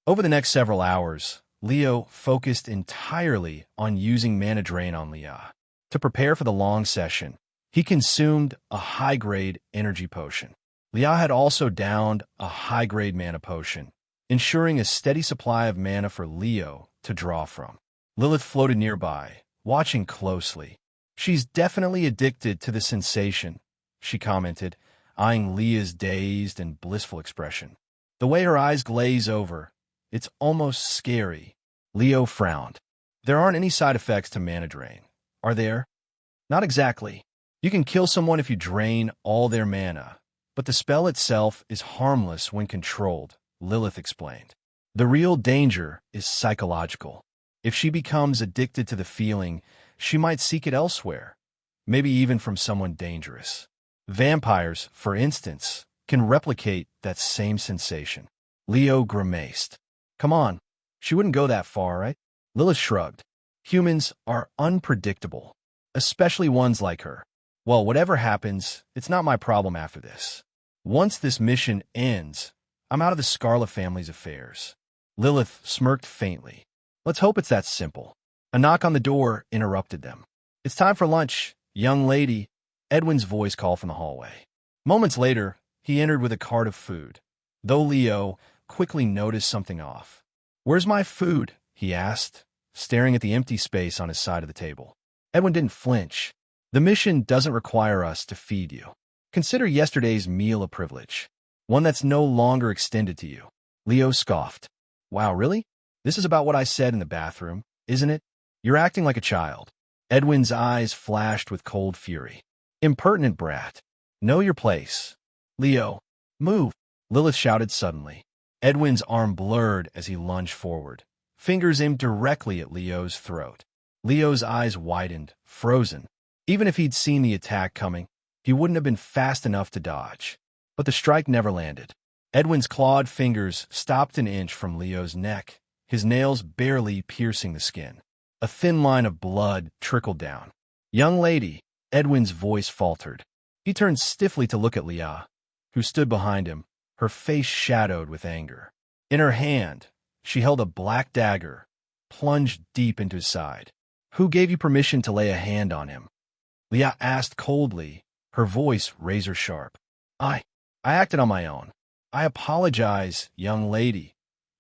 Over the next several hours, Leo focused entirely on using mana drain on Leah. To prepare for the long session, he consumed a high-grade energy potion. Leah had also downed a high-grade mana potion, ensuring a steady supply of mana for Leo to draw from. Lilith floated nearby, watching closely. "She's definitely addicted to the sensation," she commented, eyeing Leah's dazed and blissful expression. "The way her eyes glaze over, it's almost scary." Leo frowned. "There aren't any side effects to mana drain, are there?" "Not exactly. You can kill someone if you drain all their mana, but the spell itself is harmless when controlled," Lilith explained. "The real danger is psychological. If she becomes addicted to the feeling, she might seek it elsewhere, maybe even from someone dangerous. Vampires, for instance, can replicate that same sensation." Leo grimaced. "Come on, she wouldn't go that far, right?" Lilith shrugged. "Humans are unpredictable, especially ones like her. Well, whatever happens, it's not my problem after this. Once this mission ends, I'm out of the Scarlet family's affairs." Lilith smirked faintly. "Let's hope it's that simple." A knock on the door interrupted them. "It's time for lunch, young lady," Edwin's voice called from the hallway. Moments later, he entered with a cart of food, though Leo quickly noticed something off. "Where's my food?" he asked, staring at the empty space on his side of the table. Edwin didn't flinch. "The mission doesn't require us to feed you. Consider yesterday's meal a privilege, one that's no longer extended to you." Leo scoffed. "Wow, really? This is about what I said in the bathroom, isn't it? You're acting like a child." Edwin's eyes flashed with cold fury. "Impertinent brat. Know your place." "Leo, move," Lilith shouted suddenly. Edwin's arm blurred as he lunged forward, fingers aimed directly at Leo's throat. Leo's eyes widened, frozen. Even if he'd seen the attack coming, he wouldn't have been fast enough to dodge. But the strike never landed. Edwin's clawed fingers stopped an inch from Leo's neck, his nails barely piercing the skin. A thin line of blood trickled down. "Young lady," Edwin's voice faltered. He turned stiffly to look at Leah, who stood behind him, her face shadowed with anger. In her hand, she held a black dagger, plunged deep into his side. "Who gave you permission to lay a hand on him?" Leah asked coldly, her voice razor-sharp. I acted on my own. I apologize, young lady,"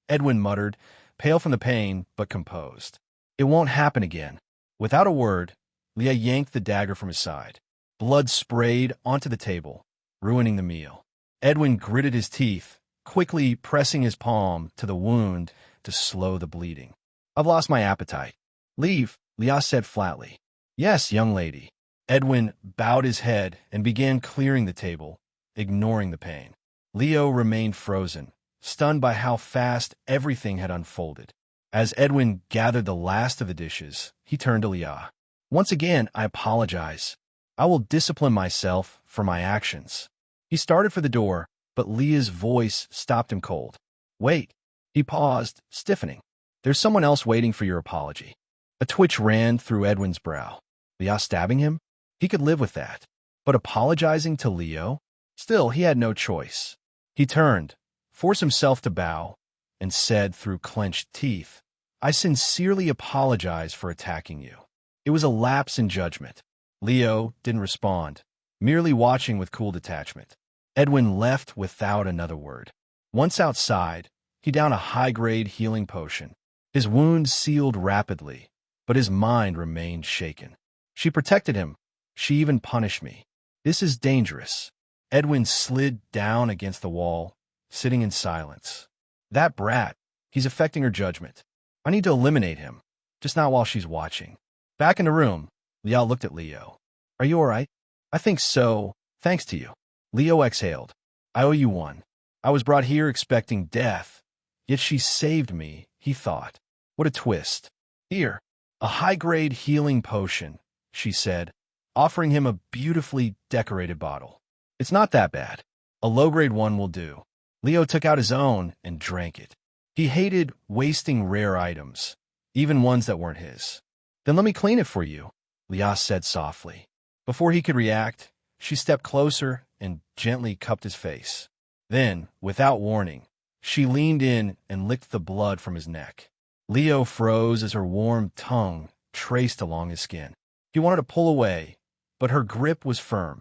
Edwin muttered, pale from the pain, but composed. "It won't happen again." Without a word, Leah yanked the dagger from his side. Blood sprayed onto the table, ruining the meal. Edwin gritted his teeth, quickly pressing his palm to the wound to slow the bleeding. "I've lost my appetite." "Leave," Leah said flatly. "Yes, young lady." Edwin bowed his head and began clearing the table, ignoring the pain. Leo remained frozen, stunned by how fast everything had unfolded. As Edwin gathered the last of the dishes, he turned to Leah. "Once again, I apologize. I will discipline myself for my actions." He started for the door, but Leah's voice stopped him cold. "Wait." He paused, stiffening. "There's someone else waiting for your apology." A twitch ran through Edwin's brow. Leah stabbing him? He could live with that. But apologizing to Leo? Still, he had no choice. He turned, forced himself to bow, and said through clenched teeth, "I sincerely apologize for attacking you. It was a lapse in judgment." Leo didn't respond, merely watching with cool detachment. Edwin left without another word. Once outside, he downed a high-grade healing potion. His wounds sealed rapidly, but his mind remained shaken. "She protected him. She even punished me. This is dangerous." Edwin slid down against the wall, sitting in silence. "That brat, he's affecting her judgment. I need to eliminate him, just not while she's watching." Back in the room, Leah looked at Leo. "Are you all right?" "I think so, thanks to you." Leo exhaled. "I owe you one. I was brought here expecting death, yet she saved me," he thought. What a twist. "Here, a high-grade healing potion," she said, offering him a beautifully decorated bottle. "It's not that bad. A low-grade one will do." Leo took out his own and drank it. He hated wasting rare items, even ones that weren't his. "Then let me clean it for you," Leah said softly. Before he could react, she stepped closer and gently cupped his face. Then, without warning, She leaned in and licked the blood from his neck. Leo froze as her warm tongue traced along his skin. He wanted to pull away, but her grip was firm,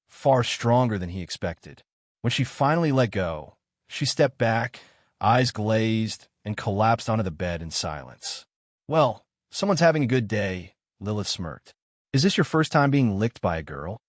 far stronger than he expected. When she finally let go, she stepped back, eyes glazed, and collapsed onto the bed in silence. "Well, someone's having a good day," Lilith smirked. "Is this your first time being licked by a girl?"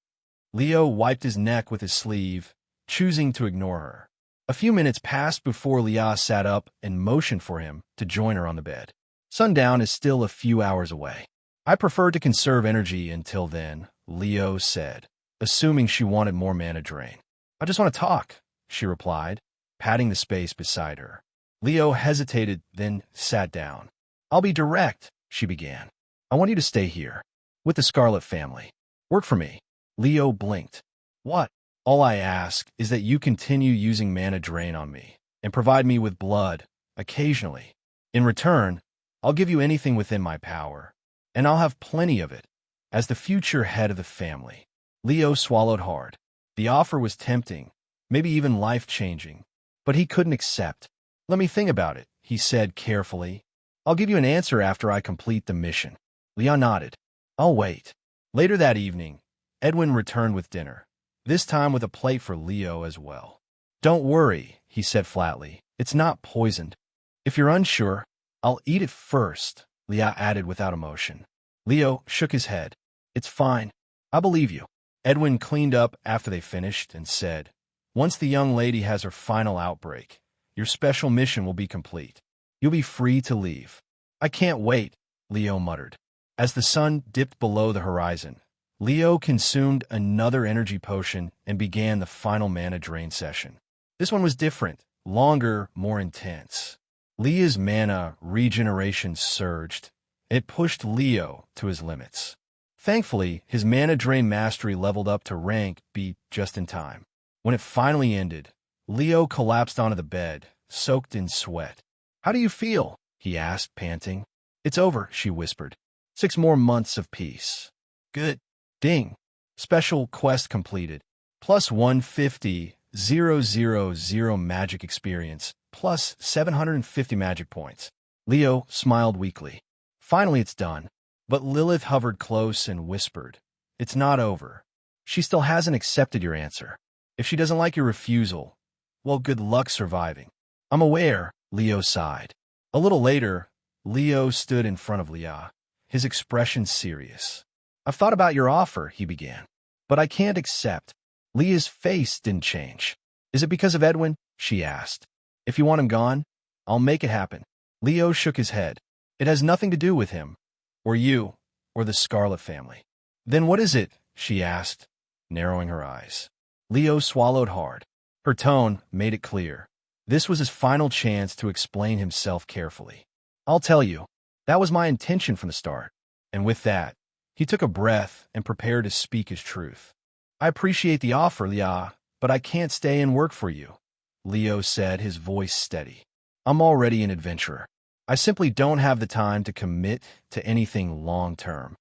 Leo wiped his neck with his sleeve, choosing to ignore her. A few minutes passed before Leah sat up and motioned for him to join her on the bed. "Sundown is still a few hours away. I prefer to conserve energy until then," Leo said, assuming she wanted more mana drain. "I just want to talk," she replied, patting the space beside her. Leo hesitated, then sat down. "I'll be direct," she began. "I want you to stay here, with the Scarlet family. Work for me." Leo blinked. "What?" "All I ask is that you continue using mana drain on me and provide me with blood, occasionally. In return, I'll give you anything within my power, and I'll have plenty of it, as the future head of the family." Leo swallowed hard. The offer was tempting, maybe even life-changing, but he couldn't accept. "Let me think about it," he said carefully. "I'll give you an answer after I complete the mission." Leo nodded. "I'll wait." Later that evening, Edwin returned with dinner, this time with a plate for Leo as well. "Don't worry," he said flatly. "It's not poisoned. If you're unsure, I'll eat it first," Leo added without emotion. Leo shook his head. "It's fine. I believe you." Edwin cleaned up after they finished and said, "Once the young lady has her final outbreak, your special mission will be complete. You'll be free to leave." "I can't wait," Leo muttered. As the sun dipped below the horizon, Leo consumed another energy potion and began the final mana drain session. This one was different, longer, more intense. Leo's mana regeneration surged. It pushed Leo to his limits. Thankfully, his mana drain mastery leveled up to rank B just in time. When it finally ended, Leo collapsed onto the bed, soaked in sweat. "How do you feel?" he asked, panting. "It's over," she whispered. 6 more months of peace." "Good." Ding. Special quest completed. Plus 150,000 magic experience, plus 750 magic points. Leo smiled weakly. Finally, it's done. But Lilith hovered close and whispered, "It's not over. She still hasn't accepted your answer. If she doesn't like your refusal, well, good luck surviving." "I'm aware," Leo sighed. A little later, Leo stood in front of Leah, his expression serious. "I've thought about your offer," he began, "but I can't accept." Leah's face didn't change. "Is it because of Edwin?" she asked. "If you want him gone, I'll make it happen." Leo shook his head. "It has nothing to do with him, or you, or the Scarlet family." "Then what is it?" she asked, narrowing her eyes. Leo swallowed hard. Her tone made it clear. This was his final chance to explain himself carefully. "I'll tell you. That was my intention from the start." And with that, he took a breath and prepared to speak his truth. "I appreciate the offer, Leah, but I can't stay and work for you," Leo said, his voice steady. "I'm already an adventurer. I simply don't have the time to commit to anything long-term.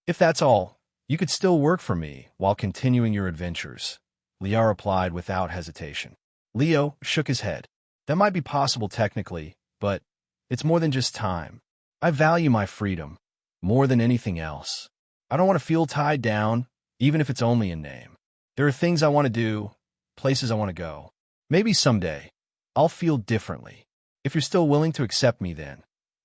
If that's all, you could still work for me while continuing your adventures," Leah replied without hesitation. Leo shook his head. "That might be possible technically, but it's more than just time. I value my freedom more than anything else. I don't want to feel tied down, even if it's only in name. There are things I want to do, places I want to go. Maybe someday I'll feel differently. If you're still willing to accept me then,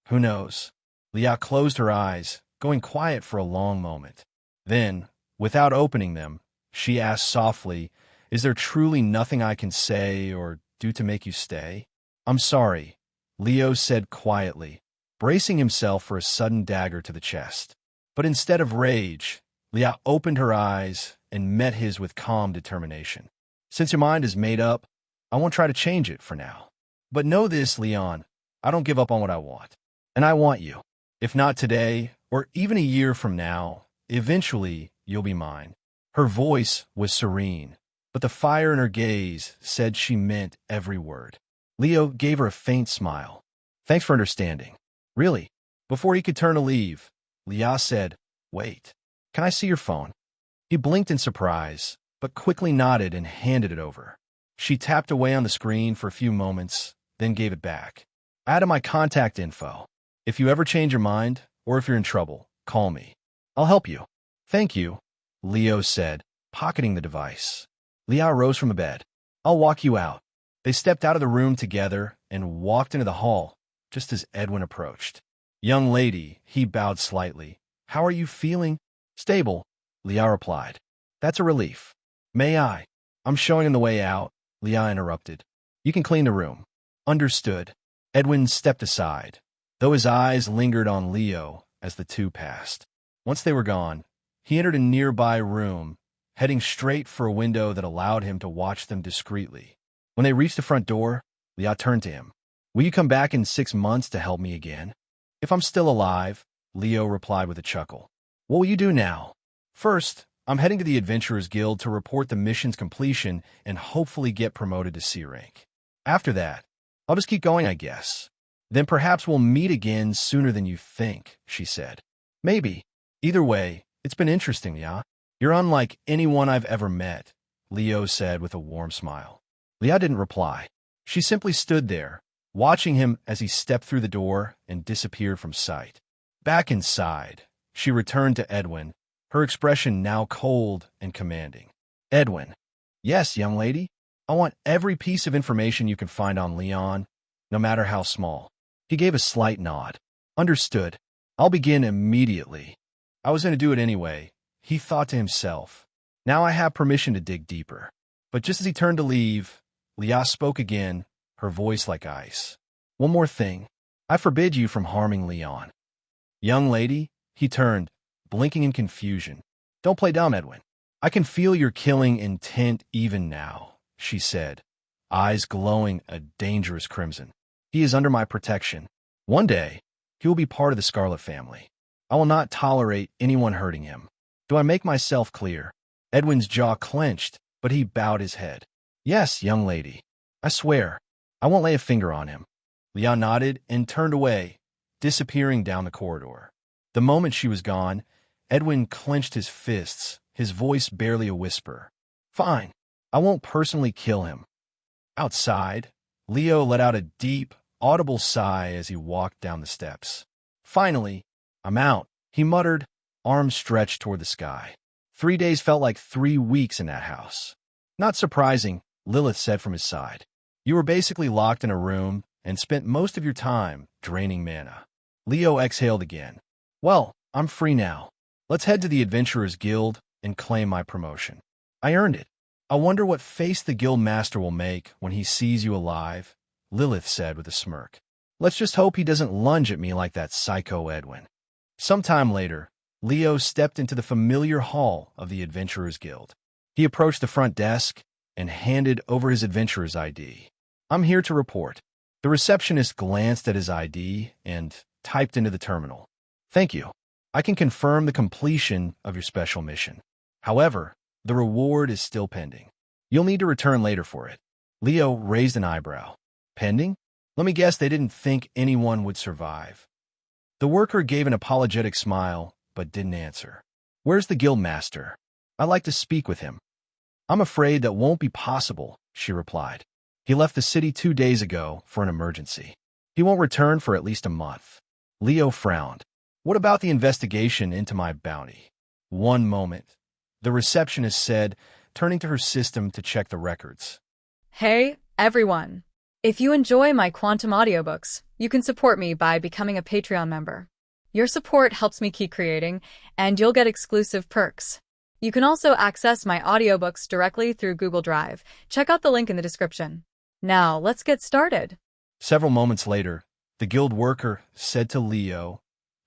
who knows?" Leah closed her eyes, going quiet for a long moment. Then, without opening them, she asked softly, "Is there truly nothing I can say or do to make you stay?" "I'm sorry," Leo said quietly, bracing himself for a sudden dagger to the chest. But instead of rage, Leah opened her eyes and met his with calm determination. "Since your mind is made up, I won't try to change it for now. But know this, Leon, I don't give up on what I want. And I want you. If not today, or even a year from now, eventually you'll be mine." Her voice was serene, but the fire in her gaze said she meant every word. Leo gave her a faint smile. "Thanks for understanding." "Really?" Before he could turn to leave, Leah said, "Wait, can I see your phone?" He blinked in surprise, but quickly nodded and handed it over. She tapped away on the screen for a few moments, then gave it back. Add my contact info. If you ever change your mind, or if you're in trouble, call me. I'll help you. Thank you, Leo said, pocketing the device. Leah rose from the bed. I'll walk you out. They stepped out of the room together and walked into the hall, just as Edwin approached. Young lady, he bowed slightly. How are you feeling? Stable, Leah replied. That's a relief. May I? I'm showing him the way out, Leah interrupted. You can clean the room. Understood. Edwin stepped aside, though his eyes lingered on Leo as the two passed. Once they were gone, he entered a nearby room, heading straight for a window that allowed him to watch them discreetly. When they reached the front door, Leah turned to him. Will you come back in 6 months to help me again? If I'm still alive, Leo replied with a chuckle. What will you do now? First, I'm heading to the Adventurers Guild to report the mission's completion and hopefully get promoted to C rank. After that, I'll just keep going, I guess. Then perhaps we'll meet again sooner than you think, she said. Maybe. Either way, it's been interesting, yeah? You're unlike anyone I've ever met, Leo said with a warm smile. Leah didn't reply. She simply stood there, watching him as he stepped through the door and disappeared from sight. Back inside, she returned to Edwin, her expression now cold and commanding. Edwin. Yes, young lady. I want every piece of information you can find on Leon, no matter how small. He gave a slight nod. Understood. I'll begin immediately. I was going to do it anyway, he thought to himself. Now I have permission to dig deeper. But just as he turned to leave, Leah spoke again, her voice like ice. One more thing. I forbid you from harming Leon. Young lady, he turned, blinking in confusion. Don't play dumb, Edwin. I can feel your killing intent even now, she said, eyes glowing a dangerous crimson. He is under my protection. One day, he will be part of the Scarlet family. I will not tolerate anyone hurting him. Do I make myself clear? Edwin's jaw clenched, but he bowed his head. Yes, young lady. I swear. I won't lay a finger on him. Leah nodded and turned away, disappearing down the corridor. The moment she was gone, Edwin clenched his fists, his voice barely a whisper. Fine. I won't personally kill him. Outside, Leo let out a deep, audible sigh as he walked down the steps. Finally, I'm out, he muttered, arms stretched toward the sky. 3 days felt like 3 weeks in that house. Not surprising, Lilith said from his side. You were basically locked in a room and spent most of your time draining mana. Leo exhaled again. Well, I'm free now. Let's head to the Adventurers Guild and claim my promotion. I earned it. I wonder what face the guild master will make when he sees you alive, Lilith said with a smirk. Let's just hope he doesn't lunge at me like that psycho Edwin. Sometime later, Leo stepped into the familiar hall of the Adventurers Guild. He approached the front desk and handed over his adventurer's ID. I'm here to report. The receptionist glanced at his ID and typed into the terminal. Thank you. I can confirm the completion of your special mission. However, the reward is still pending. You'll need to return later for it. Leo raised an eyebrow. Pending? Let me guess they didn't think anyone would survive. The worker gave an apologetic smile, but didn't answer. Where's the guild master? I'd like to speak with him. I'm afraid that won't be possible, she replied. He left the city 2 days ago for an emergency. He won't return for at least a month. Leo frowned. What about the investigation into my bounty? One moment, the receptionist said, turning to her system to check the records. Hey, everyone. If you enjoy my quantum audiobooks, you can support me by becoming a Patreon member. Your support helps me keep creating, and you'll get exclusive perks. You can also access my audiobooks directly through Google Drive. Check out the link in the description. Now, let's get started. Several moments later, the guild worker said to Leo,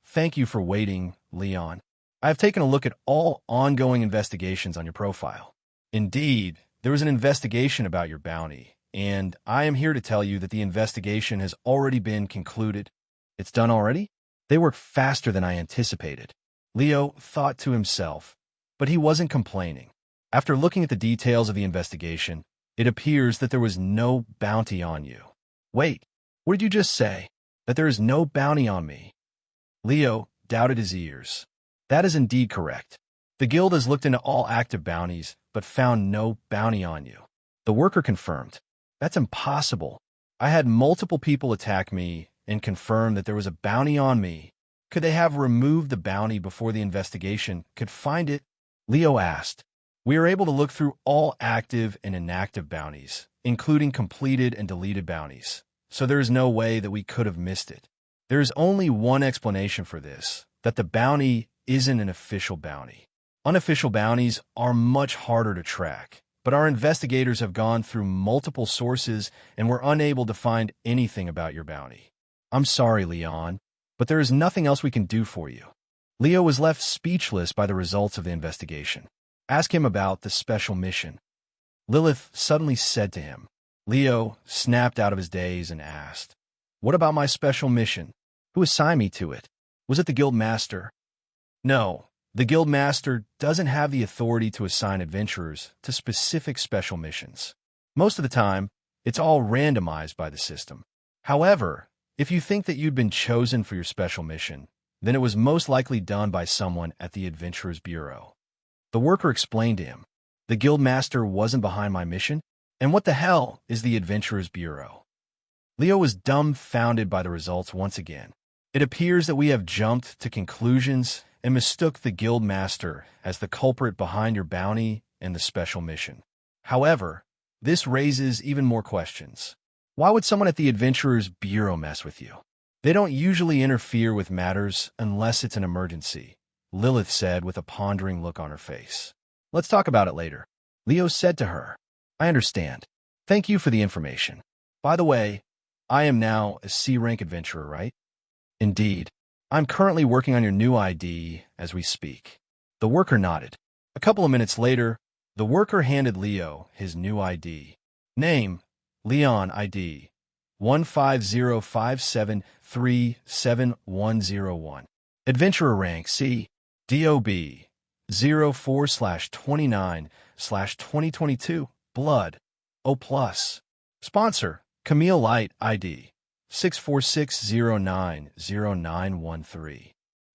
Thank you for waiting, Leon. I have taken a look at all ongoing investigations on your profile. Indeed, there was an investigation about your bounty, and I am here to tell you that the investigation has already been concluded. It's done already? They work faster than I anticipated. Leo thought to himself, but he wasn't complaining. After looking at the details of the investigation, it appears that there was no bounty on you. Wait, what did you just say? That there is no bounty on me? Leo doubted his ears. That is indeed correct. The guild has looked into all active bounties, but found no bounty on you. The worker confirmed. That's impossible. I had multiple people attack me and confirm that there was a bounty on me. Could they have removed the bounty before the investigation could find it? Leo asked. We are able to look through all active and inactive bounties, including completed and deleted bounties, so there is no way that we could have missed it. There is only one explanation for this, that the bounty isn't an official bounty. Unofficial bounties are much harder to track, but our investigators have gone through multiple sources and were unable to find anything about your bounty. I'm sorry, Leon, but there is nothing else we can do for you. Leo was left speechless by the results of the investigation. Ask him about the special mission. Lilith suddenly said to him. Leo snapped out of his daze and asked, What about my special mission? Who assigned me to it? Was it the guild master? No, the guild master doesn't have the authority to assign adventurers to specific special missions. Most of the time, it's all randomized by the system. However, if you think that you'd been chosen for your special mission, then it was most likely done by someone at the Adventurers Bureau. The worker explained to him, The guild master wasn't behind my mission? And what the hell is the Adventurers Bureau? Leo was dumbfounded by the results once again. It appears that we have jumped to conclusions and mistook the guild master as the culprit behind your bounty and the special mission. However, this raises even more questions. Why would someone at the Adventurers Bureau mess with you? They don't usually interfere with matters unless it's an emergency, Lilith said with a pondering look on her face. Let's talk about it later. Leo said to her, I understand. Thank you for the information. By the way, I am now a C-rank adventurer, right? Indeed. I'm currently working on your new ID as we speak. The worker nodded. A couple of minutes later, the worker handed Leo his new ID. Name, Leon ID, 15057377101. Adventurer rank C, DOB, 04/29/2022, Blood, O+. Sponsor, Camille Light ID, 646090913.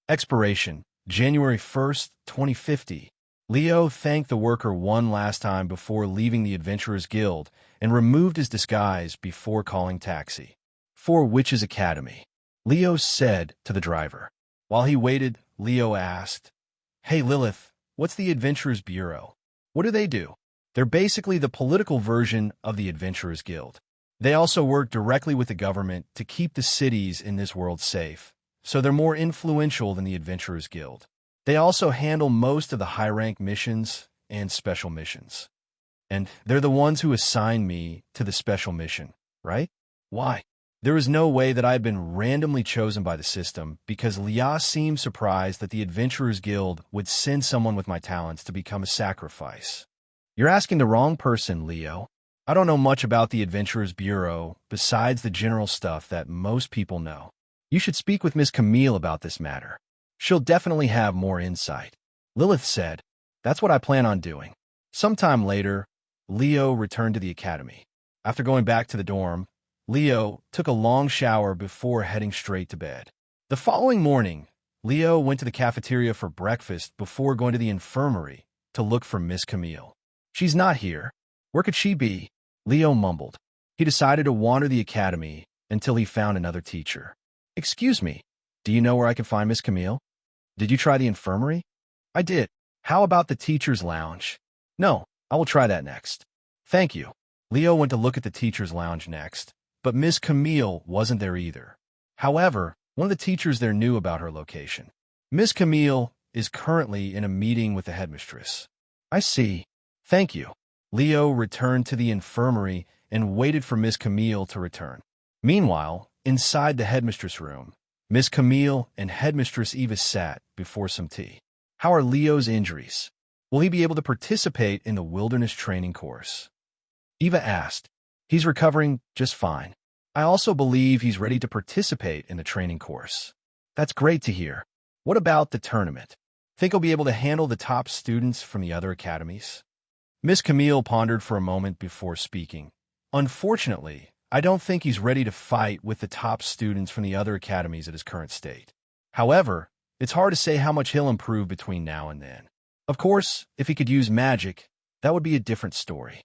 Expiration, January 1st, 2050. Leo thanked the worker one last time before leaving the Adventurers Guild and removed his disguise before calling taxi. For Witches Academy, Leo said to the driver. While he waited, Leo asked, Hey Lilith, what's the Adventurers Bureau? What do they do? They're basically the political version of the Adventurers Guild. They also work directly with the government to keep the cities in this world safe, so they're more influential than the Adventurers Guild. They also handle most of the high-rank missions and special missions. And they're the ones who assigned me to the special mission, right? Why? There was no way that I had been randomly chosen by the system because Leah seemed surprised that the Adventurers Guild would send someone with my talents to become a sacrifice. You're asking the wrong person, Leo. I don't know much about the Adventurers Bureau besides the general stuff that most people know. You should speak with Miss Camille about this matter. She'll definitely have more insight. Lilith said, That's what I plan on doing. Sometime later, Leo returned to the academy. After going back to the dorm, Leo took a long shower before heading straight to bed. The following morning, Leo went to the cafeteria for breakfast before going to the infirmary to look for Miss Camille. She's not here. Where could she be? Leo mumbled. He decided to wander the academy until he found another teacher. Excuse me, do you know where I can find Miss Camille? Did you try the infirmary? I did. How about the teacher's lounge? No, I will try that next. Thank you. Leo went to look at the teacher's lounge next, but Miss Camille wasn't there either. However, one of the teachers there knew about her location. Miss Camille is currently in a meeting with the headmistress. I see. Thank you. Leo returned to the infirmary and waited for Miss Camille to return. Meanwhile, inside the headmistress room, Miss Camille and Headmistress Eve sat before some tea. How are Leo's injuries? Will he be able to participate in the wilderness training course? Eva asked. He's recovering just fine. I also believe he's ready to participate in the training course. That's great to hear. What about the tournament? Think he'll be able to handle the top students from the other academies? Miss Camille pondered for a moment before speaking. Unfortunately, I don't think he's ready to fight with the top students from the other academies at his current state. However, it's hard to say how much he'll improve between now and then. Of course, if he could use magic, that would be a different story.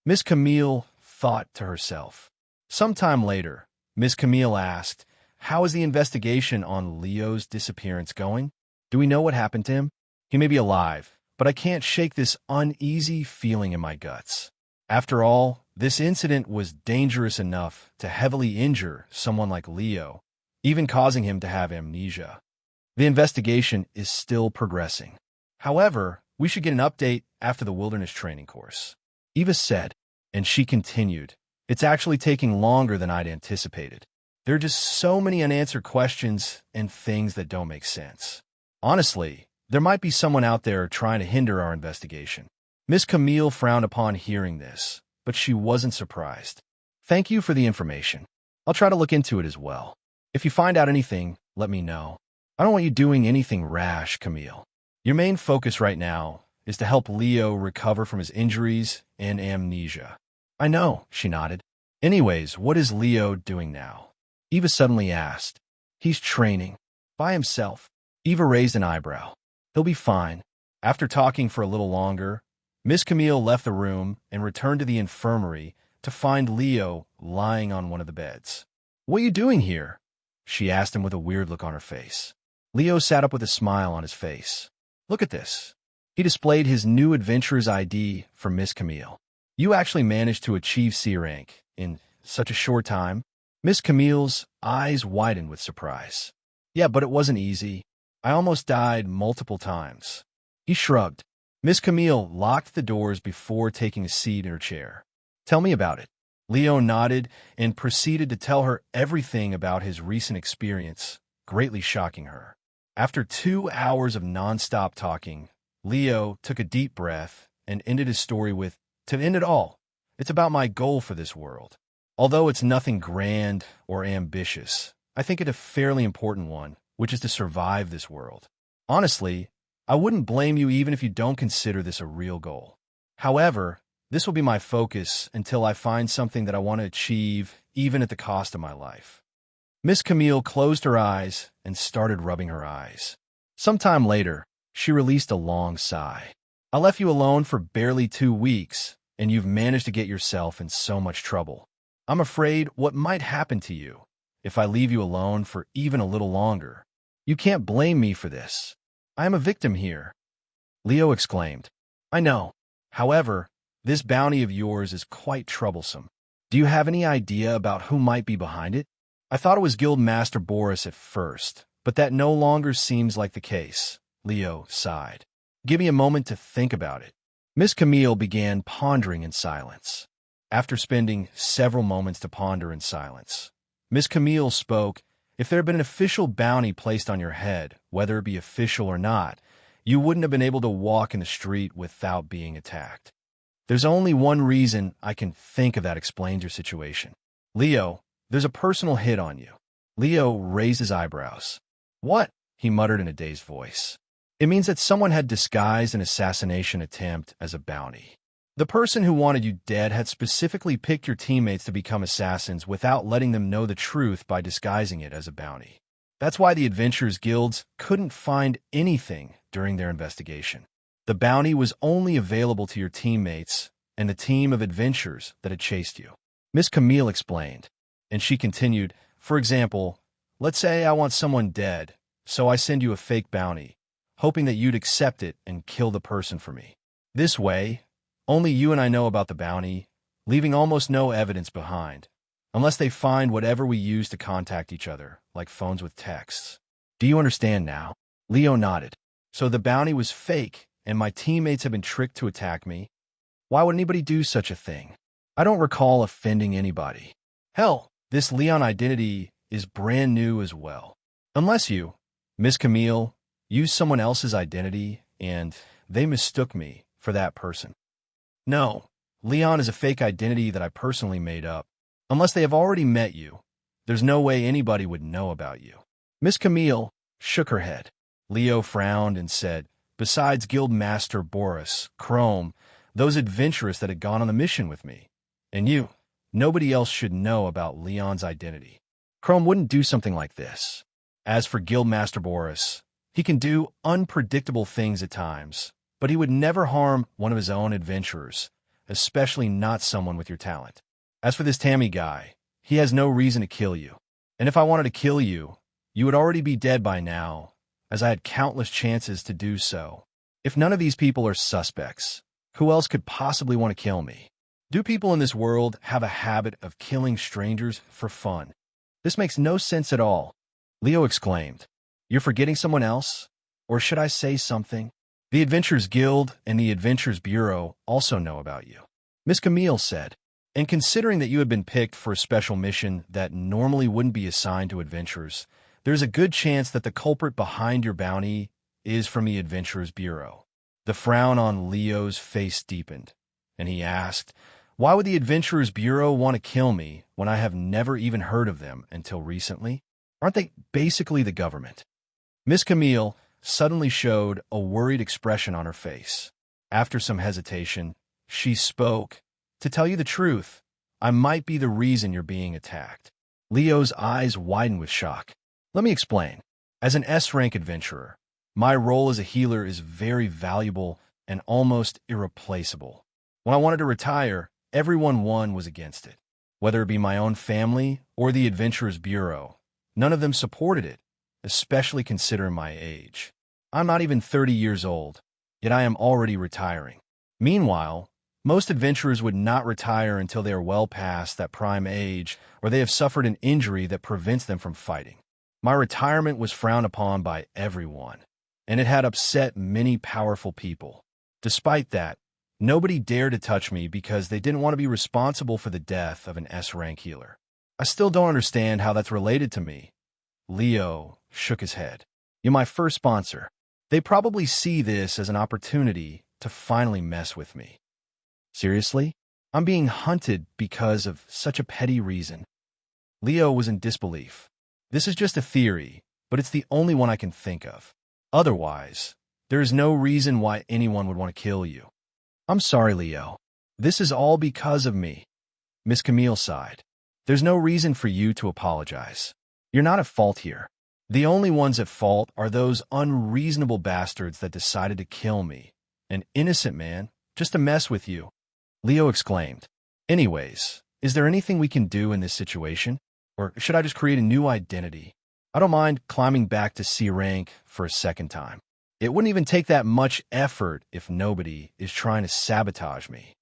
Miss Camille thought to herself. Sometime later, Miss Camille asked, "How is the investigation on Leo's disappearance going? Do we know what happened to him? He may be alive, but I can't shake this uneasy feeling in my guts. After all, this incident was dangerous enough to heavily injure someone like Leo, even causing him to have amnesia. The investigation is still progressing. However, we should get an update after the wilderness training course," Eva said, and she continued, "It's actually taking longer than I'd anticipated. There are just so many unanswered questions and things that don't make sense. Honestly, there might be someone out there trying to hinder our investigation." Miss Camille frowned upon hearing this, but she wasn't surprised. "Thank you for the information. I'll try to look into it as well. If you find out anything, let me know. I don't want you doing anything rash, Camille. Your main focus right now is to help Leo recover from his injuries and amnesia." "I know," she nodded. "Anyways, what is Leo doing now?" Eva suddenly asked. "He's training. By himself." Eva raised an eyebrow. "He'll be fine." After talking for a little longer, Miss Camille left the room and returned to the infirmary to find Leo lying on one of the beds. "What are you doing here?" she asked him with a weird look on her face. Leo sat up with a smile on his face. "Look at this." He displayed his new adventurer's ID for Miss Camille. "You actually managed to achieve C rank in such a short time?" Miss Camille's eyes widened with surprise. "Yeah, but it wasn't easy. I almost died multiple times." He shrugged. Miss Camille locked the doors before taking a seat in her chair. "Tell me about it." Leo nodded and proceeded to tell her everything about his recent experience, greatly shocking her. After 2 hours of nonstop talking, Leo took a deep breath and ended his story with, "To end it all, it's about my goal for this world. Although it's nothing grand or ambitious, I think it a fairly important one, which is to survive this world. Honestly, I wouldn't blame you even if you don't consider this a real goal. However, this will be my focus until I find something that I want to achieve, even at the cost of my life." Miss Camille closed her eyes and started rubbing her eyes. Sometime later, she released a long sigh. "I left you alone for barely 2 weeks, and you've managed to get yourself in so much trouble. I'm afraid what might happen to you if I leave you alone for even a little longer. You can't blame me for this. I am a victim here," Leo exclaimed. "I know. However, this bounty of yours is quite troublesome. Do you have any idea about who might be behind it? I thought it was Guildmaster Boris at first, but that no longer seems like the case," Leo sighed. "Give me a moment to think about it." Miss Camille began pondering in silence. After spending several moments to ponder in silence, Miss Camille spoke. "If there had been an official bounty placed on your head, whether it be official or not, you wouldn't have been able to walk in the street without being attacked. There's only one reason I can think of that explains your situation. Leo, there's a personal hit on you." Leo raised his eyebrows. "What?" he muttered in a dazed voice. "It means that someone had disguised an assassination attempt as a bounty. The person who wanted you dead had specifically picked your teammates to become assassins without letting them know the truth by disguising it as a bounty. That's why the Adventurers Guilds couldn't find anything during their investigation. The bounty was only available to your teammates and the team of adventurers that had chased you." Miss Camille explained, and she continued, "For example, let's say I want someone dead, so I send you a fake bounty, hoping that you'd accept it and kill the person for me. This way, only you and I know about the bounty, leaving almost no evidence behind, unless they find whatever we use to contact each other, like phones with texts. Do you understand now?" Leo nodded. "So the bounty was fake, and my teammates have been tricked to attack me? Why would anybody do such a thing? I don't recall offending anybody. Hell, this Leon identity is brand new as well. Unless you, Miss Camille, used someone else's identity, and they mistook me for that person. No, Leon is a fake identity that I personally made up. Unless they have already met you, there's no way anybody would know about you." Miss Camille shook her head. Leo frowned and said, "Besides Guildmaster Boris, Chrome, those adventurers that had gone on the mission with me, and you, nobody else should know about Leon's identity. Chrome wouldn't do something like this. As for Guildmaster Boris, he can do unpredictable things at times, but he would never harm one of his own adventurers, especially not someone with your talent. As for this Tammy guy, He has no reason to kill you. And if I wanted to kill you, you would already be dead by now, as I had countless chances to do so. If none of these people are suspects, who else could possibly want to kill me? Do people in this world have a habit of killing strangers for fun? This makes no sense at all, Leo exclaimed. You're forgetting someone else? Or should I say something? The Adventurers Guild and the Adventurers Bureau also know about you, Miss Camille said. And considering that you had been picked for a special mission that normally wouldn't be assigned to adventurers, there's a good chance that the culprit behind your bounty is from the Adventurers Bureau. The frown on Leo's face deepened, and he asked, why would the Adventurers Bureau want to kill me when I have never even heard of them until recently? Aren't they basically the government? Miss Camille suddenly showed a worried expression on her face. After some hesitation, she spoke. To tell you the truth, I might be the reason you're being attacked. Leo's eyes widened with shock. Let me explain. As an S-rank adventurer, my role as a healer is very valuable and almost irreplaceable. When I wanted to retire, everyone was against it. Whether it be my own family or the Adventurers Bureau, none of them supported it, especially considering my age. I'm not even 30 years old, yet I am already retiring. Meanwhile, most adventurers would not retire until they are well past that prime age or they have suffered an injury that prevents them from fighting. My retirement was frowned upon by everyone, and it had upset many powerful people. Despite that, nobody dared to touch me because they didn't want to be responsible for the death of an S-rank healer. I still don't understand how that's related to me. Leo shook his head. You're my first sponsor. They probably see this as an opportunity to finally mess with me. Seriously? I'm being hunted because of such a petty reason. Leo was in disbelief. This is just a theory, but it's the only one I can think of. Otherwise, there is no reason why anyone would want to kill you. I'm sorry, Leo. This is all because of me. Miss Camille sighed. There's no reason for you to apologize. You're not at fault here. The only ones at fault are those unreasonable bastards that decided to kill me. An innocent man, just to mess with you. Leo exclaimed. Anyways, is there anything we can do in this situation? Or should I just create a new identity? I don't mind climbing back to C rank for a second time. It wouldn't even take that much effort if nobody is trying to sabotage me.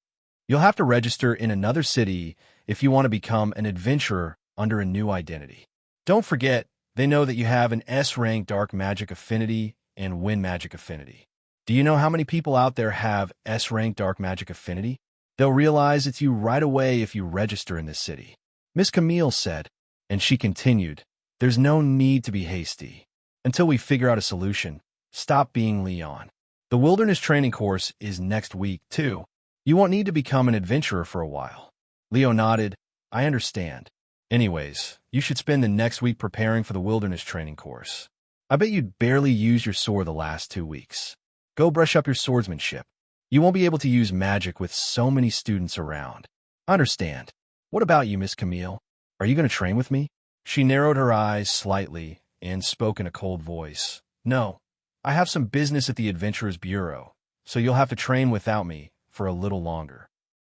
You'll have to register in another city if you want to become an adventurer under a new identity. Don't forget, they know that you have an S-rank dark magic affinity and wind magic affinity. Do you know how many people out there have S-rank dark magic affinity? They'll realize it's you right away if you register in this city. Miss Camille said, and she continued, there's no need to be hasty. Until we figure out a solution, stop being Leon. The wilderness training course is next week, too. You won't need to become an adventurer for a while. Leo nodded. I understand. Anyways, you should spend the next week preparing for the wilderness training course. I bet you'd barely use your sword the last 2 weeks. Go brush up your swordsmanship. You won't be able to use magic with so many students around. I understand. What about you, Miss Camille? Are you going to train with me? She narrowed her eyes slightly and spoke in a cold voice. No, I have some business at the Adventurers Bureau, so you'll have to train without me for a little longer.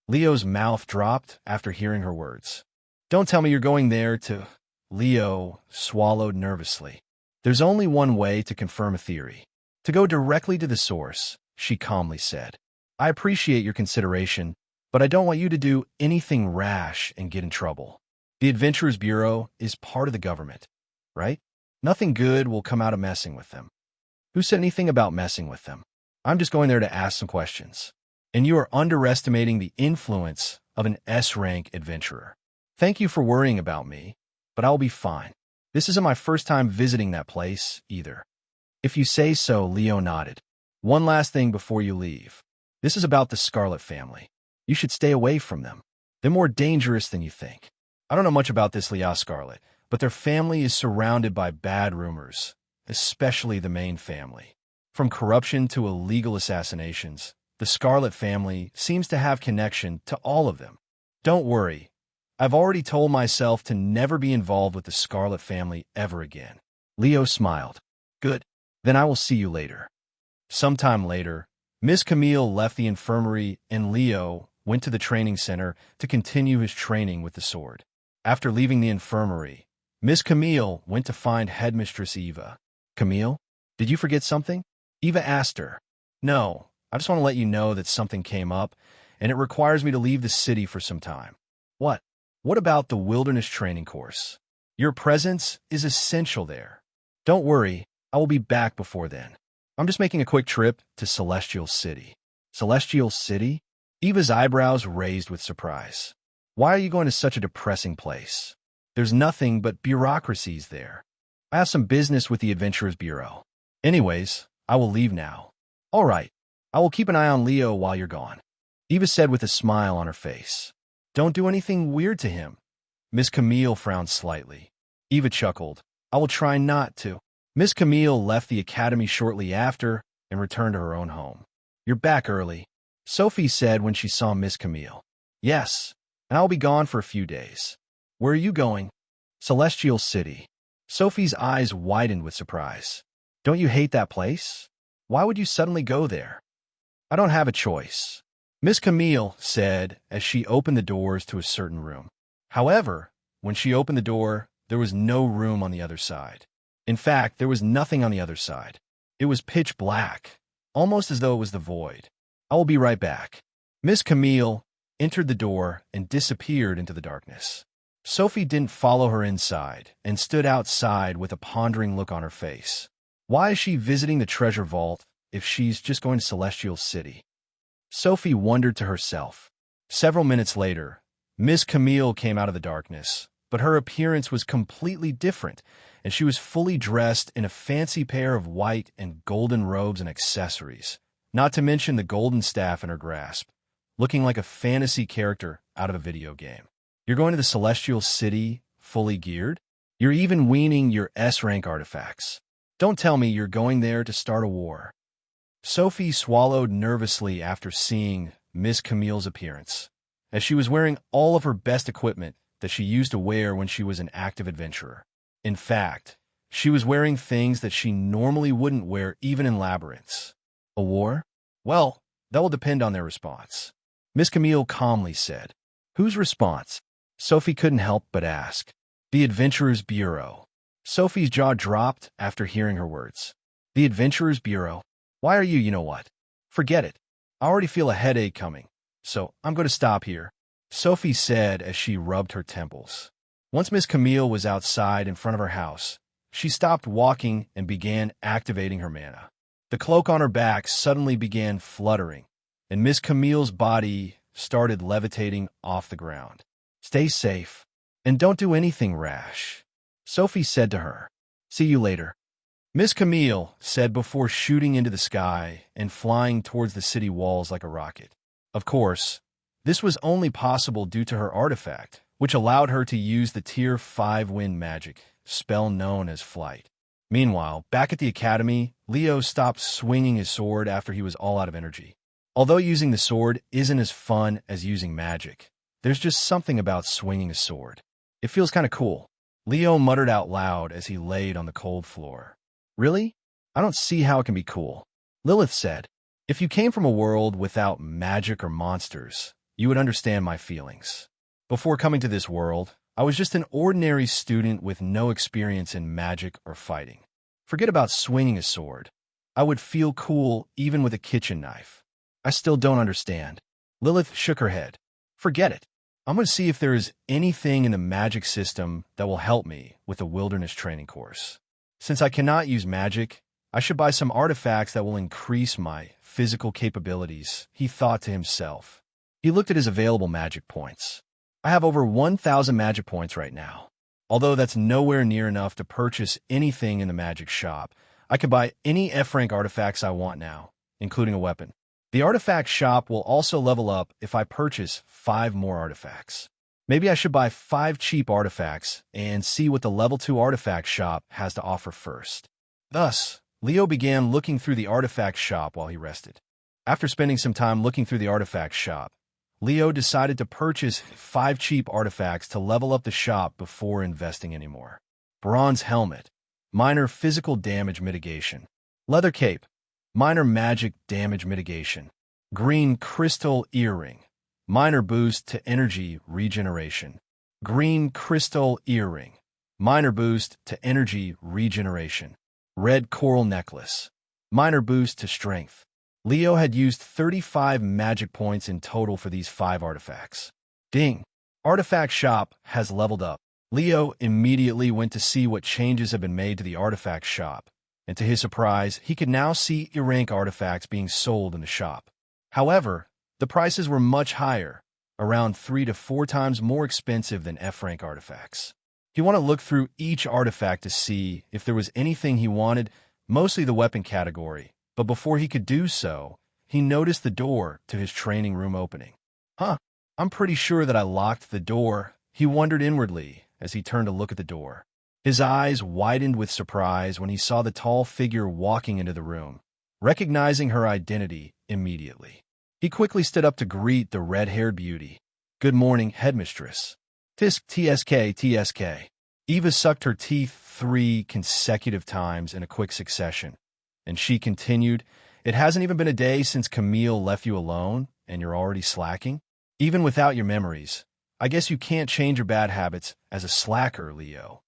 Leo's mouth dropped after hearing her words. Don't tell me you're going there to... Leo swallowed nervously. There's only one way to confirm a theory. To go directly to the source, she calmly said. I appreciate your consideration, but I don't want you to do anything rash and get in trouble. The Adventurers Bureau is part of the government, right? Nothing good will come out of messing with them. Who said anything about messing with them? I'm just going there to ask some questions. And you are underestimating the influence of an S-rank adventurer. Thank you for worrying about me, but I'll be fine. This isn't my first time visiting that place, either. If you say so, Leo nodded. One last thing before you leave. This is about the Scarlet family. You should stay away from them. They're more dangerous than you think. I don't know much about this Leah Scarlet, but their family is surrounded by bad rumors, especially the main family. From corruption to illegal assassinations, the Scarlet family seems to have connection to all of them. Don't worry. I've already told myself to never be involved with the Scarlet family ever again. Leo smiled. Good. Then I will see you later. Sometime later, Miss Camille left the infirmary and Leo went to the training center to continue his training with the sword. After leaving the infirmary, Miss Camille went to find Headmistress Eva. Camille, did you forget something? Eva asked her. No, I just want to let you know that something came up, and it requires me to leave the city for some time. What? What about the wilderness training course? Your presence is essential there. Don't worry, I will be back before then. I'm just making a quick trip to Celestial City. Celestial City? Eva's eyebrows raised with surprise. Why are you going to such a depressing place? There's nothing but bureaucracies there. I have some business with the Adventurers Bureau. Anyways, I will leave now. All right, I will keep an eye on Leo while you're gone, Eva said with a smile on her face. Don't do anything weird to him. Miss Camille frowned slightly. Eva chuckled. I will try not to. Miss Camille left the academy shortly after and returned to her own home. You're back early, Sophie said when she saw Miss Camille. Yes, and I'll be gone for a few days. Where are you going? Celestial City. Sophie's eyes widened with surprise. Don't you hate that place? Why would you suddenly go there? I don't have a choice, Miss Camille said as she opened the doors to a certain room. However, when she opened the door, there was no room on the other side. In fact, there was nothing on the other side. It was pitch black, almost as though it was the void. I will be right back. Miss Camille entered the door and disappeared into the darkness. Sophie didn't follow her inside and stood outside with a pondering look on her face. Why is she visiting the treasure vault if she's just going to Celestial City? Sophie wondered to herself. Several minutes later, Miss Camille came out of the darkness, but her appearance was completely different, and she was fully dressed in a fancy pair of white and golden robes and accessories, not to mention the golden staff in her grasp, looking like a fantasy character out of a video game. You're going to the Celestial City fully geared? You're even weaning your S-rank artifacts. Don't tell me you're going there to start a war. Sophie swallowed nervously after seeing Miss Camille's appearance, as she was wearing all of her best equipment that she used to wear when she was an active adventurer. In fact, she was wearing things that she normally wouldn't wear even in labyrinths. A war? Well, that will depend on their response, Miss Camille calmly said. Whose response? Sophie couldn't help but ask. The Adventurers Bureau. Sophie's jaw dropped after hearing her words. The Adventurers Bureau? Why are you know what? Forget it. I already feel a headache coming, so I'm going to stop here, Sophie said as she rubbed her temples. Once Miss Camille was outside in front of her house, she stopped walking and began activating her mana. The cloak on her back suddenly began fluttering, and Miss Camille's body started levitating off the ground. Stay safe, and don't do anything rash, Sophie said to her. See you later, Miss Camille said before shooting into the sky and flying towards the city walls like a rocket. Of course, this was only possible due to her artifact, which allowed her to use the Tier 5 wind magic spell known as Flight. Meanwhile, back at the academy, Leo stopped swinging his sword after he was all out of energy. Although using the sword isn't as fun as using magic, there's just something about swinging a sword. It feels kind of cool, Leo muttered out loud as he laid on the cold floor. Really? I don't see how it can be cool, Lilith said. If you came from a world without magic or monsters, you would understand my feelings. Before coming to this world, I was just an ordinary student with no experience in magic or fighting. Forget about swinging a sword. I would feel cool even with a kitchen knife. I still don't understand. Lilith shook her head. Forget it. I'm going to see if there is anything in the magic system that will help me with the wilderness training course. Since I cannot use magic, I should buy some artifacts that will increase my physical capabilities, he thought to himself. He looked at his available magic points. I have over 1,000 magic points right now. Although that's nowhere near enough to purchase anything in the magic shop, I can buy any F-rank artifacts I want now, including a weapon. The artifact shop will also level up if I purchase 5 more artifacts. Maybe I should buy 5 cheap artifacts and see what the level 2 artifact shop has to offer first. Thus, Leo began looking through the artifact shop while he rested. After spending some time looking through the artifact shop, Leo decided to purchase 5 cheap artifacts to level up the shop before investing anymore. Bronze helmet, minor physical damage mitigation. Leather cape, minor magic damage mitigation. Green crystal earring, minor boost to energy regeneration. Green crystal earring. Minor boost to energy regeneration. Red coral necklace. Minor boost to strength. Leo had used 35 magic points in total for these 5 artifacts. Ding! Artifact shop has leveled up. Leo immediately went to see what changes have been made to the artifact shop, and to his surprise, he could now see E-rank artifacts being sold in the shop. However, the prices were much higher, around 3 to 4 times more expensive than F-rank artifacts. He wanted to look through each artifact to see if there was anything he wanted, mostly the weapon category, but before he could do so, he noticed the door to his training room opening. I'm pretty sure that I locked the door, he wondered inwardly as he turned to look at the door. His eyes widened with surprise when he saw the tall figure walking into the room, recognizing her identity immediately. He quickly stood up to greet the red-haired beauty. "Good morning, Headmistress." "Tisk TSK, TSK." Eva sucked her teeth 3 consecutive times in a quick succession, and she continued, "It hasn't even been a day since Camille left you alone, and you're already slacking? Even without your memories, I guess you can't change your bad habits as a slacker, Leo."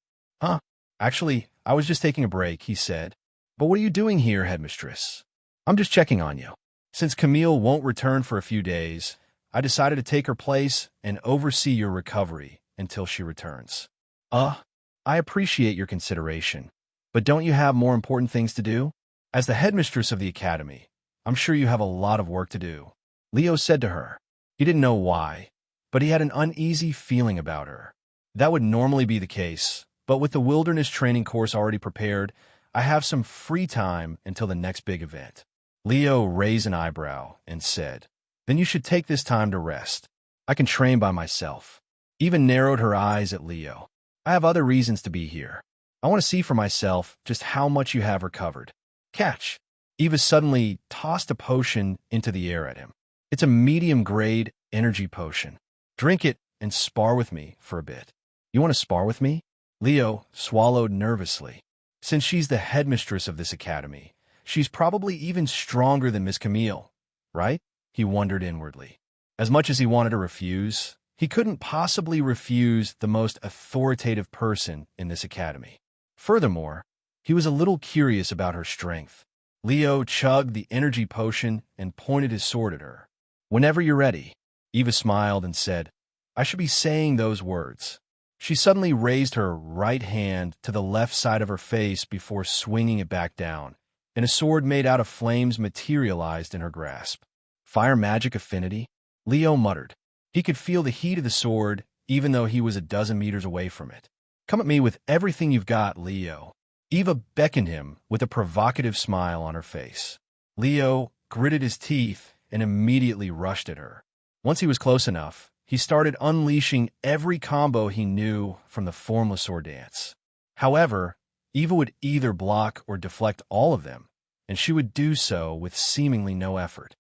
Actually, I was just taking a break," he said. "But what are you doing here, Headmistress?" "I'm just checking on you. Since Camille won't return for a few days, I decided to take her place and oversee your recovery until she returns." I appreciate your consideration, but don't you have more important things to do? As the headmistress of the academy, I'm sure you have a lot of work to do," Leo said to her. He didn't know why, but he had an uneasy feeling about her. That would normally be the case, but with the wilderness training course already prepared, I have some free time until the next big event. Leo raised an eyebrow and said, "Then you should take this time to rest. I can train by myself." Eva narrowed her eyes at Leo. "I have other reasons to be here. I want to see for myself just how much you have recovered." "Catch!" Eva suddenly tossed a potion into the air at him. "It's a medium-grade energy potion. Drink it and spar with me for a bit." "You want to spar with me?" Leo swallowed nervously. Since she's the headmistress of this academy, she's probably even stronger than Miss Camille, right? He wondered inwardly. As much as he wanted to refuse, he couldn't possibly refuse the most authoritative person in this academy. Furthermore, he was a little curious about her strength. Leo chugged the energy potion and pointed his sword at her. "Whenever you're ready." Eva smiled and said, "I should be saying those words." She suddenly raised her right hand to the left side of her face before swinging it back down, and a sword made out of flames materialized in her grasp. "Fire magic affinity?" Leo muttered. He could feel the heat of the sword, even though he was a dozen meters away from it. "Come at me with everything you've got, Leo." Eva beckoned him with a provocative smile on her face. Leo gritted his teeth and immediately rushed at her. Once he was close enough, he started unleashing every combo he knew from the formless sword dance. However, Eva would either block or deflect all of them, and she would do so with seemingly no effort.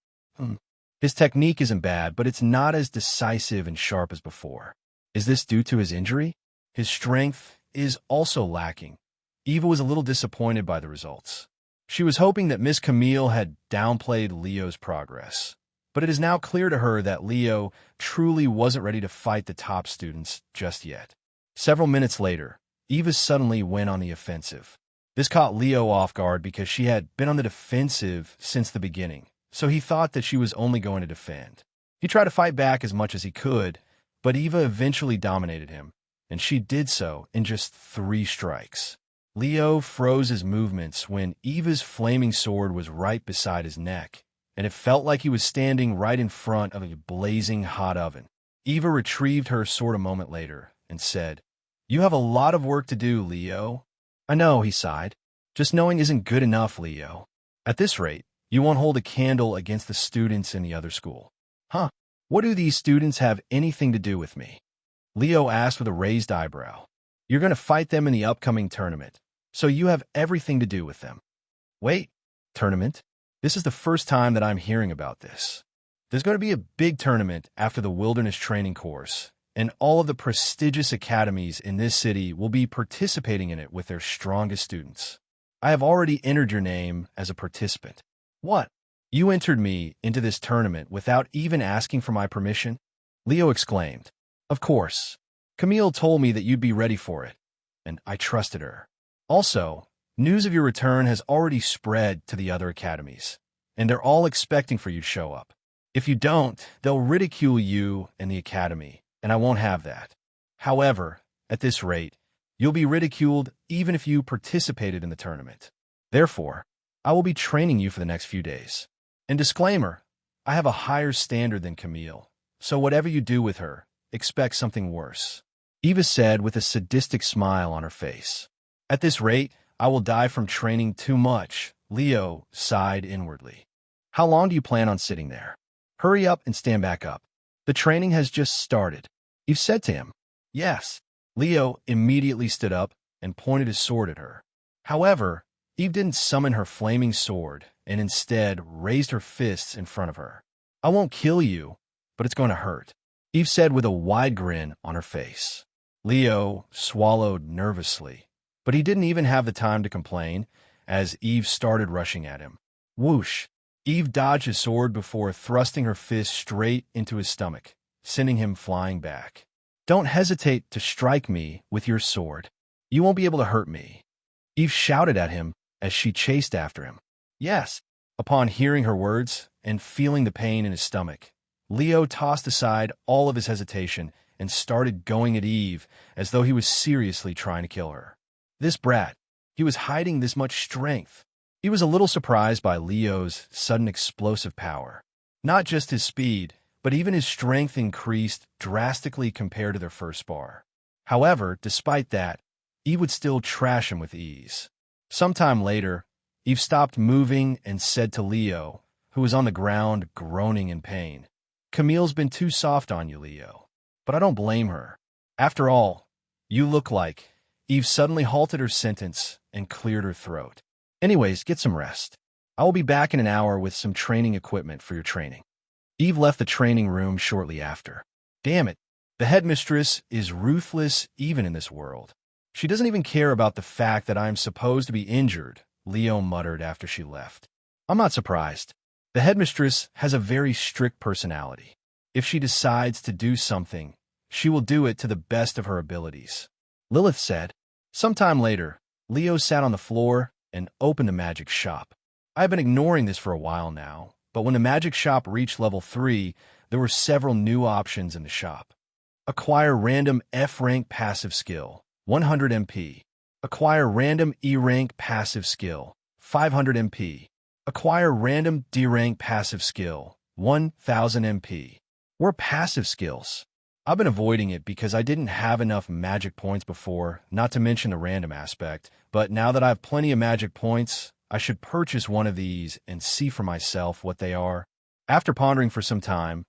His technique isn't bad, but it's not as decisive and sharp as before. Is this due to his injury? His strength is also lacking. Eva was a little disappointed by the results. She was hoping that Miss Camille had downplayed Leo's progress, but it is now clear to her that Leo truly wasn't ready to fight the top students just yet. Several minutes later, Eva suddenly went on the offensive. This caught Leo off guard because she had been on the defensive since the beginning, so he thought that she was only going to defend. He tried to fight back as much as he could, but Eva eventually dominated him, and she did so in just 3 strikes. Leo froze his movements when Eva's flaming sword was right beside his neck, and it felt like he was standing right in front of a blazing hot oven. Eva retrieved her sword a moment later and said, "You have a lot of work to do, Leo." "I know," he sighed. "Just knowing isn't good enough, Leo. At this rate, you won't hold a candle against the students in the other school." What do these students have anything to do with me?" Leo asked with a raised eyebrow. "You're going to fight them in the upcoming tournament, so you have everything to do with them." "Wait, tournament? This is the first time that I'm hearing about this. There's going to be a big tournament after the wilderness training course, and all of the prestigious academies in this city will be participating in it with their strongest students. I have already entered your name as a participant." "What? You entered me into this tournament without even asking for my permission?" Leo exclaimed. "Of course. Camille told me that you'd be ready for it, and I trusted her. Also, news of your return has already spread to the other academies, and they're all expecting for you to show up. If you don't, they'll ridicule you and the academy, and I won't have that. However, at this rate, you'll be ridiculed even if you participated in the tournament. Therefore, I will be training you for the next few days. And disclaimer, I have a higher standard than Camille, so whatever you do with her, expect something worse. Eva said with a sadistic smile on her face. At this rate, I will die from training too much, Leo sighed inwardly. How long do you plan on sitting there? Hurry up and stand back up. The training has just started. Eve said to him. Yes. Leo immediately stood up and pointed his sword at her. However, Eve didn't summon her flaming sword and instead raised her fists in front of her. I won't kill you, but it's going to hurt, Eve said with a wide grin on her face. Leo swallowed nervously, but he didn't even have the time to complain as Eve started rushing at him. Whoosh! Eve dodged his sword before thrusting her fist straight into his stomach, sending him flying back. Don't hesitate to strike me with your sword. You won't be able to hurt me, Eve shouted at him as she chased after him. Yes. Upon hearing her words and feeling the pain in his stomach, Leo tossed aside all of his hesitation and started going at Eve as though he was seriously trying to kill her. This brat, he was hiding this much strength. He was a little surprised by Leo's sudden explosive power. Not just his speed, but even his strength increased drastically compared to their first spar. However, despite that, Eve would still trash him with ease. Sometime later, Eve stopped moving and said to Leo, who was on the ground groaning in pain, Camille's been too soft on you, Leo. But I don't blame her. After all, you look like... Eve suddenly halted her sentence and cleared her throat. Anyways, get some rest. I will be back in an hour with some training equipment for your training. Eve left the training room shortly after. Damn it, the headmistress is ruthless even in this world. She doesn't even care about the fact that I am supposed to be injured, Leo muttered after she left. I'm not surprised. The headmistress has a very strict personality. If she decides to do something, she will do it to the best of her abilities, Lilith said. Sometime later, Leo sat on the floor and opened the magic shop. I've been ignoring this for a while now, but when the magic shop reached level 3, there were several new options in the shop. Acquire random F-rank passive skill, 100 MP. Acquire random E-rank passive skill, 500 MP. Acquire random D-rank passive skill, 1000 MP. Were passive skills. I've been avoiding it because I didn't have enough magic points before, not to mention the random aspect, but now that I have plenty of magic points, I should purchase one of these and see for myself what they are. After pondering for some time,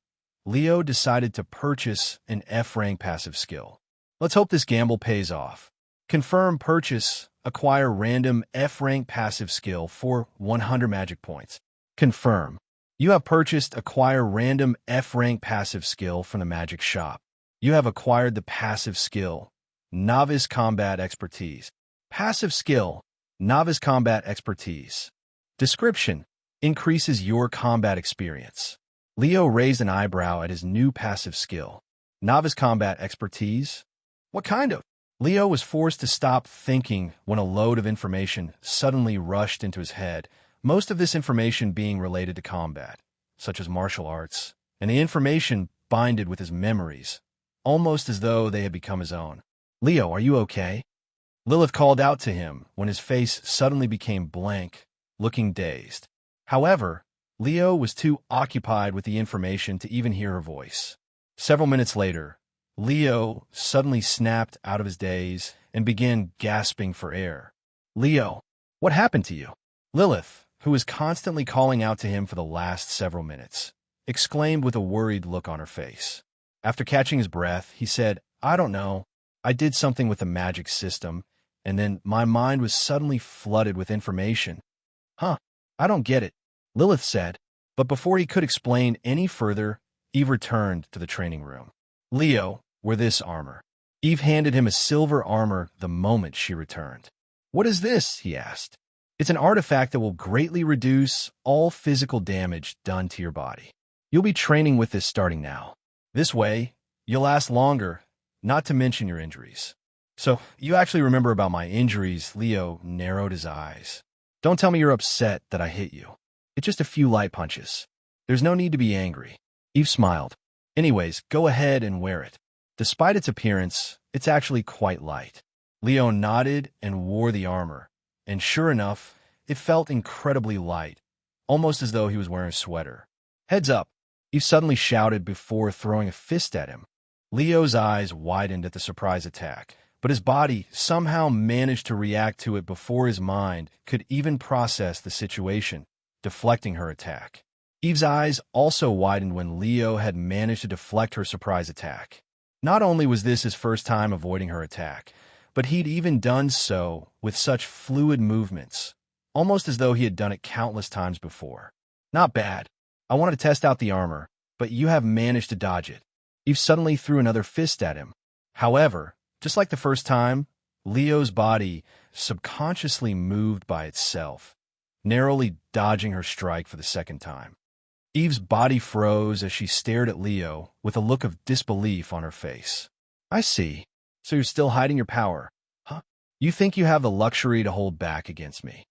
Leo decided to purchase an F-rank passive skill. Let's hope this gamble pays off. Confirm purchase. Acquire random F-rank passive skill for 100 magic points. Confirm. You have purchased Acquire random F-rank passive skill from the magic shop. You have acquired the passive skill, Novice Combat Expertise. Passive skill, Novice Combat Expertise. Description: increases your combat experience. Leo raised an eyebrow at his new passive skill. Novice Combat Expertise? What kind of? Leo was forced to stop thinking when a load of information suddenly rushed into his head, most of this information being related to combat, such as martial arts, and the information binded with his memories, almost as though they had become his own. Leo, are you okay? Lilith called out to him when his face suddenly became blank, looking dazed. However, Leo was too occupied with the information to even hear her voice. Several minutes later, Leo suddenly snapped out of his daze and began gasping for air. Leo, what happened to you? Lilith, who was constantly calling out to him for the last several minutes, exclaimed with a worried look on her face. After catching his breath, he said, I don't know. I did something with the magic system, and then my mind was suddenly flooded with information. Huh, I don't get it, Lilith said. But before he could explain any further, Eve returned to the training room. Leo, wear this armor. Eve handed him a silver armor the moment she returned. What is this? He asked. It's an artifact that will greatly reduce all physical damage done to your body. You'll be training with this starting now. This way, you'll last longer, not to mention your injuries. So, you actually remember about my injuries? Leo narrowed his eyes. Don't tell me you're upset that I hit you. It's just a few light punches. There's no need to be angry. Eve smiled. Anyways, go ahead and wear it. Despite its appearance, it's actually quite light. Leo nodded and wore the armor, and sure enough, it felt incredibly light, almost as though he was wearing a sweater. Heads up, Eve suddenly shouted before throwing a fist at him. Leo's eyes widened at the surprise attack, but his body somehow managed to react to it before his mind could even process the situation, deflecting her attack. Eve's eyes also widened when Leo had managed to deflect her surprise attack. Not only was this his first time avoiding her attack, but he'd even done so with such fluid movements, almost as though he had done it countless times before. Not bad. I wanted to test out the armor, but you have managed to dodge it. Eve suddenly threw another fist at him. However, just like the first time, Leo's body subconsciously moved by itself, narrowly dodging her strike for the second time. Eve's body froze as she stared at Leo with a look of disbelief on her face. I see. So you're still hiding your power, huh? You think you have the luxury to hold back against me?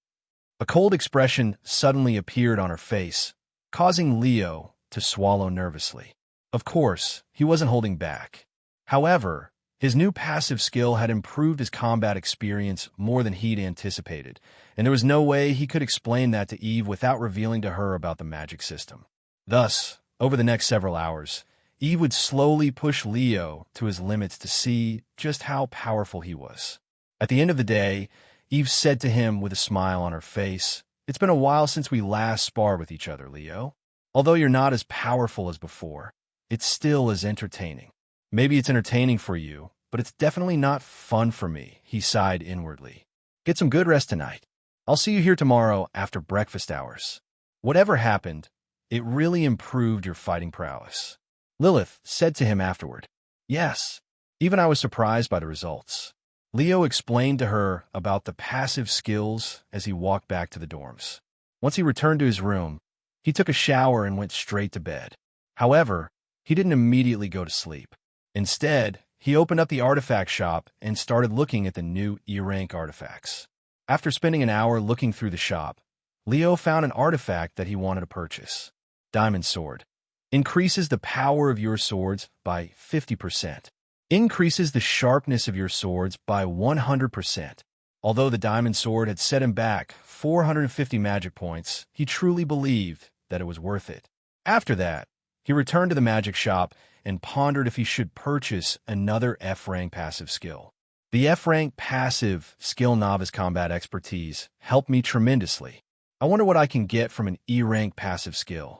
A cold expression suddenly appeared on her face, causing Leo to swallow nervously. Of course, he wasn't holding back. However, his new passive skill had improved his combat experience more than he'd anticipated, and there was no way he could explain that to Eve without revealing to her about the magic system. Thus, over the next several hours, Eve would slowly push Leo to his limits to see just how powerful he was. At the end of the day, Eve said to him with a smile on her face, "It's been a while since we last sparred with each other, Leo. Although you're not as powerful as before, it's still as entertaining. Maybe it's entertaining for you, but it's definitely not fun for me," he sighed inwardly. "Get some good rest tonight. I'll see you here tomorrow after breakfast hours. Whatever happened, it really improved your fighting prowess," Lilith said to him afterward. Yes, even I was surprised by the results. Leo explained to her about the passive skills as he walked back to the dorms. Once he returned to his room, he took a shower and went straight to bed. However, he didn't immediately go to sleep. Instead, he opened up the artifact shop and started looking at the new E-rank artifacts. After spending an hour looking through the shop, Leo found an artifact that he wanted to purchase. Diamond Sword. Increases the power of your swords by 50%. Increases the sharpness of your swords by 100%. Although the Diamond Sword had set him back 450 magic points, he truly believed that it was worth it. After that, he returned to the magic shop and pondered if he should purchase another F-rank passive skill. The F-rank passive skill Novice Combat Expertise helped me tremendously. I wonder what I can get from an E-rank passive skill.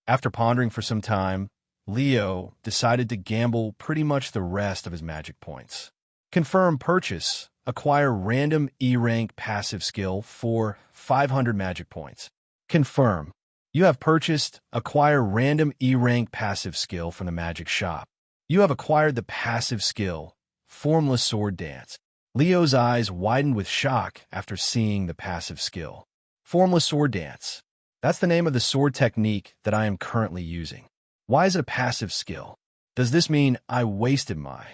After pondering for some time, Leo decided to gamble pretty much the rest of his magic points. Confirm purchase. Acquire random E-rank passive skill for 500 magic points. Confirm. You have purchased acquire random E-rank passive skill from the magic shop. You have acquired the passive skill, Formless Sword Dance. Leo's eyes widened with shock after seeing the passive skill. Formless Sword Dance. That's the name of the sword technique that I am currently using. Why is it a passive skill? Does this mean I wasted my...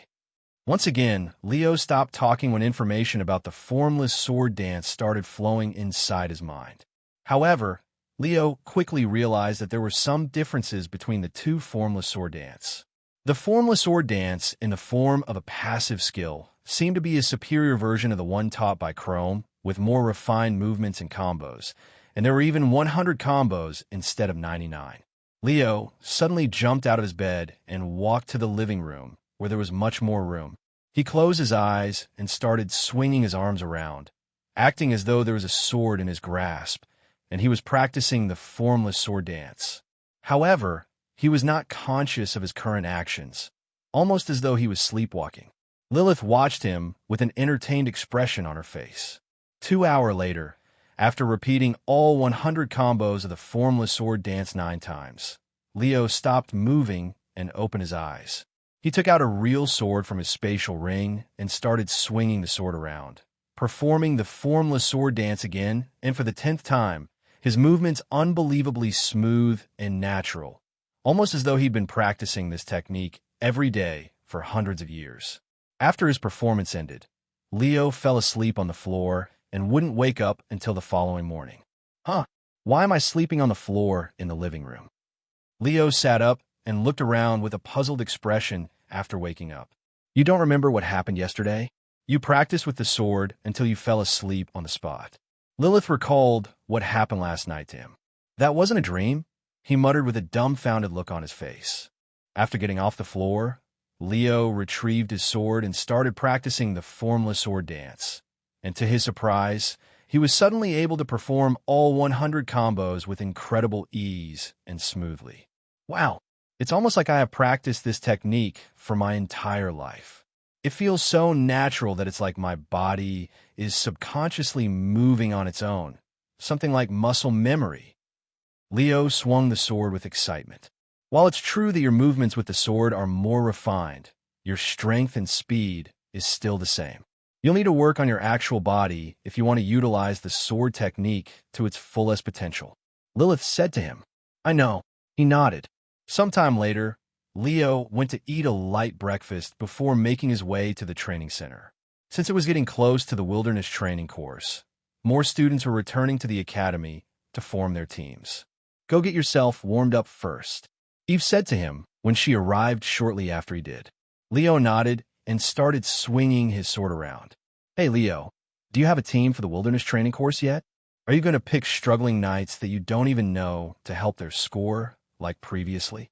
Once again, Leo stopped talking when information about the Formless Sword Dance started flowing inside his mind. However, Leo quickly realized that there were some differences between the two Formless Sword Dance. The Formless Sword Dance, in the form of a passive skill, seemed to be a superior version of the one taught by Chrome, with more refined movements and combos, and there were even 100 combos instead of 99. Leo suddenly jumped out of his bed and walked to the living room, where there was much more room. He closed his eyes and started swinging his arms around, acting as though there was a sword in his grasp, and he was practicing the Formless Sword Dance. However, he was not conscious of his current actions, almost as though he was sleepwalking. Lilith watched him with an entertained expression on her face. 2 hours later, after repeating all 100 combos of the Formless Sword Dance 9 times, Leo stopped moving and opened his eyes. He took out a real sword from his spatial ring and started swinging the sword around, performing the Formless Sword Dance again, and for the 10th time, his movements unbelievably smooth and natural, almost as though he'd been practicing this technique every day for hundreds of years. After his performance ended, Leo fell asleep on the floor and wouldn't wake up until the following morning. Why am I sleeping on the floor in the living room? Leo sat up and looked around with a puzzled expression after waking up. You don't remember what happened yesterday? You practiced with the sword until you fell asleep on the spot. Lilith recalled what happened last night to him. That wasn't a dream, he muttered with a dumbfounded look on his face. After getting off the floor, Leo retrieved his sword and started practicing the formless sword dance. And to his surprise, he was suddenly able to perform all 100 combos with incredible ease and smoothly. Wow, it's almost like I have practiced this technique for my entire life. It feels so natural that it's like my body is subconsciously moving on its own, something like muscle memory. Leo swung the sword with excitement. While it's true that your movements with the sword are more refined, your strength and speed is still the same. You'll need to work on your actual body if you want to utilize the sword technique to its fullest potential. Lilith said to him. I know. He nodded. Sometime later, Leo went to eat a light breakfast before making his way to the training center. Since it was getting close to the wilderness training course, more students were returning to the academy to form their teams. Go get yourself warmed up first, Eve said to him when she arrived shortly after he did. Leo nodded and started swinging his sword around. Hey, Leo, do you have a team for the wilderness training course yet? Are you going to pick struggling knights that you don't even know to help their score like previously?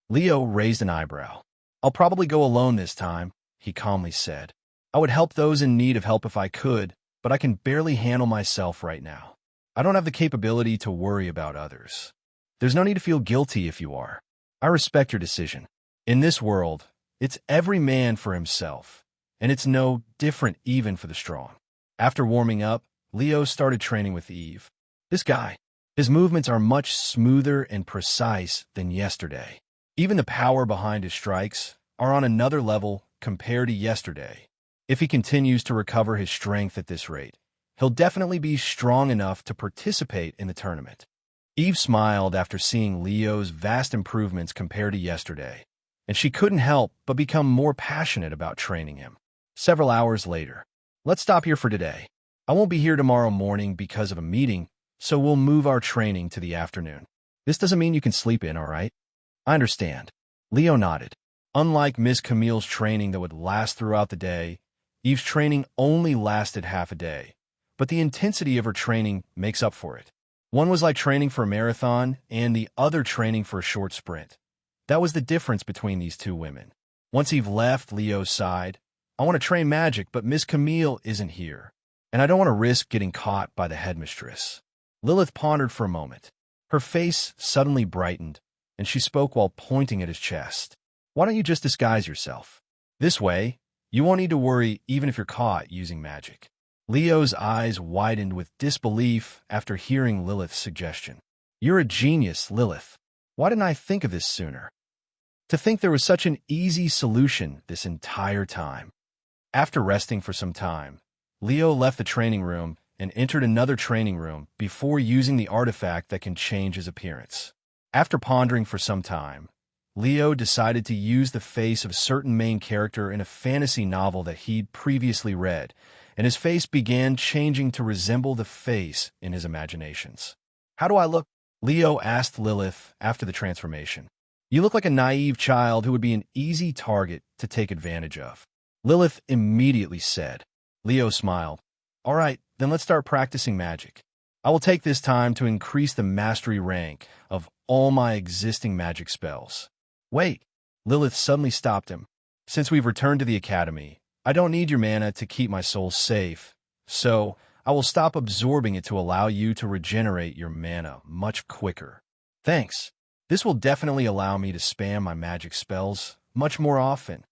Leo raised an eyebrow. I'll probably go alone this time, he calmly said. I would help those in need of help if I could, but I can barely handle myself right now. I don't have the capability to worry about others. There's no need to feel guilty if you are. I respect your decision. In this world, it's every man for himself, and it's no different even for the strong. After warming up, Leo started training with Eve. This guy, his movements are much smoother and precise than yesterday. Even the power behind his strikes are on another level compared to yesterday. If he continues to recover his strength at this rate, he'll definitely be strong enough to participate in the tournament. Eve smiled after seeing Leo's vast improvements compared to yesterday, and she couldn't help but become more passionate about training him. Several hours later, let's stop here for today. I won't be here tomorrow morning because of a meeting, so we'll move our training to the afternoon. This doesn't mean you can sleep in, all right? I understand. Leo nodded. Unlike Miss Camille's training that would last throughout the day, Eve's training only lasted half a day, but the intensity of her training makes up for it. One was like training for a marathon and the other training for a short sprint. That was the difference between these two women. Once Eve left Leo's side, I want to train magic, but Miss Camille isn't here, and I don't want to risk getting caught by the headmistress. Lilith pondered for a moment. Her face suddenly brightened, and she spoke while pointing at his chest. Why don't you just disguise yourself? This way, you won't need to worry even if you're caught using magic. Leo's eyes widened with disbelief after hearing Lilith's suggestion. You're a genius, Lilith. Why didn't I think of this sooner? To think there was such an easy solution this entire time. After resting for some time, Leo left the training room and entered another training room before using the artifact that can change his appearance. After pondering for some time, Leo decided to use the face of a certain main character in a fantasy novel that he'd previously read, and his face began changing to resemble the face in his imaginations. How do I look? Leo asked Lilith after the transformation. You look like a naive child who would be an easy target to take advantage of. Lilith immediately said. Leo smiled. All right, then let's start practicing magic. I will take this time to increase the mastery rank of all my existing magic spells. Wait, Lilith suddenly stopped him. Since we've returned to the academy, I don't need your mana to keep my soul safe, so I will stop absorbing it to allow you to regenerate your mana much quicker. Thanks. This will definitely allow me to spam my magic spells much more often.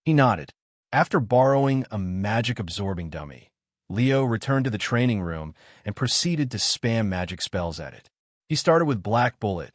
He nodded. After borrowing a magic-absorbing dummy, Leo returned to the training room and proceeded to spam magic spells at it. He started with Black Bullet,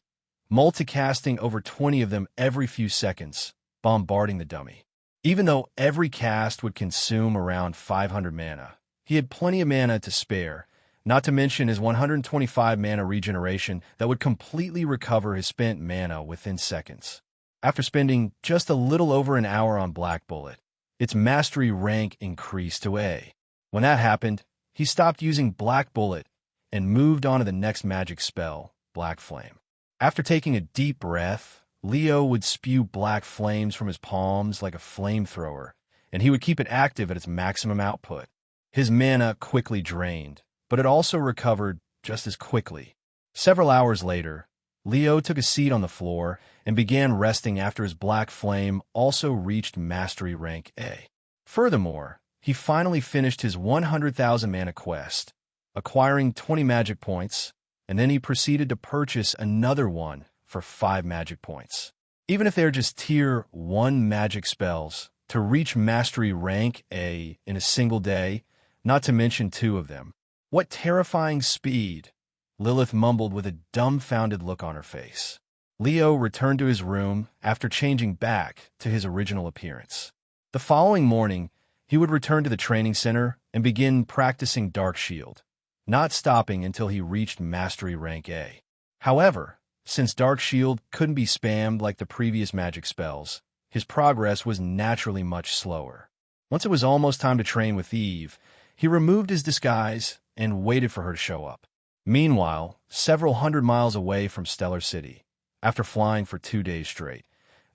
multicasting over 20 of them every few seconds, bombarding the dummy. Even though every cast would consume around 500 mana, he had plenty of mana to spare, not to mention his 125 mana regeneration that would completely recover his spent mana within seconds. After spending just a little over an hour on Black Bullet, its mastery rank increased to A. When that happened, he stopped using Black Bullet and moved on to the next magic spell, Black Flame. After taking a deep breath, Leo would spew black flames from his palms like a flamethrower, and he would keep it active at its maximum output. His mana quickly drained, but it also recovered just as quickly. Several hours later, Leo took a seat on the floor and began resting after his black flame also reached mastery rank A. Furthermore, he finally finished his 100,000 mana quest, acquiring 20 magic points, and then he proceeded to purchase another one for 5 magic points. Even if they're just tier 1 magic spells, to reach mastery rank A in a single day, not to mention 2 of them. What terrifying speed! Lilith mumbled with a dumbfounded look on her face. Leo returned to his room after changing back to his original appearance. The following morning, he would return to the training center and begin practicing Dark Shield, not stopping until he reached mastery rank A. However, since Dark Shield couldn't be spammed like the previous magic spells, his progress was naturally much slower. Once it was almost time to train with Eve, he removed his disguise and waited for her to show up. Meanwhile, several hundred miles away from Stellar City, after flying for 2 days straight,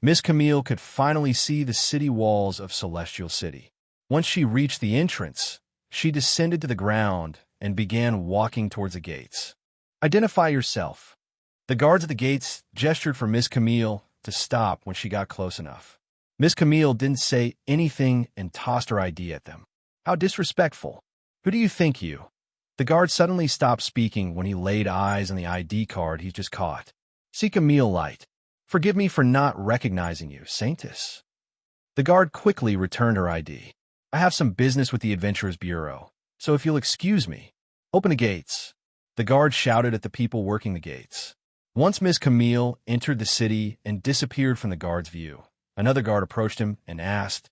Miss Camille could finally see the city walls of Celestial City. Once she reached the entrance, she descended to the ground and began walking towards the gates. "Identify yourself." The guards at the gates gestured for Miss Camille to stop when she got close enough. Miss Camille didn't say anything and tossed her ID at them. "How disrespectful. Who do you think you?" The guard suddenly stopped speaking when he laid eyes on the ID card he just caught. "See Camille Light. Forgive me for not recognizing you, Saintess." The guard quickly returned her ID. "I have some business with the Adventurers Bureau, so if you'll excuse me, open the gates." The guard shouted at the people working the gates. Once Miss Camille entered the city and disappeared from the guard's view, another guard approached him and asked,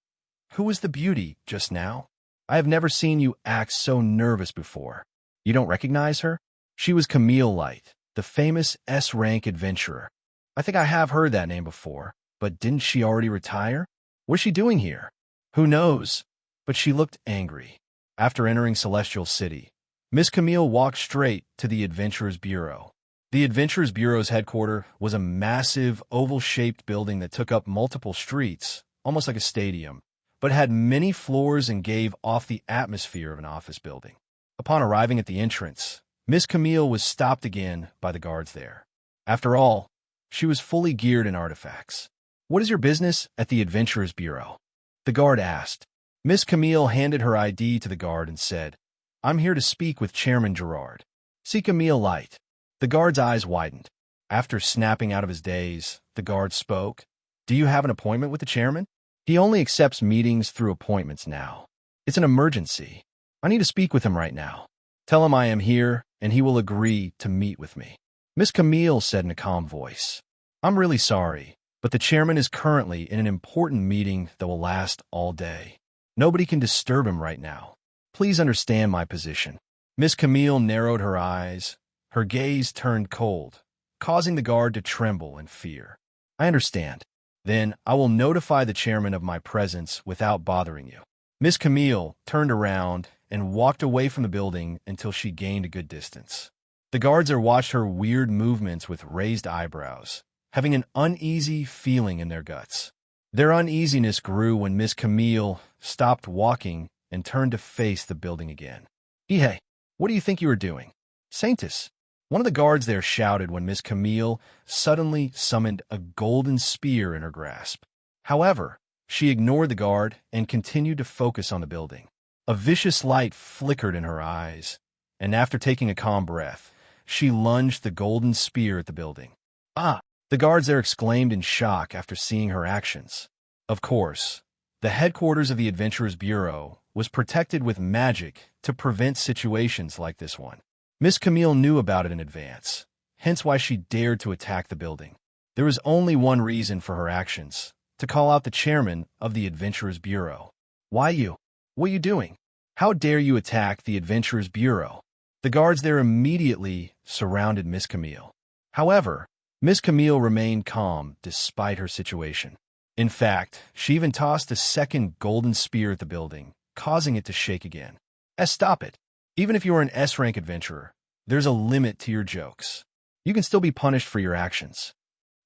"Who was the beauty just now? I have never seen you act so nervous before. You don't recognize her? She was Camille Light, the famous S-rank adventurer. I think I have heard that name before, but didn't she already retire? What's she doing here? Who knows?" But she looked angry. After entering Celestial City, Miss Camille walked straight to the Adventurers Bureau. The Adventurers Bureau's headquarters was a massive, oval-shaped building that took up multiple streets, almost like a stadium, but had many floors and gave off the atmosphere of an office building. Upon arriving at the entrance, Miss Camille was stopped again by the guards there. After all, she was fully geared in artifacts. "What is your business at the Adventurers Bureau?" the guard asked. Miss Camille handed her ID to the guard and said, "I'm here to speak with Chairman Gerard. See Camille Light." The guard's eyes widened. After snapping out of his daze, the guard spoke. "Do you have an appointment with the chairman? He only accepts meetings through appointments now. It's an emergency. I need to speak with him right now. Tell him I am here, and he will agree to meet with me." Miss Camille said in a calm voice, "I'm really sorry, but the chairman is currently in an important meeting that will last all day. Nobody can disturb him right now. Please understand my position." Miss Camille narrowed her eyes. Her gaze turned cold, causing the guard to tremble in fear. "I understand. Then I will notify the chairman of my presence without bothering you." Miss Camille turned around and walked away from the building until she gained a good distance. The guards there watched her weird movements with raised eyebrows, having an uneasy feeling in their guts. Their uneasiness grew when Miss Camille stopped walking and turned to face the building again. "Hey, what do you think you are doing? Saintess!" One of the guards there shouted when Miss Camille suddenly summoned a golden spear in her grasp. However, she ignored the guard and continued to focus on the building. A vicious light flickered in her eyes, and after taking a calm breath, she lunged the golden spear at the building. "Ah!" The guards there exclaimed in shock after seeing her actions. Of course, the headquarters of the Adventurers Bureau was protected with magic to prevent situations like this one. Miss Camille knew about it in advance, hence why she dared to attack the building. There was only one reason for her actions, to call out the chairman of the Adventurers Bureau. "Why you? What are you doing? How dare you attack the Adventurers Bureau?" The guards there immediately surrounded Miss Camille. However, Miss Camille remained calm despite her situation. In fact, she even tossed a second golden spear at the building, causing it to shake again. Stop it. Even if you are an S-rank adventurer, there's a limit to your jokes. You can still be punished for your actions.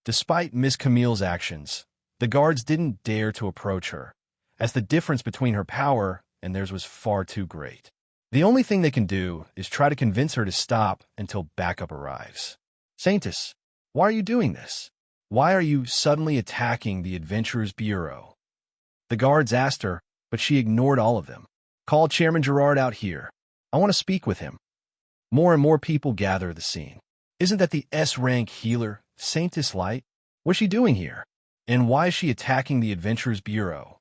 Despite Miss Camille's actions, the guards didn't dare to approach her, as the difference between her power and theirs was far too great. The only thing they can do is try to convince her to stop until backup arrives. Saintess, why are you doing this? Why are you suddenly attacking the Adventurers Bureau? The guards asked her, but she ignored all of them. Call Chairman Gerard out here. I want to speak with him. More and more people gather at the scene. Isn't that the S-rank healer, Saintess Light? What's she doing here? And why is she attacking the Adventurers Bureau?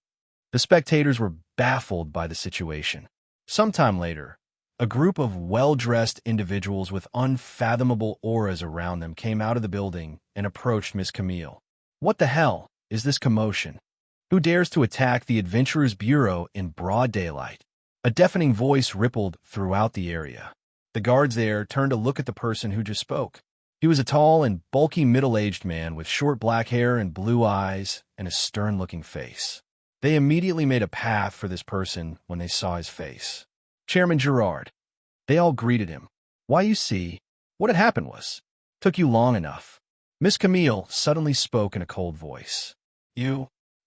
The spectators were baffled by the situation. Sometime later, a group of well-dressed individuals with unfathomable auras around them came out of the building and approached Miss Camille. What the hell is this commotion? Who dares to attack the Adventurers Bureau in broad daylight? A deafening voice rippled throughout the area. The guards there turned to look at the person who just spoke. He was a tall and bulky middle-aged man with short black hair and blue eyes and a stern-looking face. They immediately made a path for this person when they saw his face. Chairman Gerard. They all greeted him. Why, you see, what had happened took you long enough. Miss Camille suddenly spoke in a cold voice.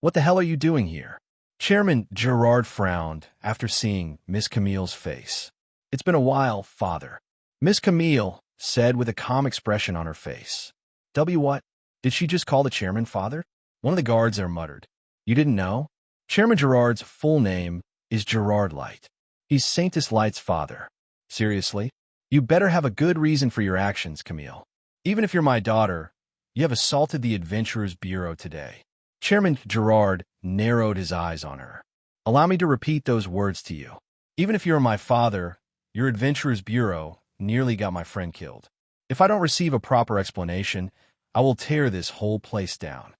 What the hell are you doing here? Chairman Gerard frowned after seeing Miss Camille's face. It's been a while, Father. Miss Camille said with a calm expression on her face. What? Did she just call the chairman Father? One of the guards there muttered. You didn't know? Chairman Gerard's full name is Gerard Light. He's Saintess Light's father. Seriously? You better have a good reason for your actions, Camille. Even if you're my daughter, you have assaulted the Adventurers Bureau today. Chairman Gerard narrowed his eyes on her. Allow me to repeat those words to you. Even if you're my father, your Adventurers Bureau nearly got my friend killed. If I don't receive a proper explanation, I will tear this whole place down.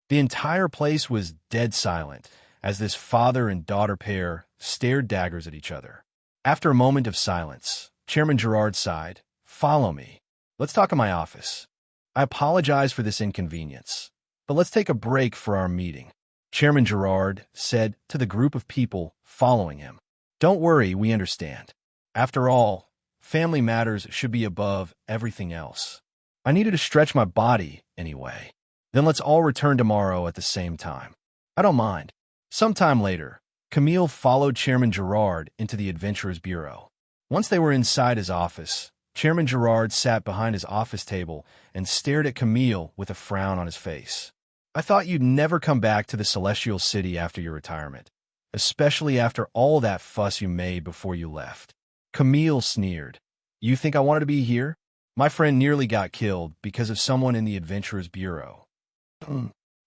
The entire place was dead silent as this father and daughter pair stared daggers at each other. After a moment of silence, Chairman Gerard sighed. Follow me. Let's talk in my office. I apologize for this inconvenience, but let's take a break for our meeting. Chairman Gerard said to the group of people following him. Don't worry, we understand. After all, family matters should be above everything else. I needed to stretch my body anyway. Then let's all return tomorrow at the same time. I don't mind. Sometime later, Camille followed Chairman Gerard into the Adventurers Bureau. Once they were inside his office, Chairman Gerard sat behind his office table and stared at Camille with a frown on his face. I thought you'd never come back to the Celestial City after your retirement, especially after all that fuss you made before you left. Camille sneered. You think I wanted to be here? My friend nearly got killed because of someone in the Adventurers Bureau.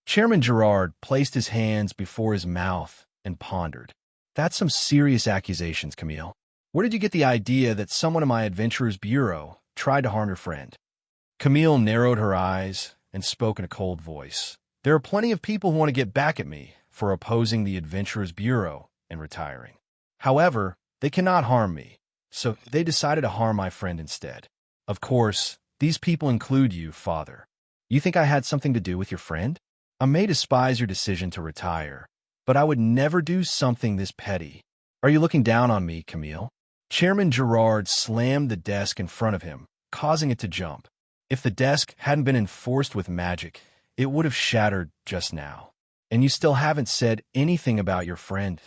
Chairman Gerard placed his hands before his mouth and pondered. That's some serious accusations, Camille. Where did you get the idea that someone in my Adventurers Bureau tried to harm your friend? Camille narrowed her eyes and spoke in a cold voice. There are plenty of people who want to get back at me for opposing the Adventurers Bureau and retiring. However, they cannot harm me, so they decided to harm my friend instead. Of course, these people include you, Father. You think I had something to do with your friend? I may despise your decision to retire, but I would never do something this petty. Are you looking down on me, Camille? Chairman Gerard slammed the desk in front of him, causing it to jump. If the desk hadn't been enforced with magic, it would have shattered just now. And you still haven't said anything about your friend.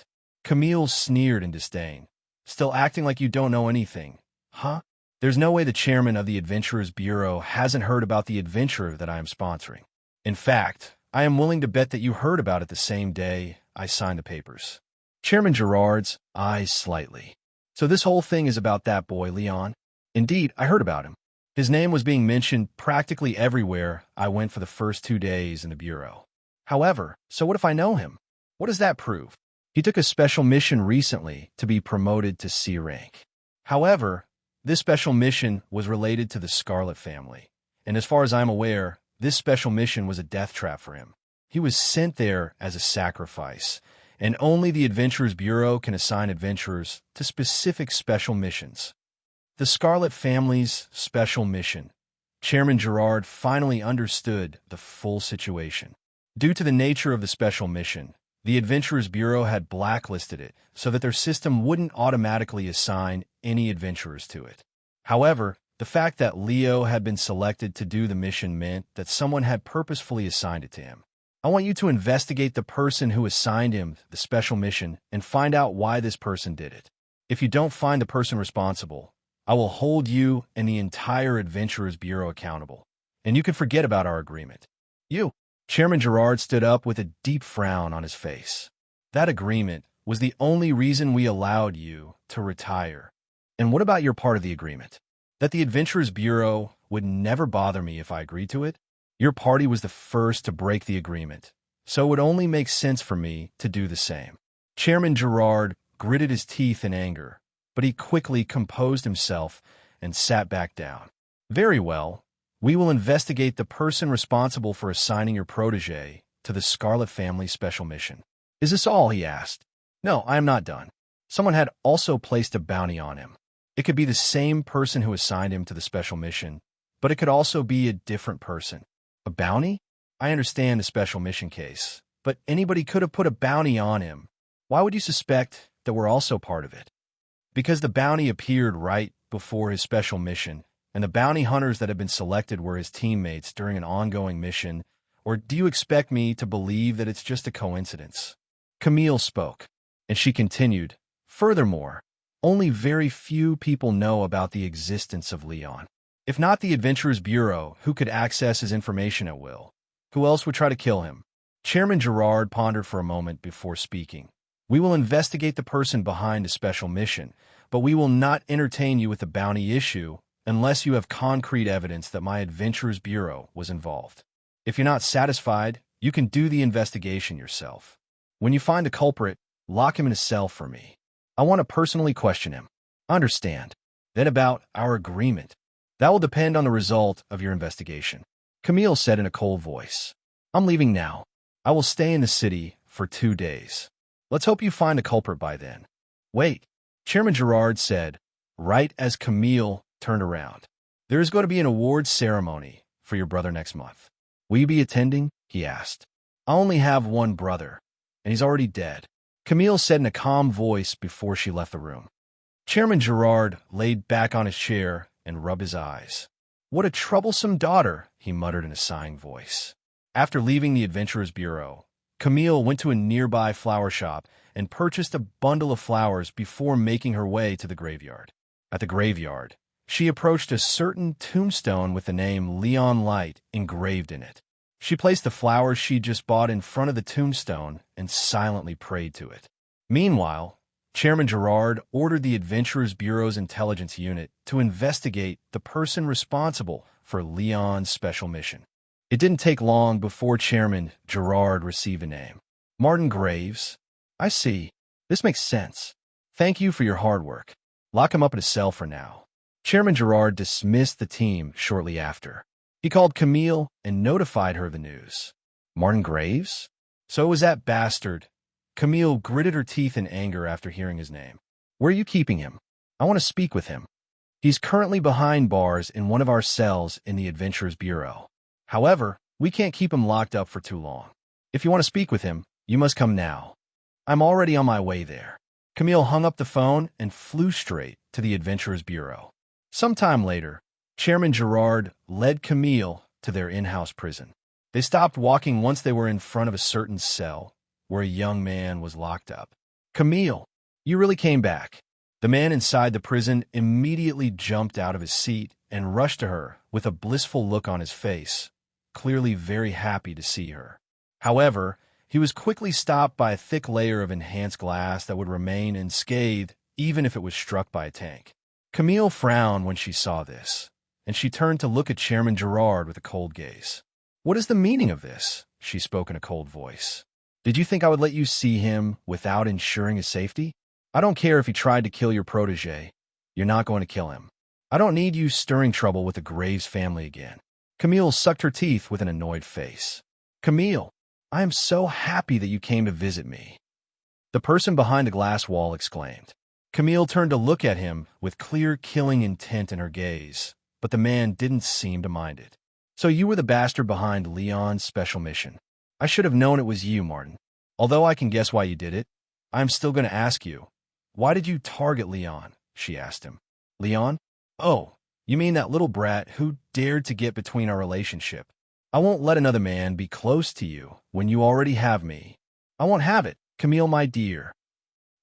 Camille sneered in disdain. Still acting like you don't know anything, huh? There's no way the chairman of the Adventurers Bureau hasn't heard about the adventure that I am sponsoring. In fact, I am willing to bet that you heard about it the same day I signed the papers. Chairman Gerard's eyes slightly. So this whole thing is about that boy, Leon? Indeed, I heard about him. His name was being mentioned practically everywhere I went for the first 2 days in the Bureau. However, so what if I know him? What does that prove? He took a special mission recently to be promoted to C rank. However, this special mission was related to the Scarlet family, and as far as I'm aware, this special mission was a death trap for him. He was sent there as a sacrifice, and only the Adventurers Bureau can assign adventurers to specific special missions. The Scarlet family's special mission Chairman Gerard finally understood the full situation. Due to the nature of the special mission, the Adventurers Bureau had blacklisted it so that their system wouldn't automatically assign any adventurers to it. However, the fact that Leo had been selected to do the mission meant that someone had purposefully assigned it to him. I want you to investigate the person who assigned him the special mission and find out why this person did it. If you don't find the person responsible, I will hold you and the entire Adventurers Bureau accountable, and you can forget about our agreement. You. Chairman Gerard stood up with a deep frown on his face. That agreement was the only reason we allowed you to retire. And what about your part of the agreement? That the Adventurers Bureau would never bother me if I agreed to it? Your party was the first to break the agreement, so it would only make sense for me to do the same. Chairman Gerard gritted his teeth in anger, but he quickly composed himself and sat back down. Very well. We will investigate the person responsible for assigning your protege to the Scarlet family special mission. Is this all? He asked. No, I am not done. Someone had also placed a bounty on him. It could be the same person who assigned him to the special mission, but it could also be a different person. A bounty? I understand the special mission case, but anybody could have put a bounty on him. Why would you suspect that we're also part of it? Because the bounty appeared right before his special mission, and the bounty hunters that had been selected were his teammates during an ongoing mission, or do you expect me to believe that it's just a coincidence? Camille spoke, and she continued, furthermore, only very few people know about the existence of Leon. If not the Adventurers Bureau, who could access his information at will? Who else would try to kill him? Chairman Gerard pondered for a moment before speaking. We will investigate the person behind the special mission, but we will not entertain you with the bounty issue unless you have concrete evidence that my Adventurers Bureau was involved. If you're not satisfied, you can do the investigation yourself. When you find the culprit, lock him in a cell for me. I want to personally question him. Understand. Then about our agreement. That will depend on the result of your investigation. Camille said in a cold voice. I'm leaving now. I will stay in the city for 2 days. Let's hope you find a culprit by then. Wait, Chairman Gerard said, right as Camille turned around. There is going to be an awards ceremony for your brother next month. Will you be attending? He asked. I only have one brother, and he's already dead, Camille said in a calm voice before she left the room. Chairman Gerard laid back on his chair and rubbed his eyes. What a troublesome daughter, he muttered in a sighing voice. After leaving the Adventurers Bureau, Camille went to a nearby flower shop and purchased a bundle of flowers before making her way to the graveyard. At the graveyard, she approached a certain tombstone with the name Leon Light engraved in it. She placed the flowers she'd just bought in front of the tombstone and silently prayed to it. Meanwhile, Chairman Gerard ordered the Adventurers Bureau's intelligence unit to investigate the person responsible for Leon's special mission. It didn't take long before Chairman Gerard received a name. Martin Graves. I see. This makes sense. Thank you for your hard work. Lock him up in a cell for now. Chairman Gerard dismissed the team shortly after. He called Camille and notified her of the news. Martin Graves? So it was that bastard. Camille gritted her teeth in anger after hearing his name. Where are you keeping him? I want to speak with him. He's currently behind bars in one of our cells in the Adventurers Bureau. However, we can't keep him locked up for too long. If you want to speak with him, you must come now. I'm already on my way there. Camille hung up the phone and flew straight to the Adventurers Bureau. Sometime later, Chairman Gerard led Camille to their in-house prison. They stopped walking once they were in front of a certain cell where a young man was locked up. Camille, you really came back. The man inside the prison immediately jumped out of his seat and rushed to her with a blissful look on his face, clearly very happy to see her. However, he was quickly stopped by a thick layer of enhanced glass that would remain unscathed even if it was struck by a tank. Camille frowned when she saw this, and she turned to look at Chairman Gerard with a cold gaze. What is the meaning of this? She spoke in a cold voice. Did you think I would let you see him without ensuring his safety? I don't care if he tried to kill your protege. You're not going to kill him. I don't need you stirring trouble with the Graves family again. Camille sucked her teeth with an annoyed face. Camille, I am so happy that you came to visit me. The person behind the glass wall exclaimed. Camille turned to look at him with clear killing intent in her gaze, but the man didn't seem to mind it. So you were the bastard behind Leon's special mission. I should have known it was you, Martin. Although I can guess why you did it, I'm still going to ask you. Why did you target Leon? She asked him. Leon? Oh, you mean that little brat who dared to get between our relationship. I won't let another man be close to you when you already have me. I won't have it, Camille, my dear.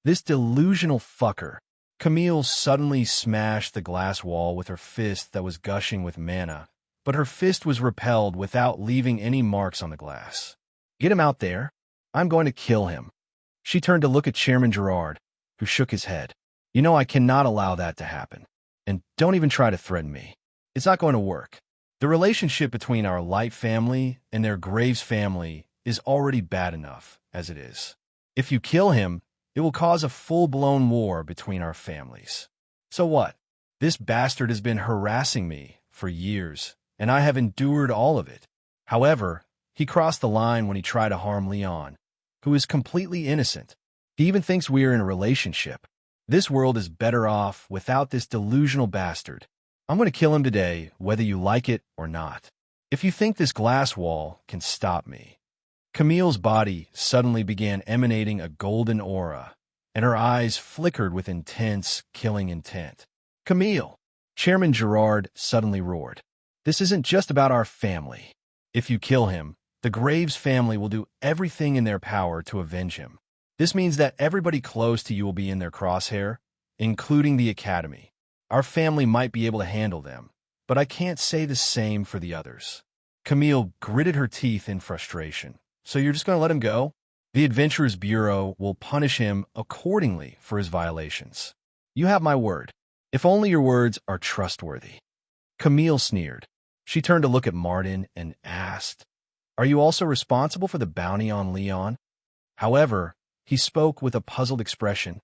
This delusional fucker. Camille suddenly smashed the glass wall with her fist that was gushing with mana, but her fist was repelled without leaving any marks on the glass. Get him out there. I'm going to kill him. She turned to look at Chairman Gerard, who shook his head. You know I cannot allow that to happen. And don't even try to threaten me. It's not going to work. The relationship between our Light family and their Graves family is already bad enough as it is. If you kill him, it will cause a full-blown war between our families. So what? This bastard has been harassing me for years, and I have endured all of it. However, he crossed the line when he tried to harm Leon, who is completely innocent. He even thinks we are in a relationship. This world is better off without this delusional bastard. I'm going to kill him today, whether you like it or not. If you think this glass wall can stop me. Camille's body suddenly began emanating a golden aura, and her eyes flickered with intense, killing intent. Camille! Chairman Gerard suddenly roared. This isn't just about our family. If you kill him, the Graves family will do everything in their power to avenge him. This means that everybody close to you will be in their crosshair, including the Academy. Our family might be able to handle them, but I can't say the same for the others. Camille gritted her teeth in frustration. So you're just going to let him go? The Adventurers Bureau will punish him accordingly for his violations. You have my word. If only your words are trustworthy. Camille sneered. She turned to look at Martin and asked, Are you also responsible for the bounty on Leon? However, he spoke with a puzzled expression.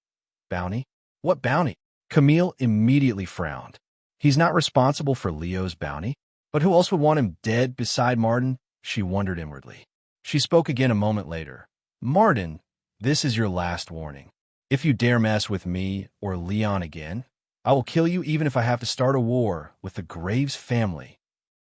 Bounty? What bounty? Camille immediately frowned. He's not responsible for Leo's bounty? But who else would want him dead beside Martin? She wondered inwardly. She spoke again a moment later. Martin, this is your last warning. If you dare mess with me or Leon again, I will kill you even if I have to start a war with the Graves family.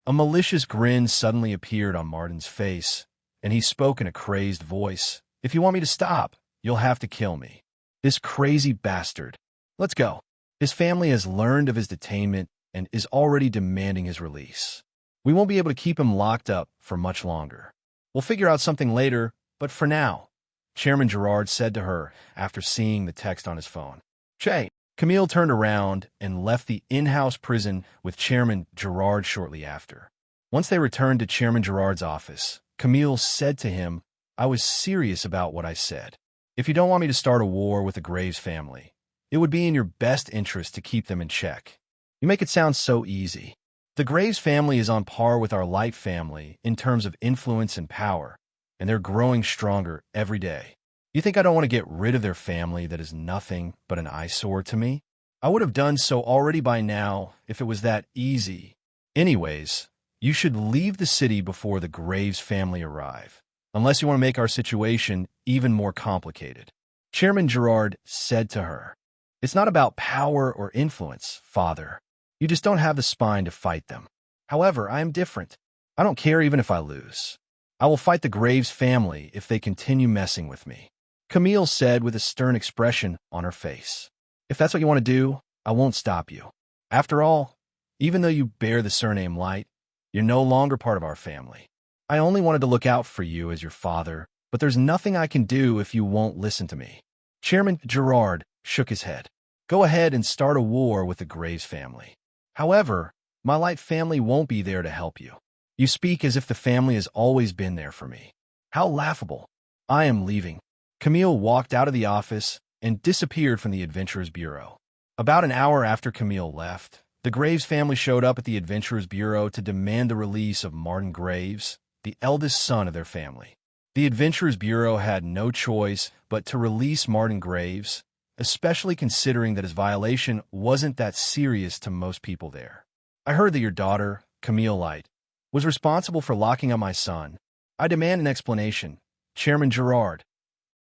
A malicious grin suddenly appeared on Martin's face, and he spoke in a crazed voice. If you want me to stop, you'll have to kill me. This crazy bastard. Let's go. His family has learned of his detainment and is already demanding his release. We won't be able to keep him locked up for much longer. We'll figure out something later, but for now, Chairman Gerard said to her after seeing the text on his phone. Che. Camille turned around and left the in-house prison with Chairman Gerard shortly after. Once they returned to Chairman Gerard's office, Camille said to him, I was serious about what I said. If you don't want me to start a war with the Graves family, it would be in your best interest to keep them in check. You make it sound so easy. The Graves family is on par with our Light family in terms of influence and power, and they're growing stronger every day. You think I don't want to get rid of their family that is nothing but an eyesore to me? I would have done so already by now if it was that easy. Anyways, you should leave the city before the Graves family arrive, unless you want to make our situation even more complicated. Chairman Gerard said to her, It's not about power or influence, Father. You just don't have the spine to fight them. However, I am different. I don't care even if I lose. I will fight the Graves family if they continue messing with me. Camille said with a stern expression on her face. If that's what you want to do, I won't stop you. After all, even though you bear the surname Light, you're no longer part of our family. I only wanted to look out for you as your father, but there's nothing I can do if you won't listen to me. Chairman Gerard shook his head. Go ahead and start a war with the Graves family. However, my Light family won't be there to help you. You speak as if the family has always been there for me. How laughable. I am leaving. Camille walked out of the office and disappeared from the Adventurers Bureau. About an hour after Camille left, the Graves family showed up at the Adventurers Bureau to demand the release of Martin Graves, the eldest son of their family. The Adventurers Bureau had no choice but to release Martin Graves, especially considering that his violation wasn't that serious to most people there. I heard that your daughter, Camille Light, was responsible for locking up my son. I demand an explanation. Chairman Gerard.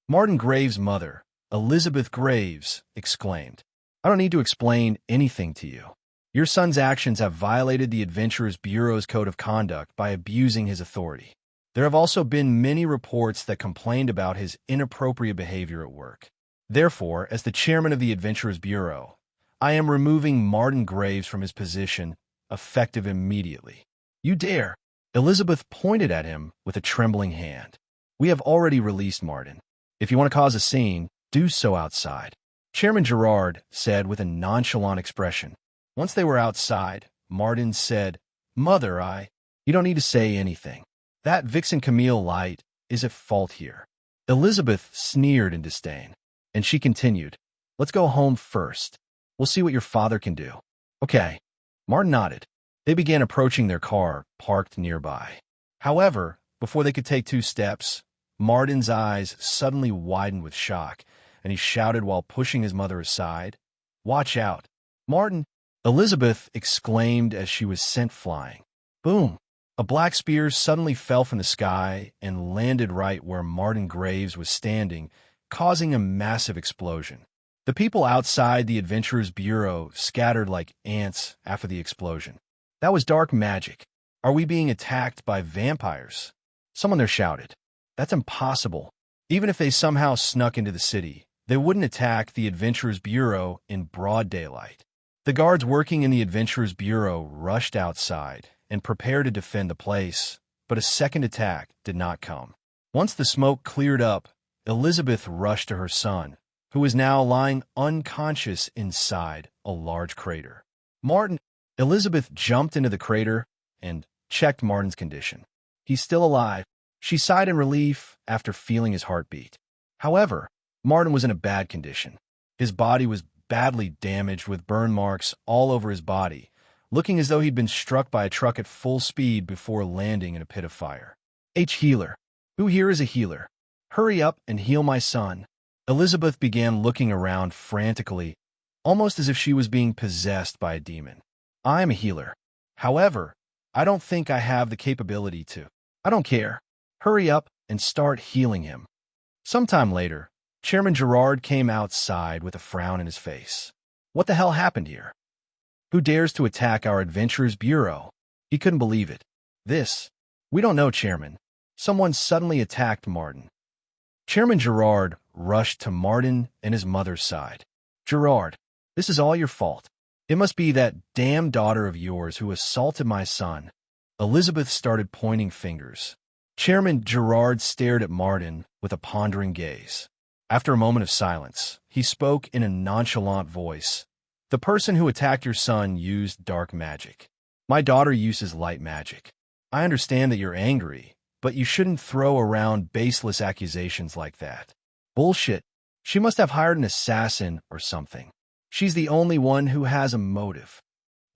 Martin Graves' mother, Elizabeth Graves, exclaimed. I don't need to explain anything to you. Your son's actions have violated the Adventurers Bureau's code of conduct by abusing his authority. There have also been many reports that complained about his inappropriate behavior at work. Therefore, as the chairman of the Adventurers Bureau, I am removing Martin Graves from his position, effective immediately. You dare! Elizabeth pointed at him with a trembling hand. We have already released Martin. If you want to cause a scene, do so outside. Chairman Gerard said with a nonchalant expression. Once they were outside, Martin said, Mother, You don't need to say anything. That vixen Camille light is at fault here. Elizabeth sneered in disdain, and she continued, Let's go home first. We'll see what your father can do. Okay. Martin nodded. They began approaching their car, parked nearby. However, before they could take 2 steps, Martin's eyes suddenly widened with shock, and he shouted while pushing his mother aside, Watch out. Martin! Elizabeth exclaimed as she was sent flying. Boom! A black spear suddenly fell from the sky and landed right where Martin Graves was standing, causing a massive explosion. The people outside the Adventurers Bureau scattered like ants after the explosion. That was dark magic. Are we being attacked by vampires? Someone there shouted. That's impossible. Even if they somehow snuck into the city, they wouldn't attack the Adventurers Bureau in broad daylight. The guards working in the Adventurers Bureau rushed outside and prepared to defend the place, but a second attack did not come. Once the smoke cleared up, Elizabeth rushed to her son, who was now lying unconscious inside a large crater. Martin! Elizabeth jumped into the crater and checked Martin's condition. He's still alive. She sighed in relief after feeling his heartbeat. However, Martin was in a bad condition. His body was badly damaged with burn marks all over his body, looking as though he'd been struck by a truck at full speed before landing in a pit of fire. Healer. Who here is a healer? Hurry up and heal my son. Elizabeth began looking around frantically, almost as if she was being possessed by a demon. I am a healer. However, I don't think I have the capability to. I don't care. Hurry up and start healing him. Sometime later, Chairman Gerard came outside with a frown in his face. What the hell happened here? Who dares to attack our Adventurers Bureau? He couldn't believe it. We don't know, Chairman. Someone suddenly attacked Martin. Chairman Gerard rushed to Martin and his mother's side. Gerard, this is all your fault. It must be that damn daughter of yours who assaulted my son. Elizabeth started pointing fingers. Chairman Gerard stared at Martin with a pondering gaze. After a moment of silence, he spoke in a nonchalant voice. The person who attacked your son used dark magic. My daughter uses light magic. I understand that you're angry, but you shouldn't throw around baseless accusations like that. Bullshit. She must have hired an assassin or something. She's the only one who has a motive.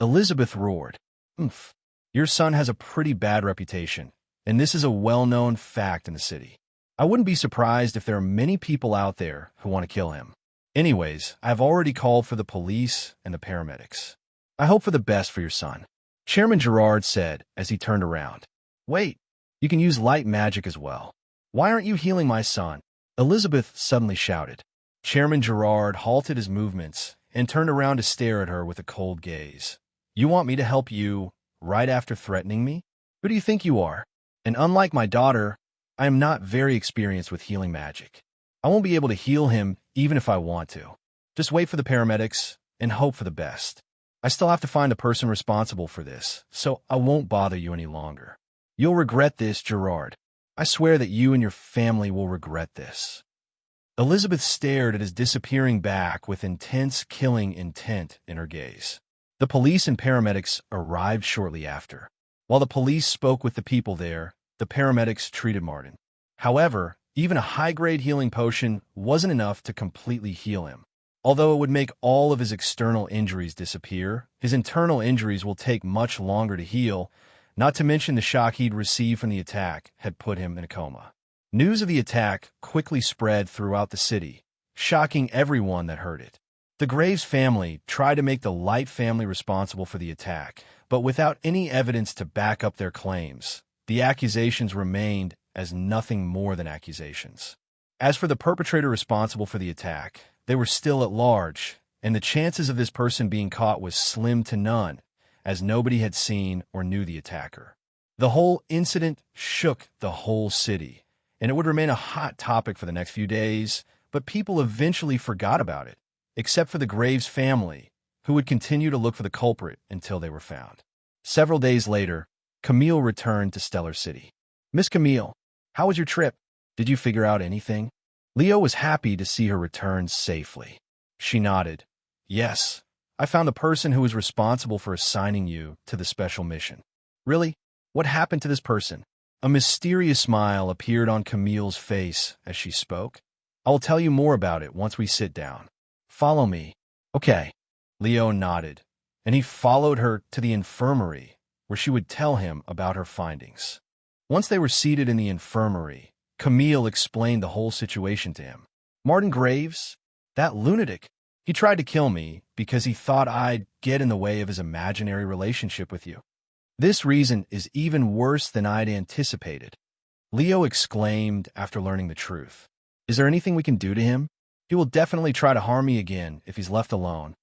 Elizabeth roared. Oomph. Your son has a pretty bad reputation, and this is a well-known fact in the city. I wouldn't be surprised if there are many people out there who want to kill him. Anyways, I've already called for the police and the paramedics. I hope for the best for your son. Chairman Gerard said as he turned around. Wait, you can use light magic as well. Why aren't you healing my son? Elizabeth suddenly shouted. Chairman Gerard halted his movements and turned around to stare at her with a cold gaze. You want me to help you right after threatening me? Who do you think you are? And unlike my daughter, I am not very experienced with healing magic. I won't be able to heal him even if I want to. Just wait for the paramedics and hope for the best. I still have to find the person responsible for this, so I won't bother you any longer. You'll regret this, Gerard. I swear that you and your family will regret this. Elizabeth stared at his disappearing back with intense killing intent in her gaze. The police and paramedics arrived shortly after. While the police spoke with the people there, the paramedics treated Martin. However, even a high-grade healing potion wasn't enough to completely heal him. Although it would make all of his external injuries disappear, his internal injuries will take much longer to heal, not to mention the shock he'd received from the attack had put him in a coma. News of the attack quickly spread throughout the city, shocking everyone that heard it. The Graves family tried to make the Light family responsible for the attack, but without any evidence to back up their claims, the accusations remained as nothing more than accusations. As for the perpetrator responsible for the attack, they were still at large, and the chances of this person being caught was slim to none, as nobody had seen or knew the attacker. The whole incident shook the whole city, and it would remain a hot topic for the next few days, but people eventually forgot about it, except for the Graves family, who would continue to look for the culprit until they were found. Several days later, Camille returned to Stellar City. "Miss Camille, how was your trip? Did you figure out anything?" Leo was happy to see her return safely. She nodded. "Yes, I found the person who was responsible for assigning you to the special mission." "Really? What happened to this person?" A mysterious smile appeared on Camille's face as she spoke. "I will tell you more about it once we sit down. Follow me." "Okay." Leo nodded, and he followed her to the infirmary, where she would tell him about her findings. Once they were seated in the infirmary, Camille explained the whole situation to him. "Martin Graves? That lunatic. He tried to kill me because he thought I'd get in the way of his imaginary relationship with you. This reason is even worse than I'd anticipated," Leo exclaimed after learning the truth. "Is there anything we can do to him? He will definitely try to harm me again if he's left alone."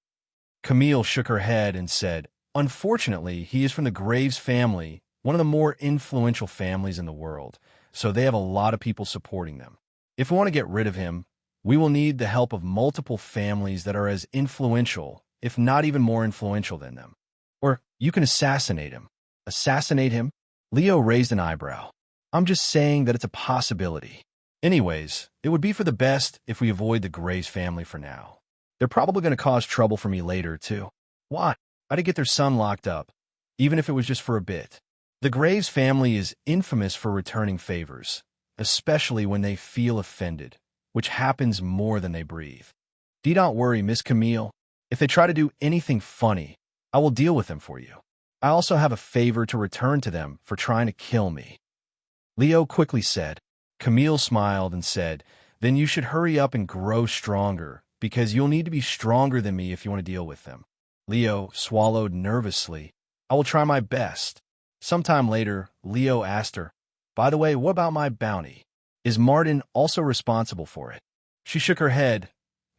Camille shook her head and said, "Unfortunately, he is from the Graves family, one of the more influential families in the world, so they have a lot of people supporting them. If we want to get rid of him, we will need the help of multiple families that are as influential, if not even more influential than them. Or you can assassinate him." "Assassinate him?" Leo raised an eyebrow. "I'm just saying that it's a possibility. Anyways, it would be for the best if we avoid the Graves family for now. They're probably going to cause trouble for me later, too." "Why? I'd get their son locked up, even if it was just for a bit." "The Graves family is infamous for returning favors, especially when they feel offended, which happens more than they breathe. Do not worry, Miss Camille. If they try to do anything funny, I will deal with them for you. I also have a favor to return to them for trying to kill me," Leo quickly said. Camille smiled and said, "Then you should hurry up and grow stronger, because you'll need to be stronger than me if you want to deal with them." Leo swallowed nervously. "I will try my best." Sometime later, Leo asked her, "By the way, what about my bounty? Is Martin also responsible for it?" She shook her head.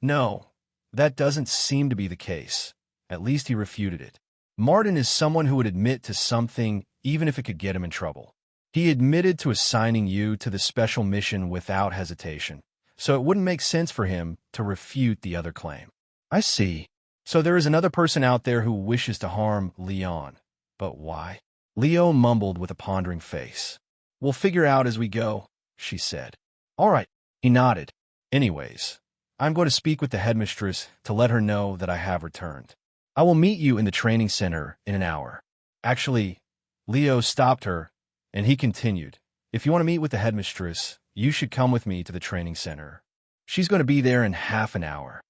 "No, that doesn't seem to be the case. At least he refuted it. Martin is someone who would admit to something even if it could get him in trouble. He admitted to assigning you to the special mission without hesitation, so it wouldn't make sense for him to refute the other claim." "I see. So there is another person out there who wishes to harm Leon. But why?" Leo mumbled with a pondering face. "We'll figure out as we go," she said. "All right," he nodded. "Anyways, I'm going to speak with the headmistress to let her know that I have returned. I will meet you in the training center in an hour." Actually, Leo stopped her, and he continued, "If you want to meet with the headmistress, you should come with me to the training center. She's going to be there in half an hour."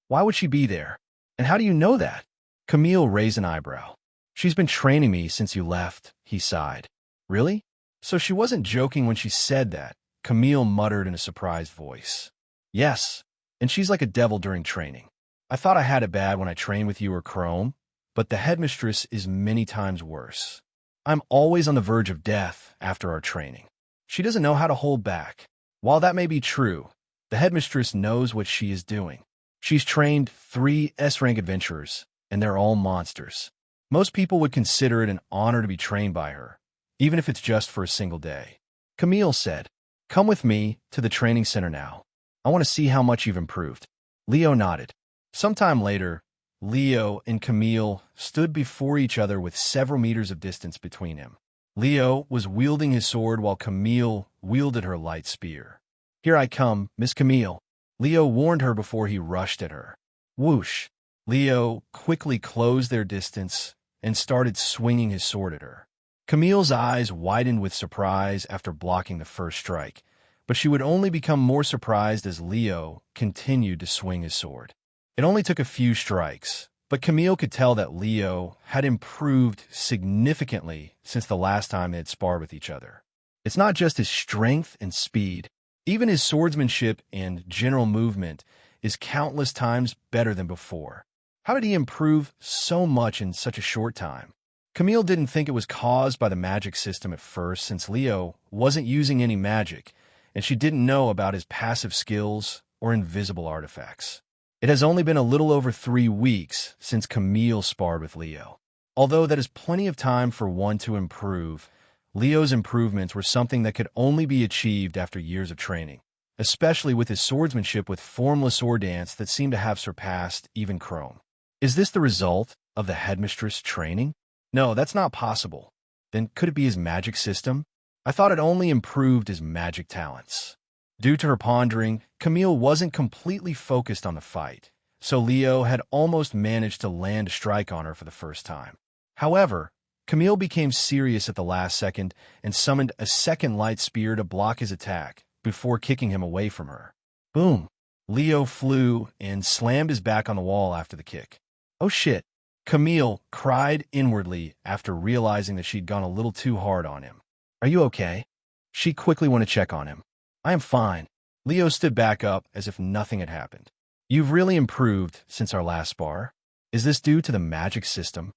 "Why would she be there? And how do you know that?" Camille raised an eyebrow. "She's been training me since you left," he sighed. "Really?" So she wasn't joking when she said that, Camille muttered in a surprised voice. "Yes, and she's like a devil during training. I thought I had it bad when I trained with you or Chrome, but the headmistress is many times worse. I'm always on the verge of death after our training. She doesn't know how to hold back. While that may be true, the headmistress knows what she is doing. She's trained 3 S-rank adventurers, and they're all monsters. Most people would consider it an honor to be trained by her, even if it's just for a single day." Camille said, "Come with me to the training center now. I want to see how much you've improved." Leo nodded. Sometime later, Leo and Camille stood before each other with several meters of distance between him. Leo was wielding his sword while Camille wielded her light spear. "Here I come, Miss Camille," Leo warned her before he rushed at her. Whoosh! Leo quickly closed their distance and started swinging his sword at her. Camille's eyes widened with surprise after blocking the first strike, but she would only become more surprised as Leo continued to swing his sword. It only took a few strikes, but Camille could tell that Leo had improved significantly since the last time they had sparred with each other. It's not just his strength and speed. Even his swordsmanship and general movement is countless times better than before. How did he improve so much in such a short time? Camille didn't think it was caused by the magic system at first, since Leo wasn't using any magic, and she didn't know about his passive skills or invisible artifacts. It has only been a little over 3 weeks since Camille sparred with Leo. Although that is plenty of time for one to improve, Leo's improvements were something that could only be achieved after years of training, especially with his swordsmanship with formless sword dance that seemed to have surpassed even Chrome. Is this the result of the headmistress training? No, that's not possible. Then could it be his magic system? I thought it only improved his magic talents. Due to her pondering, Camille wasn't completely focused on the fight, so Leo had almost managed to land a strike on her for the first time. However, Camille became serious at the last second and summoned a second light spear to block his attack before kicking him away from her. Boom! Leo flew and slammed his back on the wall after the kick. Oh shit! Camille cried inwardly after realizing that she'd gone a little too hard on him. Are you okay? She quickly went to check on him. I am fine. Leo stood back up as if nothing had happened. You've really improved since our last spar. Is this due to the magic system?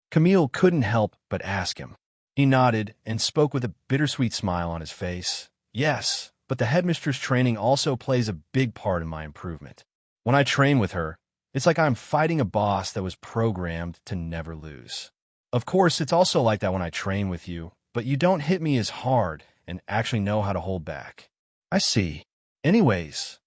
Camille couldn't help but ask him. He nodded and spoke with a bittersweet smile on his face. Yes, but the headmistress training also plays a big part in my improvement. When I train with her, it's like I'm fighting a boss that was programmed to never lose. Of course, it's also like that when I train with you, but you don't hit me as hard and actually know how to hold back. I see. Anyways.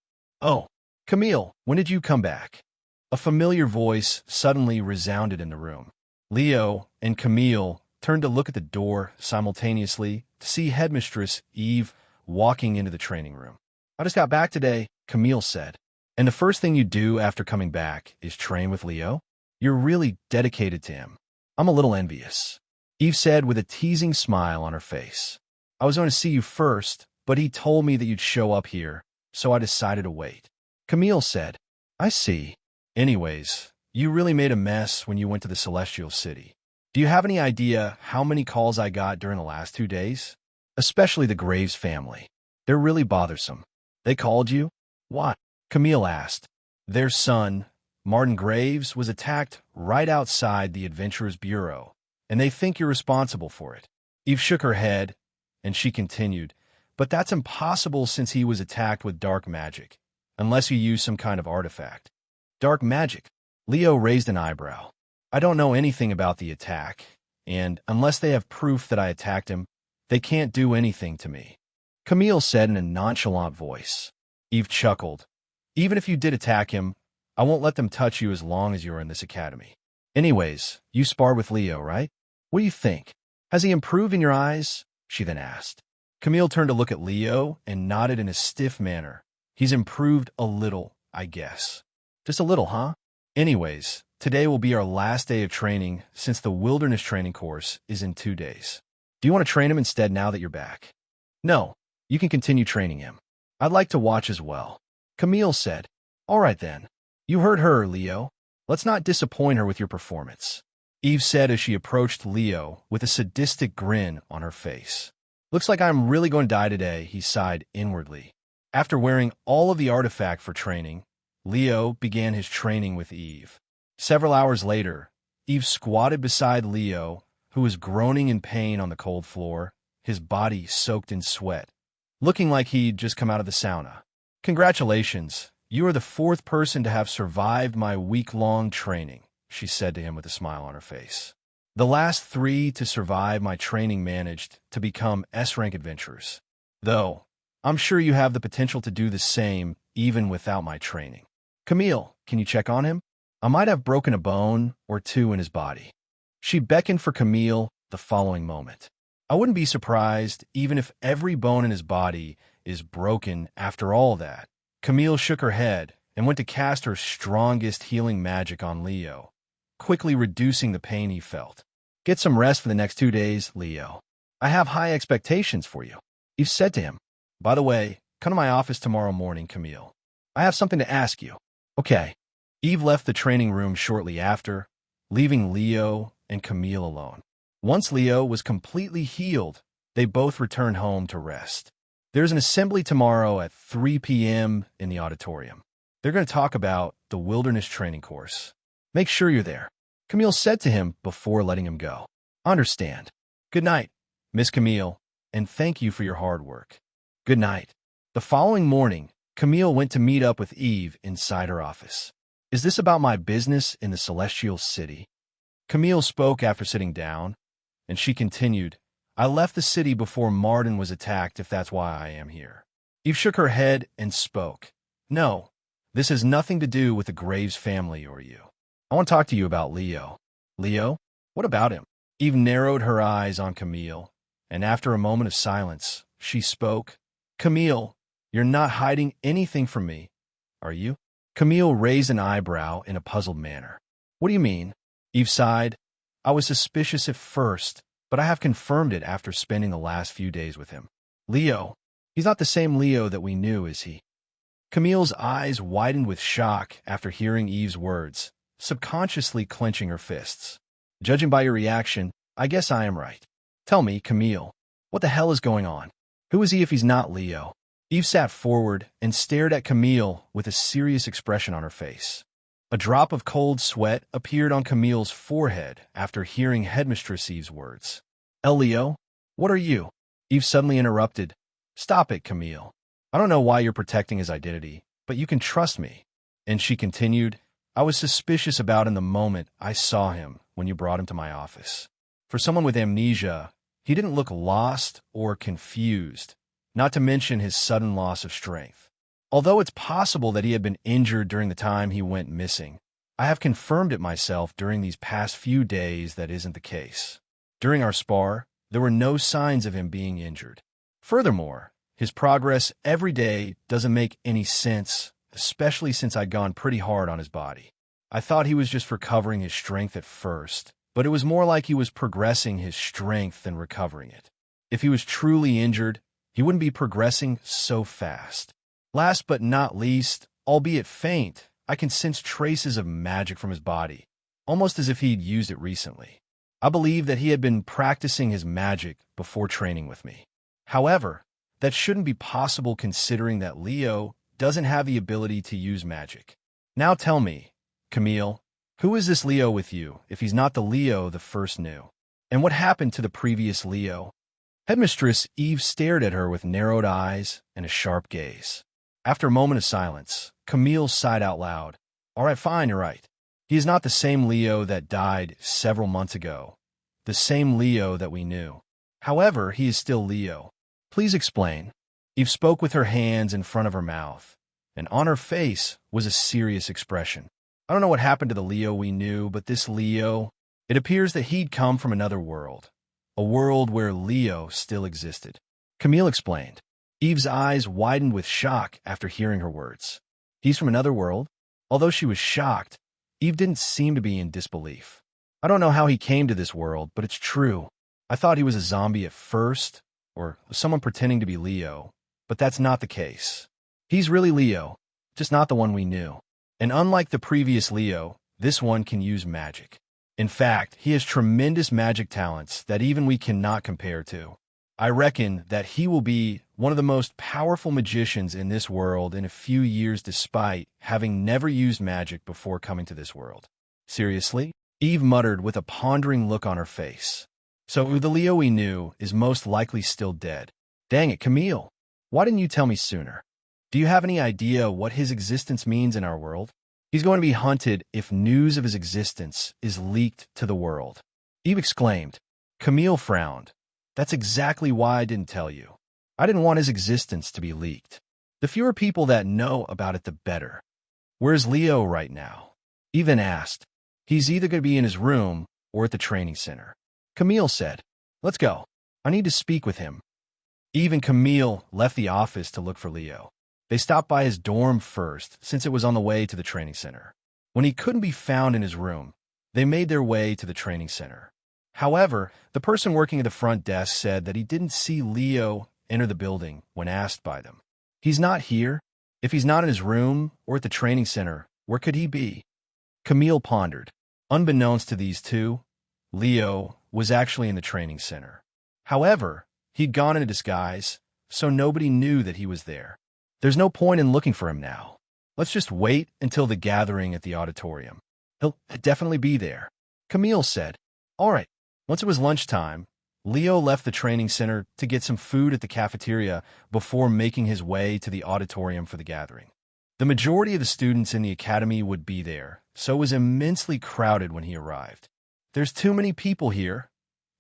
Oh, Camille, when did you come back? A familiar voice suddenly resounded in the room. Leo and Camille turned to look at the door simultaneously to see Headmistress Eve walking into the training room. I just got back today, Camille said. And the first thing you do after coming back is train with Leo? You're really dedicated to him. I'm a little envious. Eve said with a teasing smile on her face. I was going to see you first, but he told me that you'd show up here, so I decided to wait. Camille said, I see. Anyways, you really made a mess when you went to the Celestial City. Do you have any idea how many calls I got during the last 2 days? Especially the Graves family. They're really bothersome. They called you? Why? Camille asked. Their son, Martin Graves, was attacked right outside the Adventurers Bureau, and they think you're responsible for it. Eve shook her head, and she continued, but that's impossible since he was attacked with dark magic, unless you use some kind of artifact. Dark magic? Leo raised an eyebrow. I don't know anything about the attack, and unless they have proof that I attacked him, they can't do anything to me. Camille said in a nonchalant voice. Eve chuckled. Even if you did attack him, I won't let them touch you as long as you're in this academy. Anyways, you sparred with Leo, right? What do you think? Has he improved in your eyes? She then asked. Camille turned to look at Leo and nodded in a stiff manner. He's improved a little, I guess. Just a little, huh? Anyways, today will be our last day of training since the wilderness training course is in 2 days. Do you want to train him instead now that you're back? No, you can continue training him. I'd like to watch as well. Camille said, All right then. You heard her, Leo. Let's not disappoint her with your performance. Eve said as she approached Leo with a sadistic grin on her face. Looks like I'm really going to die today, he sighed inwardly. After wearing all of the artifact for training, Leo began his training with Eve. Several hours later, Eve squatted beside Leo, who was groaning in pain on the cold floor, his body soaked in sweat, looking like he'd just come out of the sauna. Congratulations, you are the 4th person to have survived my week-long training, she said to him with a smile on her face. The last 3 to survive my training managed to become S-rank adventurers. Though, I'm sure you have the potential to do the same even without my training. Camille, can you check on him? I might have broken a bone or 2 in his body. She beckoned for Camille the following moment. I wouldn't be surprised even if every bone in his body is broken after all that. Camille shook her head and went to cast her strongest healing magic on Leo, quickly reducing the pain he felt. Get some rest for the next 2 days, Leo. I have high expectations for you. Eve said to him. By the way, come to my office tomorrow morning, Camille. I have something to ask you. Okay. Eve left the training room shortly after, leaving Leo and Camille alone. Once Leo was completely healed, they both returned home to rest. There's an assembly tomorrow at 3 p.m. in the auditorium. They're going to talk about the wilderness training course. Make sure you're there, Camille said to him before letting him go. Understand. Good night, Miss Camille, and thank you for your hard work. Good night. The following morning, Camille went to meet up with Eve inside her office. Is this about my business in the Celestial City? Camille spoke after sitting down, and she continued, I left the city before Martin was attacked, if that's why I am here. Eve shook her head and spoke. No, this has nothing to do with the Graves family or you. I want to talk to you about Leo. Leo? What about him? Eve narrowed her eyes on Camille, and after a moment of silence, she spoke. Camille, you're not hiding anything from me, are you? Camille raised an eyebrow in a puzzled manner. What do you mean? Eve sighed. I was suspicious at first, but I have confirmed it after spending the last few days with him. Leo. He's not the same Leo that we knew, is he? Camille's eyes widened with shock after hearing Eve's words, subconsciously clenching her fists. Judging by your reaction, I guess I am right. Tell me, Camille, what the hell is going on? Who is he if he's not Leo? Eve sat forward and stared at Camille with a serious expression on her face. A drop of cold sweat appeared on Camille's forehead after hearing Headmistress Eve's words. Leo, what are you? Eve suddenly interrupted. Stop it, Camille. I don't know why you're protecting his identity, but you can trust me. And she continued, I was suspicious about him the moment I saw him when you brought him to my office. For someone with amnesia, he didn't look lost or confused, not to mention his sudden loss of strength. Although it's possible that he had been injured during the time he went missing, I have confirmed it myself during these past few days that isn't the case. During our spar, there were no signs of him being injured. Furthermore, his progress every day doesn't make any sense, especially since I'd gone pretty hard on his body. I thought he was just recovering his strength at first, but it was more like he was progressing his strength than recovering it. If he was truly injured, he wouldn't be progressing so fast. Last but not least, albeit faint, I can sense traces of magic from his body, almost as if he'd used it recently. I believe that he had been practicing his magic before training with me. However, that shouldn't be possible considering that Leo doesn't have the ability to use magic. Now tell me, Camille, who is this Leo with you if he's not the Leo the first knew? And what happened to the previous Leo? Headmistress Eve stared at her with narrowed eyes and a sharp gaze. After a moment of silence, Camille sighed out loud. All right, fine, you're right. He is not the same Leo that died several months ago, the same Leo that we knew. However, he is still Leo. Please explain. Eve spoke with her hands in front of her mouth, and on her face was a serious expression. I don't know what happened to the Leo we knew, but this Leo, it appears that he'd come from another world, a world where Leo still existed. Camille explained. Eve's eyes widened with shock after hearing her words. He's from another world? Although she was shocked, Eve didn't seem to be in disbelief. I don't know how he came to this world, but it's true. I thought he was a zombie at first, or someone pretending to be Leo, but that's not the case. He's really Leo, just not the one we knew. And unlike the previous Leo, this one can use magic. In fact, he has tremendous magic talents that even we cannot compare to. I reckon that he will be one of the most powerful magicians in this world in a few years despite having never used magic before coming to this world. Seriously? Eve muttered with a pondering look on her face. So the Leo we knew is most likely still dead. Dang it, Camille. Why didn't you tell me sooner? Do you have any idea what his existence means in our world? He's going to be hunted if news of his existence is leaked to the world. Eve exclaimed. Camille frowned. That's exactly why I didn't tell you. I didn't want his existence to be leaked. The fewer people that know about it, the better. Where's Leo right now? Eve then asked. He's either going to be in his room or at the training center. Camille said, Let's go. I need to speak with him. Eve and Camille left the office to look for Leo. They stopped by his dorm first, since it was on the way to the training center. When he couldn't be found in his room, they made their way to the training center. However, the person working at the front desk said that he didn't see Leo enter the building when asked by them. He's not here. If he's not in his room or at the training center, where could he be? Camille pondered. Unbeknownst to these two, Leo was actually in the training center. However, he'd gone in a disguise, so nobody knew that he was there. There's no point in looking for him now. Let's just wait until the gathering at the auditorium. He'll definitely be there. Camille said, All right. Once it was lunchtime, Leo left the training center to get some food at the cafeteria before making his way to the auditorium for the gathering. The majority of the students in the academy would be there, so it was immensely crowded when he arrived. "There's too many people here,"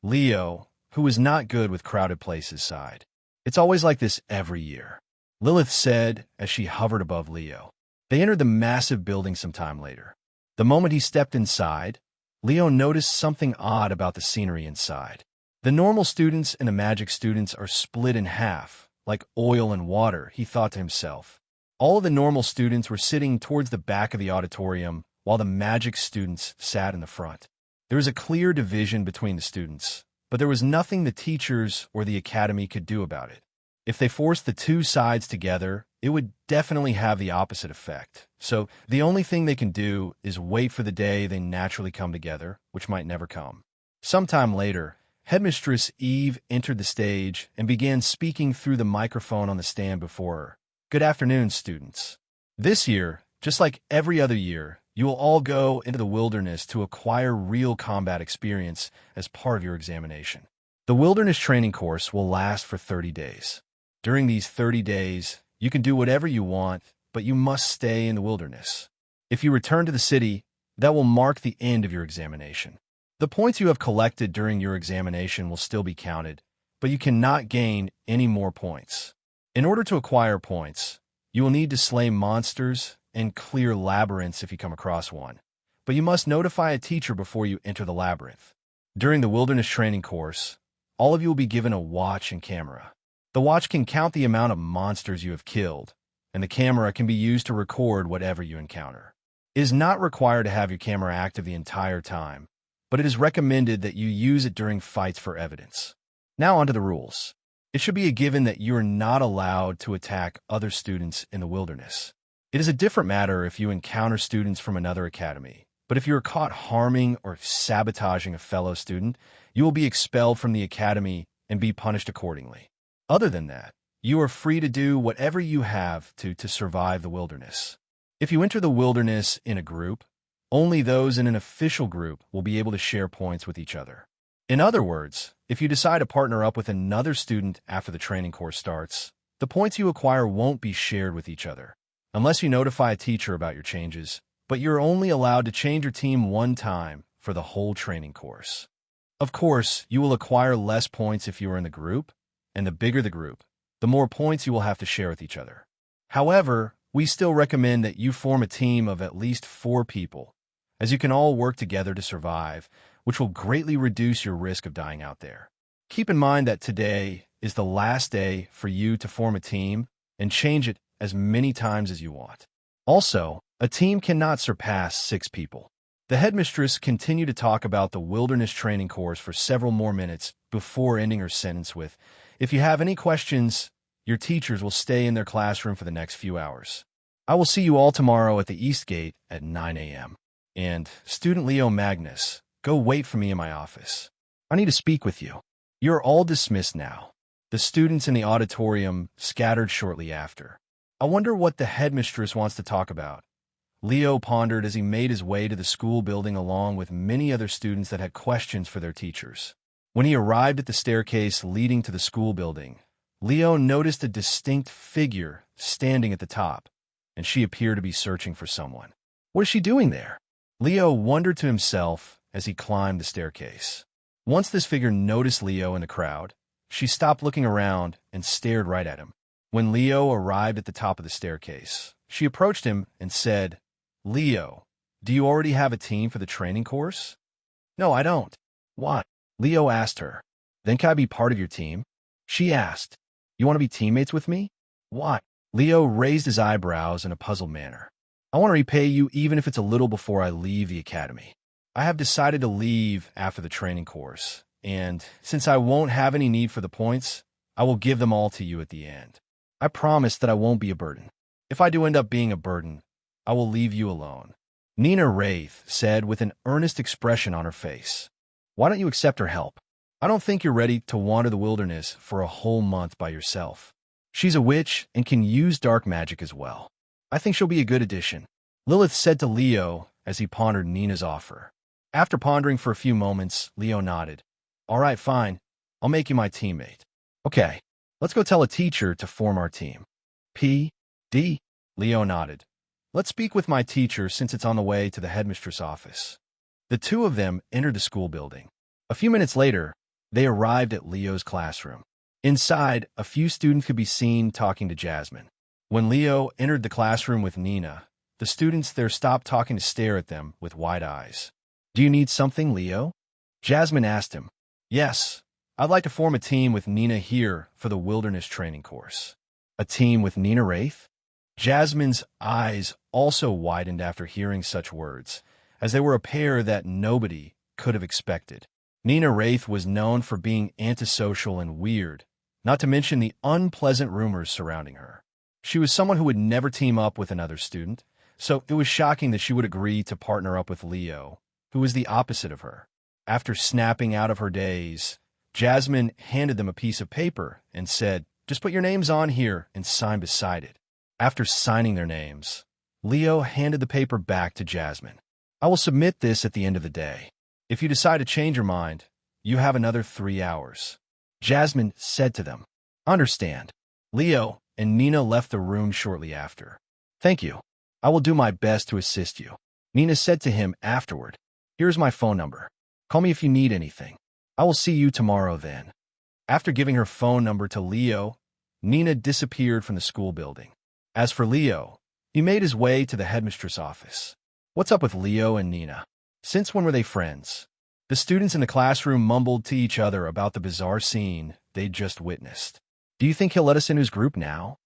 Leo, who was not good with crowded places, sighed. "It's always like this every year," Lilith said as she hovered above Leo. They entered the massive building some time later. The moment he stepped inside, Leo noticed something odd about the scenery inside. The normal students and the magic students are split in half, like oil and water, he thought to himself. All of the normal students were sitting towards the back of the auditorium, while the magic students sat in the front. There was a clear division between the students, but there was nothing the teachers or the academy could do about it. If they forced the two sides together, it would definitely have the opposite effect. So the only thing they can do is wait for the day they naturally come together, which might never come. Sometime later, Headmistress Eve entered the stage and began speaking through the microphone on the stand before her. "Good afternoon, students. This year, just like every other year, you will all go into the wilderness to acquire real combat experience as part of your examination. The wilderness training course will last for 30 days. During these 30 days, you can do whatever you want, but you must stay in the wilderness. If you return to the city, that will mark the end of your examination. The points you have collected during your examination will still be counted, but you cannot gain any more points. In order to acquire points, you will need to slay monsters and clear labyrinths if you come across one, but you must notify a teacher before you enter the labyrinth. During the wilderness training course, all of you will be given a watch and camera. The watch can count the amount of monsters you have killed, and the camera can be used to record whatever you encounter. It is not required to have your camera active the entire time, but it is recommended that you use it during fights for evidence. Now onto the rules. It should be a given that you are not allowed to attack other students in the wilderness. It is a different matter if you encounter students from another academy, but if you are caught harming or sabotaging a fellow student, you will be expelled from the academy and be punished accordingly. Other than that, you are free to do whatever you have to survive the wilderness. If you enter the wilderness in a group, only those in an official group will be able to share points with each other. In other words, if you decide to partner up with another student after the training course starts, the points you acquire won't be shared with each other, unless you notify a teacher about your changes, but you're only allowed to change your team one time for the whole training course. Of course, you will acquire less points if you are in the group, and the bigger the group, the more points you will have to share with each other. However, we still recommend that you form a team of at least 4 people, as you can all work together to survive, which will greatly reduce your risk of dying out there. Keep in mind that today is the last day for you to form a team and change it as many times as you want. Also, a team cannot surpass 6 people. The headmistress continued to talk about the wilderness training course for several more minutes before ending her sentence with, "If you have any questions, your teachers will stay in their classroom for the next few hours. I will see you all tomorrow at the East Gate at 9 a.m. And, Student Leo Magnus, go wait for me in my office. I need to speak with you." You're all dismissed now. The students in the auditorium scattered shortly after. I wonder what the headmistress wants to talk about, Leo pondered as he made his way to the school building along with many other students that had questions for their teachers. When he arrived at the staircase leading to the school building, Leo noticed a distinct figure standing at the top, and she appeared to be searching for someone. What is she doing there? Leo wondered to himself as he climbed the staircase. Once this figure noticed Leo in the crowd, she stopped looking around and stared right at him. When Leo arrived at the top of the staircase, she approached him and said, "Leo, do you already have a team for the training course?" "No, I don't." "Why?" Leo asked her. "Then can I be part of your team?" She asked. "You want to be teammates with me?" "Why?" Leo raised his eyebrows in a puzzled manner. "I want to repay you even if it's a little before I leave the academy. I have decided to leave after the training course, and since I won't have any need for the points, I will give them all to you at the end. I promise that I won't be a burden. If I do end up being a burden, I will leave you alone." Nina Wraith said with an earnest expression on her face. "Why don't you accept her help? I don't think you're ready to wander the wilderness for a whole month by yourself. She's a witch and can use dark magic as well. I think she'll be a good addition," Lilith said to Leo as he pondered Nina's offer. After pondering for a few moments, Leo nodded. "All right, fine. I'll make you my teammate. Okay, let's go tell a teacher to form our team. P.D. Leo nodded. Let's speak with my teacher since it's on the way to the headmistress office. The two of them entered the school building. A few minutes later, they arrived at Leo's classroom. Inside, a few students could be seen talking to Jasmine. When Leo entered the classroom with Nina, the students there stopped talking to stare at them with wide eyes. Do you need something, Leo? Jasmine asked him. Yes, I'd like to form a team with Nina here for the wilderness training course. A team with Nina Wraith? Jasmine's eyes also widened after hearing such words, as they were a pair that nobody could have expected. Nina Wraith was known for being antisocial and weird, not to mention the unpleasant rumors surrounding her. She was someone who would never team up with another student, so it was shocking that she would agree to partner up with Leo, who was the opposite of her. After snapping out of her daze, Jasmine handed them a piece of paper and said, "Just put your names on here and sign beside it." After signing their names, Leo handed the paper back to Jasmine. "I will submit this at the end of the day. If you decide to change your mind, you have another 3 hours." Jasmine said to them, "Understand." Leo and Nina left the room shortly after. "Thank you. I will do my best to assist you." Nina said to him afterward, "Here's my phone number. Call me if you need anything. I will see you tomorrow then." After giving her phone number to Leo, Nina disappeared from the school building. As for Leo, he made his way to the headmistress office. What's up with Leo and Nina? Since when were they friends? The students in the classroom mumbled to each other about the bizarre scene they'd just witnessed. Do you think he'll let us in his group now?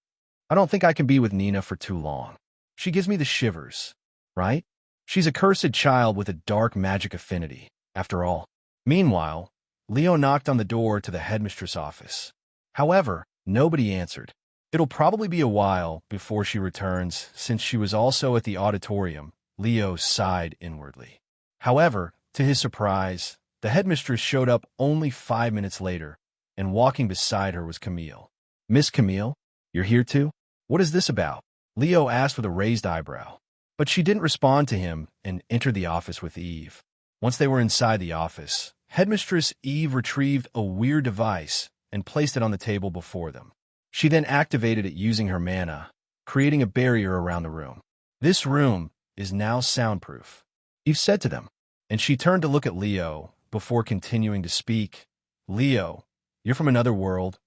I don't think I can be with Nina for too long. She gives me the shivers, right? She's a cursed child with a dark magic affinity, after all. Meanwhile, Leo knocked on the door to the headmistress office. However, nobody answered. It'll probably be a while before she returns, since she was also at the auditorium. Leo sighed inwardly. However, to his surprise, the headmistress showed up only 5 minutes later, and walking beside her was Camille. "Miss Camille, you're here too? What is this about?" Leo asked with a raised eyebrow. But she didn't respond to him and entered the office with Eve. Once they were inside the office, Headmistress Eve retrieved a weird device and placed it on the table before them. She then activated it using her mana, creating a barrier around the room. "This room is now soundproof," Eve said to them, and she turned to look at Leo before continuing to speak. "Leo, you're from another world,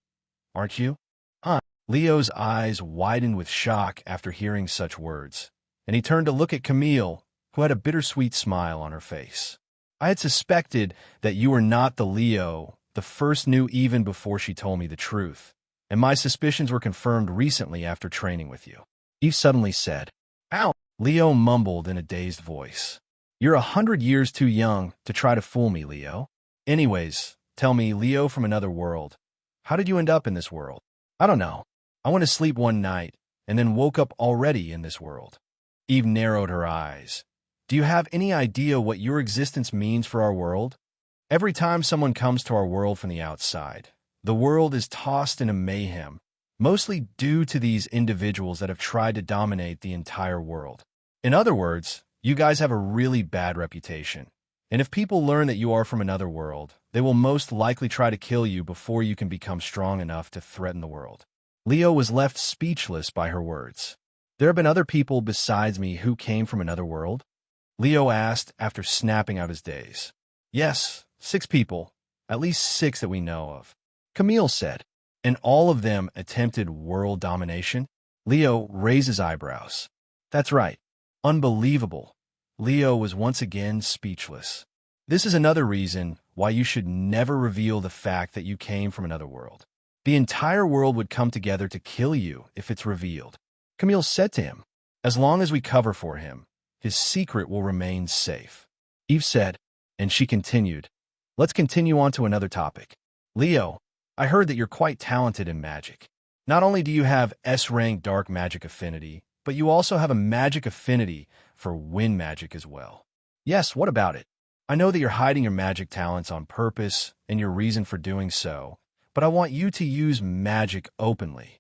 aren't you?" Leo's eyes widened with shock after hearing such words, and he turned to look at Camille, who had a bittersweet smile on her face. "I had suspected that you were not the Leo the first knew even before she told me the truth, and my suspicions were confirmed recently after training with you," Eve suddenly said. "Ow!" Leo mumbled in a dazed voice. "You're 100 years too young to try to fool me, Leo. Anyways, tell me, Leo from another world, how did you end up in this world?" "I don't know. I went to sleep one night and then woke up already in this world." Eve narrowed her eyes. "Do you have any idea what your existence means for our world? Every time someone comes to our world from the outside, the world is tossed into mayhem, mostly due to these individuals that have tried to dominate the entire world. In other words, you guys have a really bad reputation, and if people learn that you are from another world, they will most likely try to kill you before you can become strong enough to threaten the world." Leo was left speechless by her words. "There have been other people besides me who came from another world?" Leo asked after snapping out his daze. "Yes, 6 people, at least 6 that we know of," Camille said. "And all of them attempted world domination?" Leo raised his eyebrows. "That's right. Unbelievable." Leo was once again speechless. "This is another reason why you should never reveal the fact that you came from another world. The entire world would come together to kill you if it's revealed," Camille said to him. "As long as we cover for him, his secret will remain safe," Eve said, and she continued. "Let's continue on to another topic. Leo, I heard that you're quite talented in magic. Not only do you have S-rank dark magic affinity, but you also have a magic affinity for wind magic as well." "Yes, what about it? I know that you're hiding your magic talents on purpose and your reason for doing so, but I want you to use magic openly,"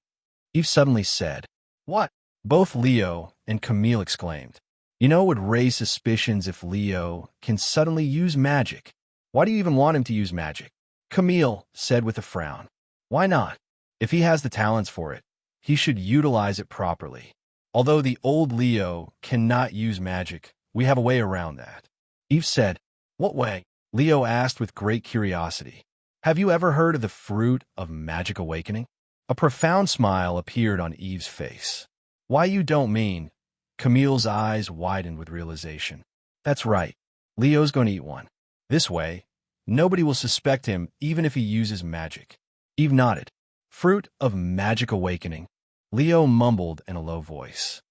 Eve suddenly said. "What?" both Leo and Camille exclaimed. "You know, it would raise suspicions if Leo can suddenly use magic. Why do you even want him to use magic?" Camille said with a frown. Why not? If he has the talents for it, he should utilize it properly. Although the old Leo cannot use magic, we have a way around that. Eve said. What way? Leo asked with great curiosity. Have you ever heard of the fruit of magic awakening? A profound smile appeared on Eve's face. Why, you don't mean? Camille's eyes widened with realization. That's right. Leo's going to eat one. This way, nobody will suspect him even if he uses magic. Eve nodded. Fruit of magic awakening. Leo mumbled in a low voice.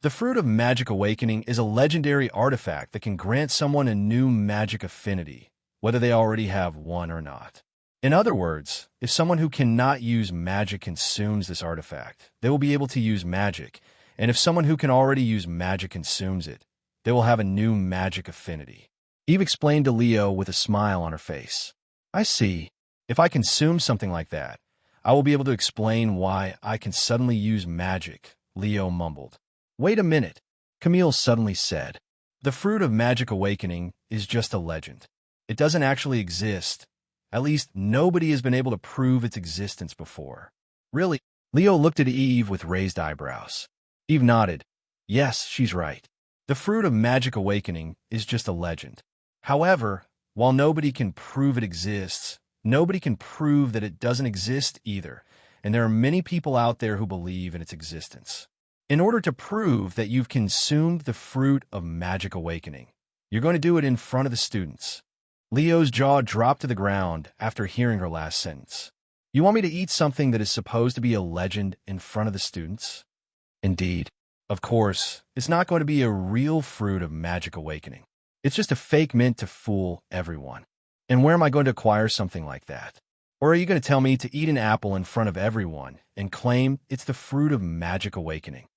The fruit of magic awakening is a legendary artifact that can grant someone a new magic affinity, whether they already have one or not. In other words, if someone who cannot use magic consumes this artifact, they will be able to use magic, and if someone who can already use magic consumes it, they will have a new magic affinity. Eve explained to Leo with a smile on her face. I see. If I consume something like that, I will be able to explain why I can suddenly use magic, Leo mumbled. Wait a minute, Camille suddenly said. The fruit of magic awakening is just a legend. It doesn't actually exist. At least nobody has been able to prove its existence before. Really? Leo looked at Eve with raised eyebrows. Eve nodded. Yes, she's right. The fruit of magic awakening is just a legend. However, while nobody can prove it exists, nobody can prove that it doesn't exist either, and there are many people out there who believe in its existence. In order to prove that you've consumed the fruit of magic awakening, you're going to do it in front of the students. Leo's jaw dropped to the ground after hearing her last sentence. You want me to eat something that is supposed to be a legend in front of the students? Indeed. Of course, it's not going to be a real fruit of magic awakening. It's just a fake mint to fool everyone. And where am I going to acquire something like that? Or are you going to tell me to eat an apple in front of everyone and claim it's the fruit of magic awakening?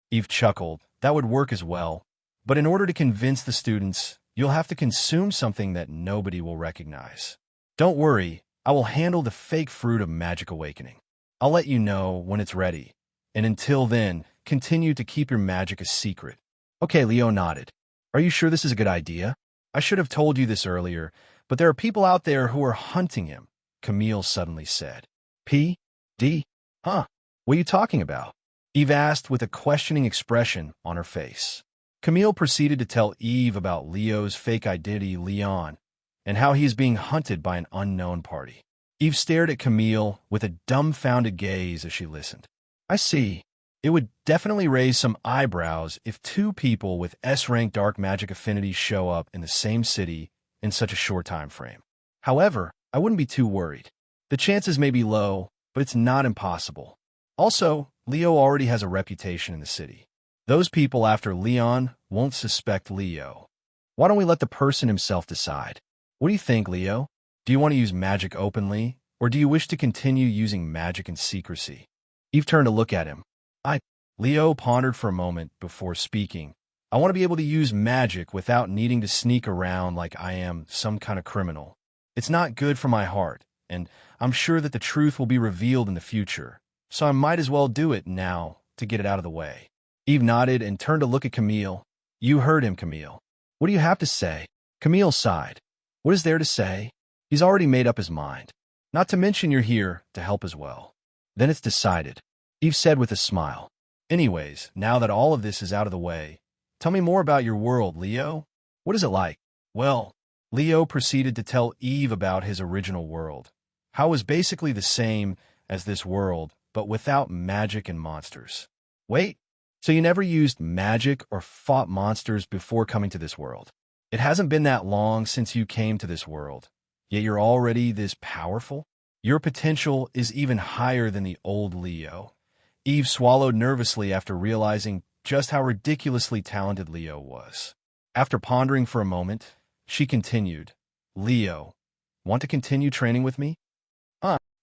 Eve chuckled. That would work as well. But in order to convince the students, you'll have to consume something that nobody will recognize. Don't worry, I will handle the fake fruit of magic awakening. I'll let you know when it's ready. And until then, continue to keep your magic a secret. Okay, Leo nodded. Are you sure this is a good idea? I should have told you this earlier, but there are people out there who are hunting him, Camille suddenly said. P.D.? Huh? What are you talking about? Eve asked with a questioning expression on her face. Camille proceeded to tell Eve about Leo's fake identity, Leon, and how he is being hunted by an unknown party. Eve stared at Camille with a dumbfounded gaze as she listened. I see. It would definitely raise some eyebrows if two people with S-rank dark magic affinities show up in the same city in such a short time frame. However, I wouldn't be too worried. The chances may be low, but it's not impossible. Also, Leo already has a reputation in the city. Those people after Leon won't suspect Leo. Why don't we let the person himself decide? What do you think, Leo? Do you want to use magic openly, or do you wish to continue using magic in secrecy? Eve turned to look at him. Leo pondered for a moment before speaking. I want to be able to use magic without needing to sneak around like I am some kind of criminal. It's not good for my heart, and I'm sure that the truth will be revealed in the future, so I might as well do it now to get it out of the way. Eve nodded and turned to look at Camille. You heard him, Camille. What do you have to say? Camille sighed. What is there to say? He's already made up his mind. Not to mention you're here to help as well. Then it's decided, Eve said with a smile. Anyways, now that all of this is out of the way, tell me more about your world, Leo. What is it like? Well, Leo proceeded to tell Eve about his original world, how it was basically the same as this world, but without magic and monsters. Wait, so you never used magic or fought monsters before coming to this world? It hasn't been that long since you came to this world, yet you're already this powerful? Your potential is even higher than the old Leo. Eve swallowed nervously after realizing just how ridiculously talented Leo was. After pondering for a moment, she continued, Leo, want to continue training with me?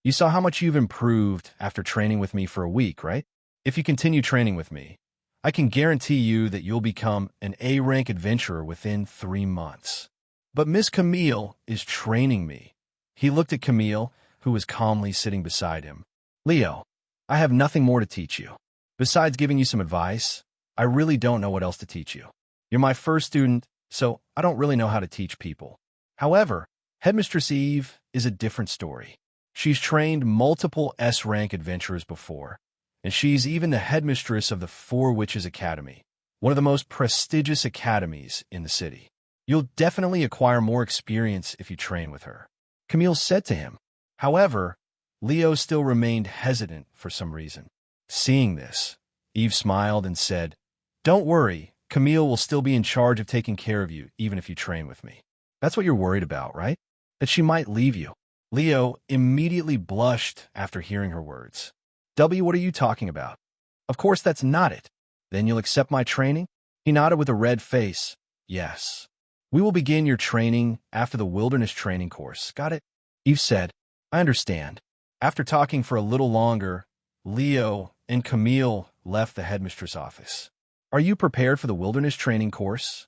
You saw how much you've improved after training with me for a week, right? If you continue training with me, I can guarantee you that you'll become an A-rank adventurer within 3 months. But Miss Camille is training me. He looked at Camille, who was calmly sitting beside him. Leo, I have nothing more to teach you. Besides giving you some advice, I really don't know what else to teach you. You're my first student, so I don't really know how to teach people. However, Headmistress Eve is a different story. She's trained multiple S-rank adventurers before, and she's even the headmistress of the Four Witches Academy, one of the most prestigious academies in the city. You'll definitely acquire more experience if you train with her, Camille said to him. However, Leo still remained hesitant for some reason. Seeing this, Eve smiled and said, "Don't worry, Camille will still be in charge of taking care of you even if you train with me. That's what you're worried about, right? That she might leave you." Leo immediately blushed after hearing her words. What are you talking about? Of course that's not it. Then you'll accept my training? He nodded with a red face. Yes. We will begin your training after the wilderness training course. Got it? Eve said, I understand. After talking for a little longer, Leo and Camille left the headmistress' office. Are you prepared for the wilderness training course?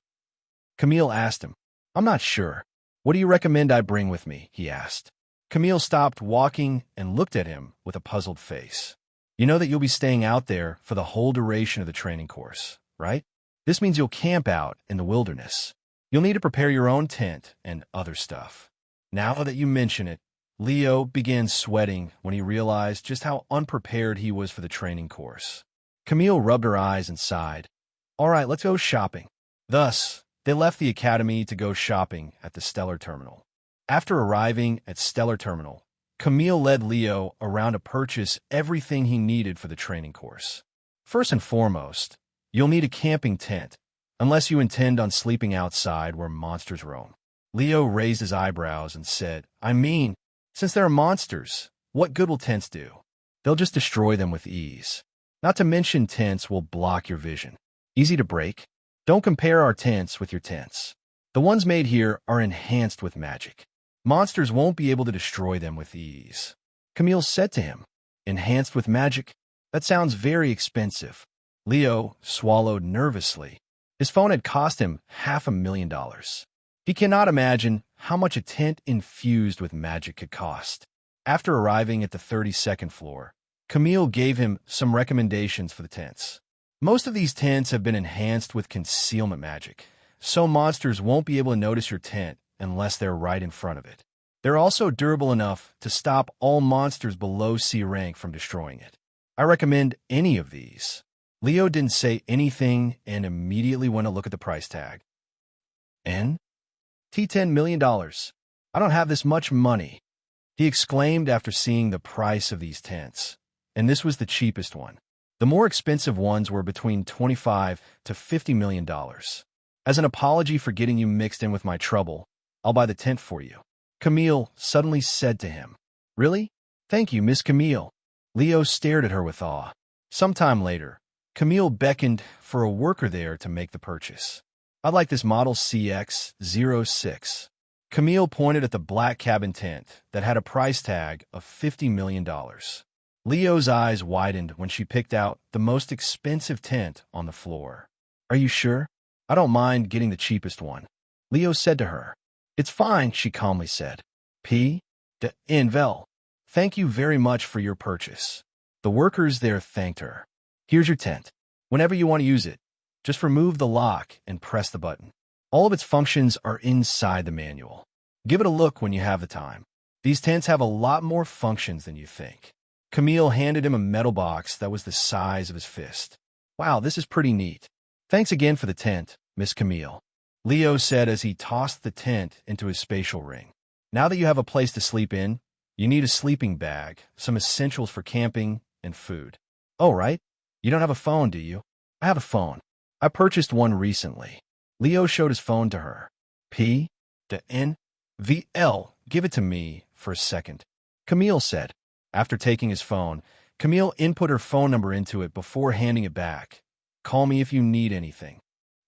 Camille asked him. I'm not sure. What do you recommend I bring with me? He asked. Camille stopped walking and looked at him with a puzzled face. You know that you'll be staying out there for the whole duration of the training course, right? This means you'll camp out in the wilderness. You'll need to prepare your own tent and other stuff. Now that you mention it, Leo began sweating when he realized just how unprepared he was for the training course. Camille rubbed her eyes and sighed. All right, let's go shopping. Thus, they left the academy to go shopping at the Stellar Terminal. After arriving at Stellar Terminal, Camille led Leo around to purchase everything he needed for the training course. First and foremost, you'll need a camping tent, unless you intend on sleeping outside where monsters roam. Leo raised his eyebrows and said, I mean, since there are monsters, what good will tents do? They'll just destroy them with ease. Not to mention tents will block your vision. Easy to break. Don't compare our tents with your tents. The ones made here are enhanced with magic. Monsters won't be able to destroy them with ease. Camille said to him, Enhanced with magic? That sounds very expensive. Leo swallowed nervously. His phone had cost him $500,000. He cannot imagine how much a tent infused with magic could cost. After arriving at the 32nd floor, Camille gave him some recommendations for the tents. Most of these tents have been enhanced with concealment magic, so monsters won't be able to notice your tent unless they're right in front of it. They're also durable enough to stop all monsters below C rank from destroying it. I recommend any of these. Leo didn't say anything and immediately went to look at the price tag. $10 million. I don't have this much money, he exclaimed after seeing the price of these tents. And this was the cheapest one. The more expensive ones were between $25 to $50 million. As an apology for getting you mixed in with my trouble, I'll buy the tent for you, Camille suddenly said to him. Really? Thank you, Miss Camille. Leo stared at her with awe. Sometime later, Camille beckoned for a worker there to make the purchase. I'd like this model CX-06. Camille pointed at the black cabin tent that had a price tag of $50 million. Leo's eyes widened when she picked out the most expensive tent on the floor. Are you sure? I don't mind getting the cheapest one, Leo said to her. It's fine, she calmly said. Invel. Thank you very much for your purchase. The workers there thanked her. Here's your tent. Whenever you want to use it, just remove the lock and press the button. All of its functions are inside the manual. Give it a look when you have the time. These tents have a lot more functions than you think. Camille handed him a metal box that was the size of his fist. Wow, this is pretty neat. Thanks again for the tent, Miss Camille, Leo said as he tossed the tent into his spatial ring. Now that you have a place to sleep in, you need a sleeping bag, some essentials for camping, and food. Oh, right? You don't have a phone, do you? I have a phone. I purchased one recently. Leo showed his phone to her. NVL, give it to me for a second, Camille said. After taking his phone, Camille input her phone number into it before handing it back. Call me if you need anything.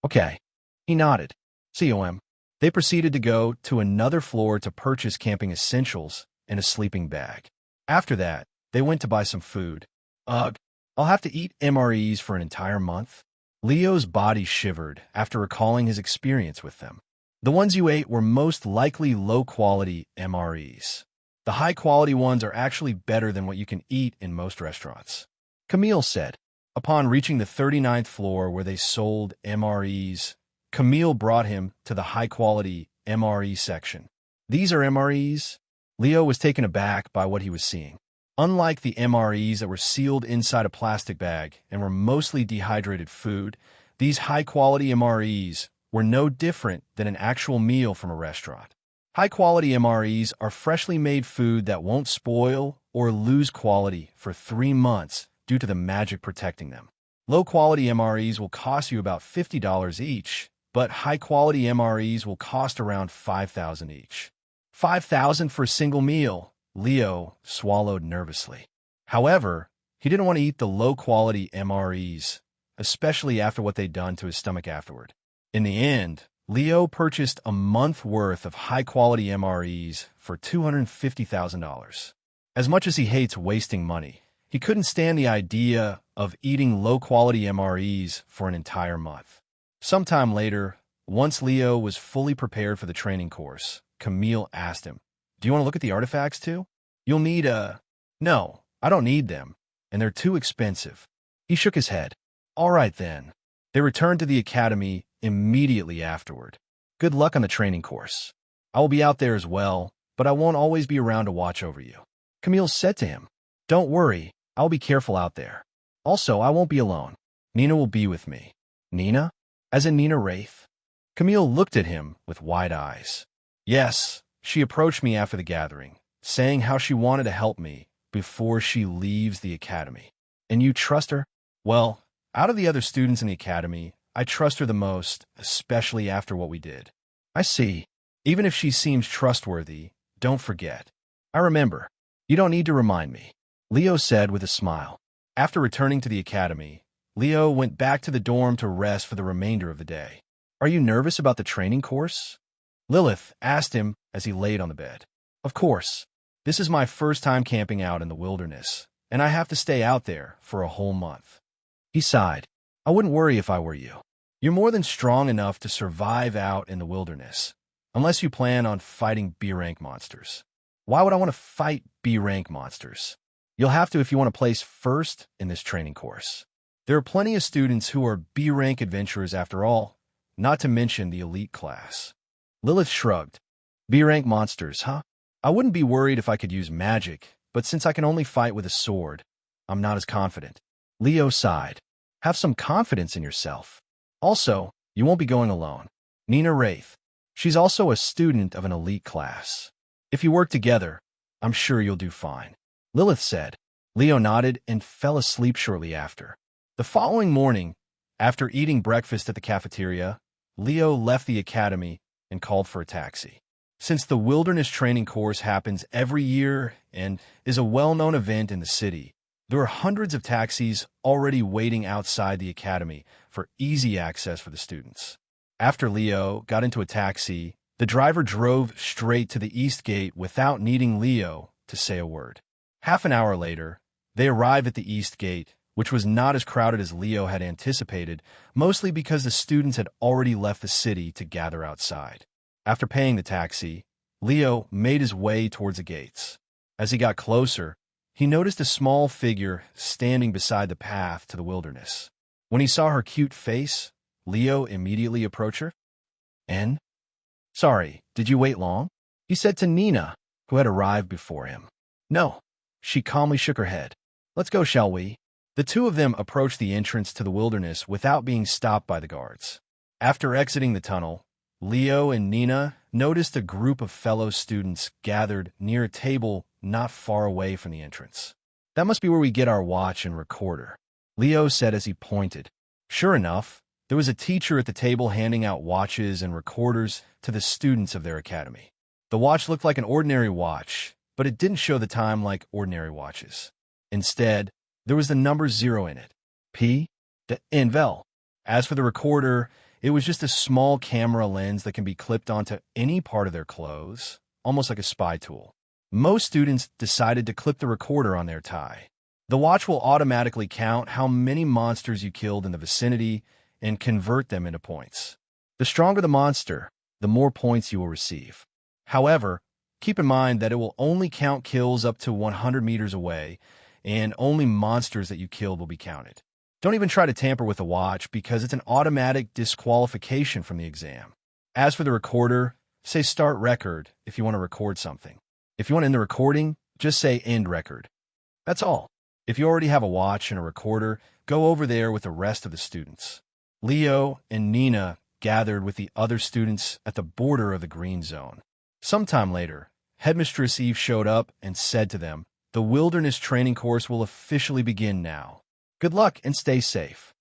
Okay. He nodded. COM. They proceeded to go to another floor to purchase camping essentials and a sleeping bag. After that, they went to buy some food. Ugh, I'll have to eat MREs for an entire month. Leo's body shivered after recalling his experience with them. The ones you ate were most likely low-quality MREs. The high-quality ones are actually better than what you can eat in most restaurants, Camille said. Upon reaching the 39th floor where they sold MREs, Camille brought him to the high-quality MRE section. These are MREs? Leo was taken aback by what he was seeing. Unlike the MREs that were sealed inside a plastic bag and were mostly dehydrated food, these high-quality MREs were no different than an actual meal from a restaurant. High-quality MREs are freshly made food that won't spoil or lose quality for 3 months due to the magic protecting them. Low-quality MREs will cost you about $50 each, but high-quality MREs will cost around $5,000 each. $5,000 for a single meal, Leo swallowed nervously. However, he didn't want to eat the low-quality MREs, especially after what they'd done to his stomach afterward. In the end, Leo purchased a month's worth of high-quality MREs for $250,000. As much as he hates wasting money, he couldn't stand the idea of eating low-quality MREs for an entire month. Sometime later, once Leo was fully prepared for the training course, Camille asked him, "Do you want to look at the artifacts too? You'll need a—" "No, I don't need them, and they're too expensive." He shook his head. "All right then." They returned to the academy immediately afterward. "Good luck on the training course. I will be out there as well, but I won't always be around to watch over you." Camille said to him, "Don't worry, I'll be careful out there. Also, I won't be alone. Nina will be with me." "Nina? As in Nina Wraith?" Camille looked at him with wide eyes. "Yes, she approached me after the gathering, saying how she wanted to help me before she leaves the academy." "And you trust her?" "Well, out of the other students in the academy, I trust her the most, especially after what we did." "I see. Even if she seems trustworthy, don't forget." "I remember. You don't need to remind me," Leo said with a smile. After returning to the academy, Leo went back to the dorm to rest for the remainder of the day. "Are you nervous about the training course?" Lilith asked him as he laid on the bed. "Of course. This is my first time camping out in the wilderness, and I have to stay out there for a whole month." He sighed. "I wouldn't worry if I were you. You're more than strong enough to survive out in the wilderness, unless you plan on fighting B-rank monsters." "Why would I want to fight B-rank monsters?" "You'll have to if you want to place first in this training course. There are plenty of students who are B-rank adventurers after all, not to mention the elite class." Lilith shrugged. "B-rank monsters, huh? I wouldn't be worried if I could use magic, but since I can only fight with a sword, I'm not as confident." Leo sighed. "Have some confidence in yourself. Also, you won't be going alone. Nina Wraith. She's also a student of an elite class. If you work together, I'm sure you'll do fine," Lilith said. Leo nodded and fell asleep shortly after. The following morning, after eating breakfast at the cafeteria, Leo left the academy and called for a taxi. Since the wilderness training course happens every year and is a well-known event in the city, there are hundreds of taxis already waiting outside the academy for easy access for the students. After Leo got into a taxi, the driver drove straight to the east gate without needing Leo to say a word. Half an hour later, they arrived at the east gate, which was not as crowded as Leo had anticipated, mostly because the students had already left the city to gather outside. After paying the taxi, Leo made his way towards the gates. As he got closer, he noticed a small figure standing beside the path to the wilderness. When he saw her cute face, Leo immediately approached her. "N? Sorry, did you wait long?" he said to Nina, who had arrived before him. "No." She calmly shook her head. "Let's go, shall we?" The two of them approached the entrance to the wilderness without being stopped by the guards. After exiting the tunnel, Leo and Nina noticed a group of fellow students gathered near a table not far away from the entrance. "That must be where we get our watch and recorder," Leo said as he pointed. Sure enough, there was a teacher at the table handing out watches and recorders to the students of their academy. The watch looked like an ordinary watch, but it didn't show the time like ordinary watches. Instead, there was the number 0 in it. P. de Envel. As for the recorder, it was just a small camera lens that can be clipped onto any part of their clothes, almost like a spy tool. Most students decided to clip the recorder on their tie. The watch will automatically count how many monsters you killed in the vicinity and convert them into points. The stronger the monster, the more points you will receive. However, keep in mind that it will only count kills up to 100 meters away, and only monsters that you killed will be counted. Don't even try to tamper with the watch because it's an automatic disqualification from the exam. As for the recorder, say start record if you want to record something. If you want to end the recording, just say end record. That's all. If you already have a watch and a recorder, go over there with the rest of the students. Leo and Nina gathered with the other students at the border of the green zone. Sometime later, Headmistress Eve showed up and said to them, "The wilderness training course will officially begin now. Good luck and stay safe."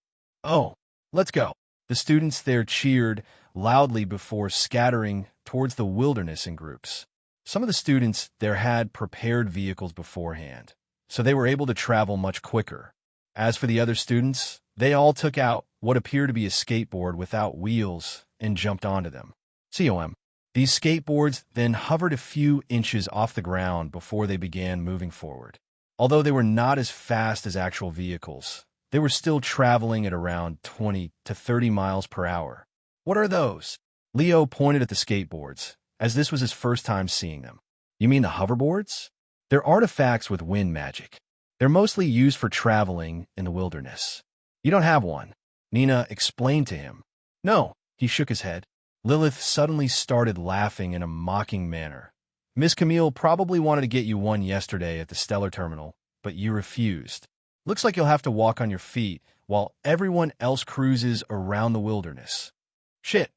"Oh, let's go." The students there cheered loudly before scattering towards the wilderness in groups. Some of the students there had prepared vehicles beforehand, so they were able to travel much quicker. As for the other students, they all took out what appeared to be a skateboard without wheels and jumped onto them. COM. These skateboards then hovered a few inches off the ground before they began moving forward. Although they were not as fast as actual vehicles, they were still traveling at around 20 to 30 miles per hour. "What are those?" Leo pointed at the skateboards, as this was his first time seeing them. "You mean the hoverboards? They're artifacts with wind magic. They're mostly used for traveling in the wilderness." "You don't have one," Nina explained to him. "No," he shook his head. Lilith suddenly started laughing in a mocking manner. "Miss Camille probably wanted to get you one yesterday at the Stellar Terminal, but you refused. Looks like you'll have to walk on your feet while everyone else cruises around the wilderness." "Shit."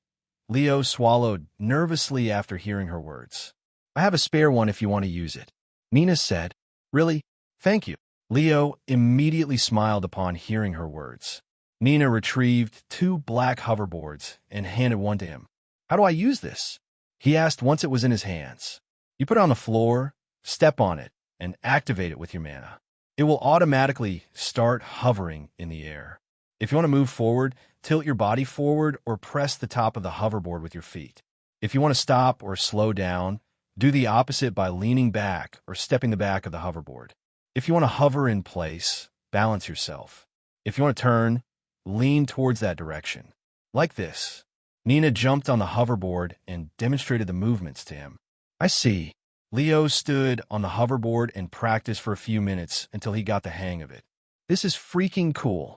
Leo swallowed nervously after hearing her words. "I have a spare one if you want to use it," Nina said. "Really? Thank you." Leo immediately smiled upon hearing her words. Nina retrieved 2 black hoverboards and handed one to him. "How do I use this?" he asked once it was in his hands. "You put it on the floor, step on it, and activate it with your mana. It will automatically start hovering in the air. If you want to move forward, tilt your body forward or press the top of the hoverboard with your feet. If you want to stop or slow down, do the opposite by leaning back or stepping the back of the hoverboard. If you want to hover in place, balance yourself. If you want to turn, lean towards that direction. Like this." Nina jumped on the hoverboard and demonstrated the movements to him. "I see." Leo stood on the hoverboard and practiced for a few minutes until he got the hang of it. "This is freaking cool,"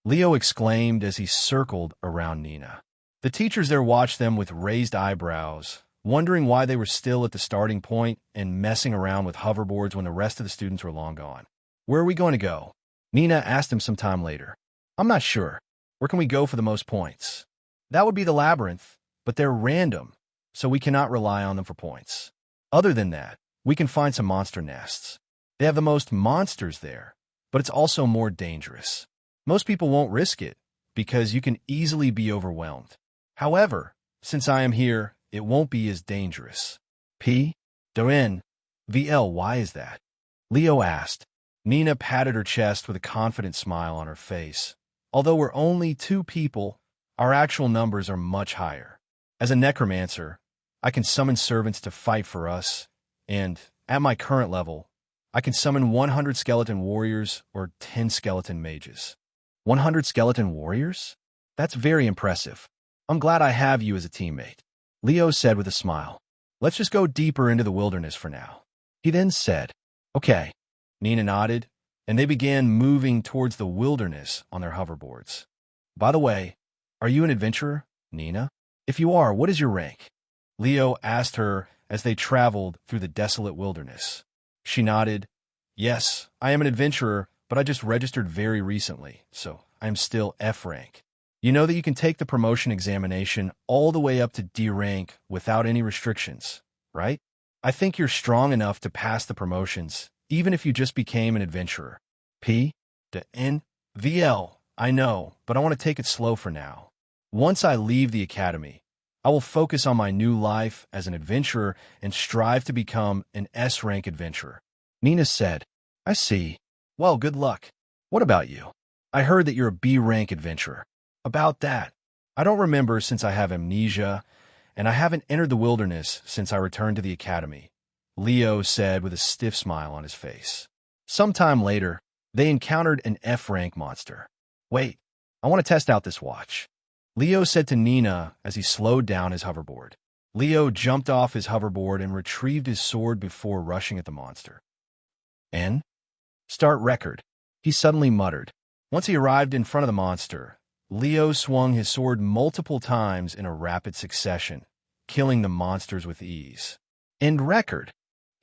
Leo exclaimed as he circled around Nina. The teachers there watched them with raised eyebrows, wondering why they were still at the starting point and messing around with hoverboards when the rest of the students were long gone. "Where are we going to go?" Nina asked him some time later. "I'm not sure. Where can we go for the most points?" "That would be the labyrinth, but they're random, so we cannot rely on them for points. Other than that, we can find some monster nests. They have the most monsters there, but it's also more dangerous. Most people won't risk it because you can easily be overwhelmed. However, since I am here, it won't be as dangerous." "P. Dorin. VL, why is that?" Leo asked. Nina patted her chest with a confident smile on her face. "Although we're only 2 people, our actual numbers are much higher. As a necromancer, I can summon servants to fight for us, and, at my current level, I can summon 100 skeleton warriors or 10 skeleton mages." 100 skeleton warriors? That's very impressive. "I'm glad I have you as a teammate," Leo said with a smile. "Let's just go deeper into the wilderness for now." He then said, "Okay." Nina nodded, and they began moving towards the wilderness on their hoverboards. "By the way, are you an adventurer, Nina? If you are, what is your rank?" Leo asked her as they traveled through the desolate wilderness. She nodded. "Yes, I am an adventurer, but I just registered very recently, so I am still F rank. You know that you can take the promotion examination all the way up to D rank without any restrictions, right? I think you're strong enough to pass the promotions, even if you just became an adventurer." P. to N. VL, I know, but I want to take it slow for now. Once I leave the academy, I will focus on my new life as an adventurer and strive to become an S-rank adventurer. Nina said, "I see. Well, good luck. What about you? I heard that you're a B-rank adventurer." "About that, I don't remember since I have amnesia, and I haven't entered the wilderness since I returned to the academy," Leo said with a stiff smile on his face. Sometime later, they encountered an F-rank monster. "Wait, I want to test out this watch," Leo said to Nina as he slowed down his hoverboard. Leo jumped off his hoverboard and retrieved his sword before rushing at the monster. "N? Start record," he suddenly muttered. Once he arrived in front of the monster, Leo swung his sword multiple times in a rapid succession, killing the monsters with ease. "End record,"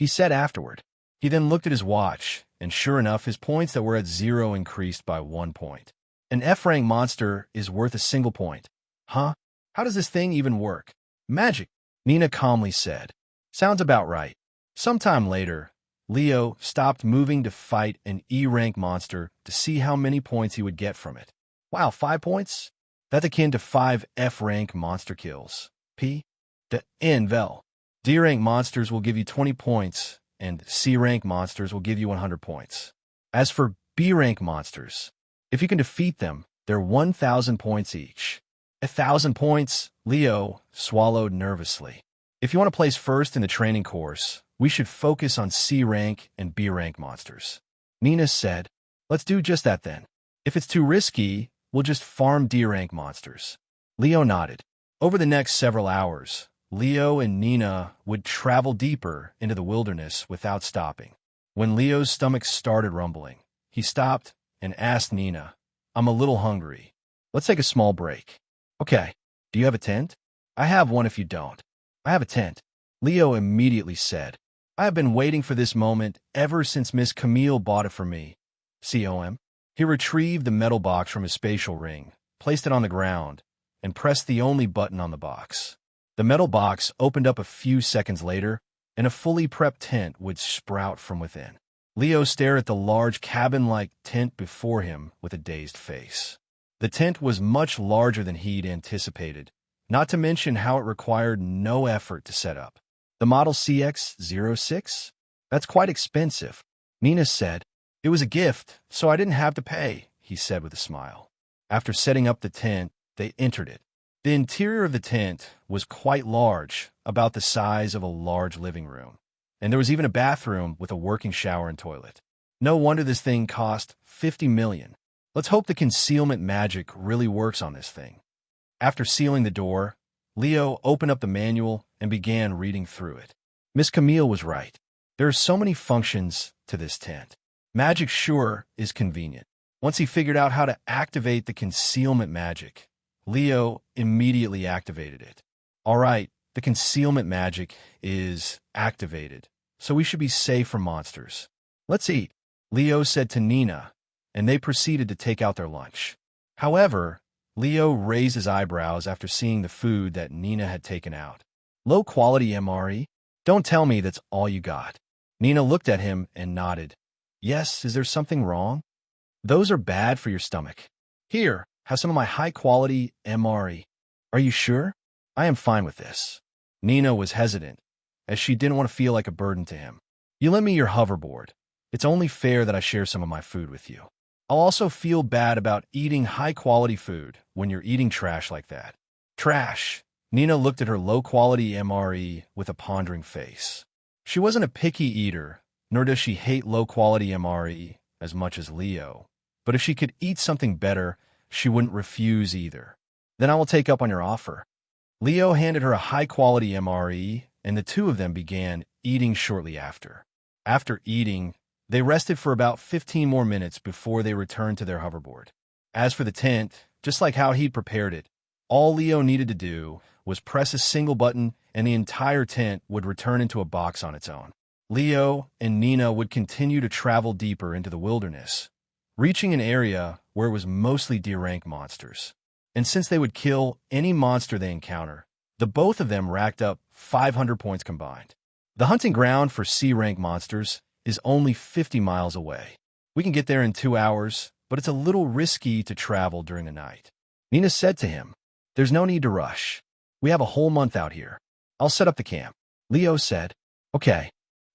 he said afterward. He then looked at his watch, and sure enough, his points that were at 0 increased by 1 point. An F-rank monster is worth a single point. Huh? How does this thing even work? Magic, Nina calmly said. Sounds about right. Sometime later, Leo stopped moving to fight an E-rank monster to see how many points he would get from it. Wow, 5 points? That's akin to 5 F-rank monster kills. P. The N-Vel. D-rank monsters will give you 20 points, and C-rank monsters will give you 100 points. As for B-rank monsters, if you can defeat them, they're 1,000 points each. 1,000 points, Leo swallowed nervously. If you want to place first in the training course, we should focus on C-rank and B-rank monsters. Nina said, let's do just that then. If it's too risky, we'll just farm D-rank monsters. Leo nodded. Over the next several hours, Leo and Nina would travel deeper into the wilderness without stopping. When Leo's stomach started rumbling, he stopped and asked Nina, I'm a little hungry. Let's take a small break. Okay, do you have a tent? I have one if you don't. I have a tent, Leo immediately said. I have been waiting for this moment ever since Miss Camille bought it for me. COM? He retrieved the metal box from his spatial ring, placed it on the ground, and pressed the only button on the box. The metal box opened up a few seconds later, and a fully prepped tent would sprout from within. Leo stared at the large cabin-like tent before him with a dazed face. The tent was much larger than he'd anticipated, not to mention how it required no effort to set up. The model CX-06? That's quite expensive, Nina said. It was a gift, so I didn't have to pay, he said with a smile. After setting up the tent, they entered it. The interior of the tent was quite large, about the size of a large living room. And there was even a bathroom with a working shower and toilet. No wonder this thing cost $50 million. Let's hope the concealment magic really works on this thing. After sealing the door, Leo opened up the manual and began reading through it. Miss Camille was right. There are so many functions to this tent. Magic sure is convenient. Once he figured out how to activate the concealment magic, Leo immediately activated it. All right, the concealment magic is activated, so we should be safe from monsters. Let's eat, Leo said to Nina, and they proceeded to take out their lunch. However, Leo raised his eyebrows after seeing the food that Nina had taken out. Low-quality MRE? Don't tell me that's all you got. Nina looked at him and nodded. Yes, is there something wrong? Those are bad for your stomach. Here, have some of my high-quality MRE. Are you sure? I am fine with this. Nina was hesitant, as she didn't want to feel like a burden to him. You lend me your hoverboard. It's only fair that I share some of my food with you. I'll also feel bad about eating high-quality food when you're eating trash like that. Trash. Nina looked at her low-quality MRE with a pondering face. She wasn't a picky eater, nor does she hate low-quality MRE as much as Leo. But if she could eat something better, she wouldn't refuse either. Then I will take up on your offer. Leo handed her a high-quality MRE, and the two of them began eating shortly after. After eating, they rested for about 15 more minutes before they returned to their hoverboard. As for the tent, just like how he'd prepared it, all Leo needed to do was press a single button and the entire tent would return into a box on its own. Leo and Nina would continue to travel deeper into the wilderness, reaching an area where it was mostly D-rank monsters. And since they would kill any monster they encounter, the both of them racked up 500 points combined. The hunting ground for C-rank monsters is only 50 miles away. We can get there in 2 hours, but it's a little risky to travel during the night. Nina said to him, There's no need to rush. We have a whole month out here. I'll set up the camp. Leo said, Okay.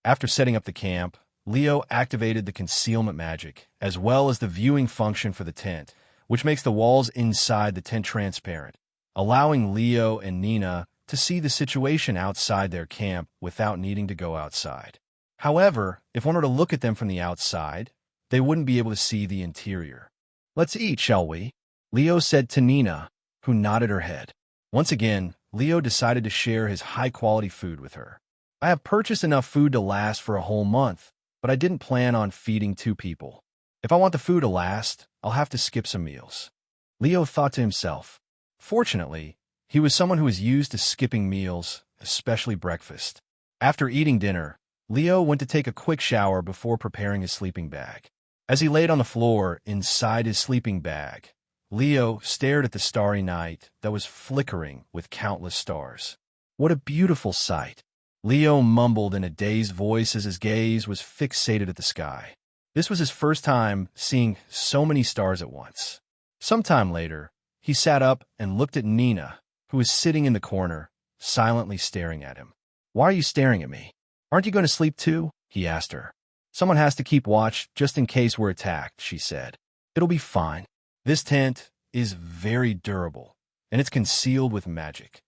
After setting up the camp, Leo activated the concealment magic, as well as the viewing function for the tent, which makes the walls inside the tent transparent, allowing Leo and Nina to see the situation outside their camp without needing to go outside. However, if one were to look at them from the outside, they wouldn't be able to see the interior. Let's eat, shall we? Leo said to Nina, who nodded her head. Once again, Leo decided to share his high-quality food with her. I have purchased enough food to last for a whole month, but I didn't plan on feeding 2 people. If I want the food to last, I'll have to skip some meals. Leo thought to himself. Fortunately, he was someone who was used to skipping meals, especially breakfast. After eating dinner, Leo went to take a quick shower before preparing his sleeping bag. As he laid on the floor inside his sleeping bag, Leo stared at the starry night that was flickering with countless stars. What a beautiful sight! Leo mumbled in a dazed voice as his gaze was fixated at the sky. This was his first time seeing so many stars at once. Sometime later, he sat up and looked at Nina, who was sitting in the corner, silently staring at him. "Why are you staring at me? Aren't you going to sleep too?" he asked her. "Someone has to keep watch just in case we're attacked," she said. "It'll be fine. This tent is very durable, and it's concealed with magic.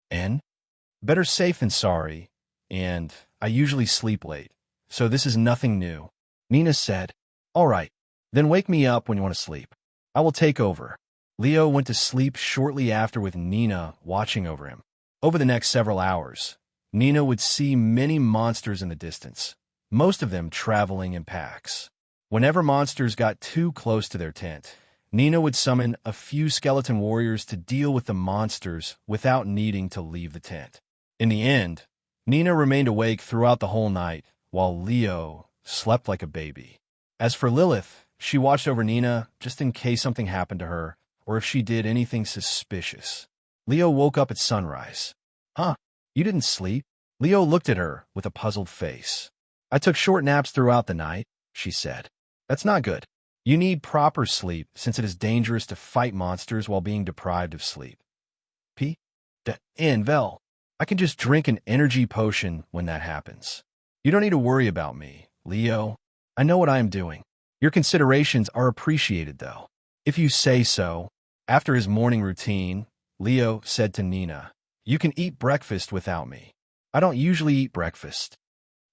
And better safe than sorry, and I usually sleep late, so this is nothing new." Nina said, "All right, then wake me up when you want to sleep. I will take over." Leo went to sleep shortly after with Nina watching over him. Over the next several hours, Nina would see many monsters in the distance, most of them traveling in packs. Whenever monsters got too close to their tent, Nina would summon a few skeleton warriors to deal with the monsters without needing to leave the tent. In the end, Nina remained awake throughout the whole night, while Leo slept like a baby. As for Lilith, she watched over Nina just in case something happened to her, or if she did anything suspicious. Leo woke up at sunrise. "Huh? You didn't sleep?" Leo looked at her with a puzzled face. "I took short naps throughout the night," she said. "That's not good. You need proper sleep since it is dangerous to fight monsters while being deprived of sleep." Vel, I can just drink an energy potion when that happens. You don't need to worry about me, Leo. I know what I am doing. Your considerations are appreciated, though. If you say so." After his morning routine, Leo said to Nina, "You can eat breakfast without me. I don't usually eat breakfast."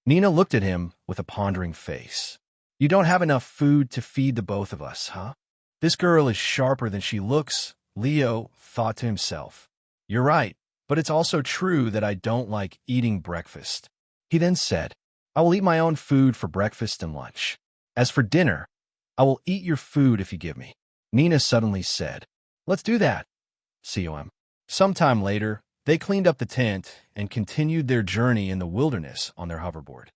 Nina looked at him with a pondering face. "You don't have enough food to feed the both of us, huh?" "This girl is sharper than she looks," Leo thought to himself. "You're right, but it's also true that I don't like eating breakfast." He then said, "I will eat my own food for breakfast and lunch. As for dinner, I will eat your food if you give me." Nina suddenly said, "Let's do that." COM. Sometime later, they cleaned up the tent and continued their journey in the wilderness on their hoverboard.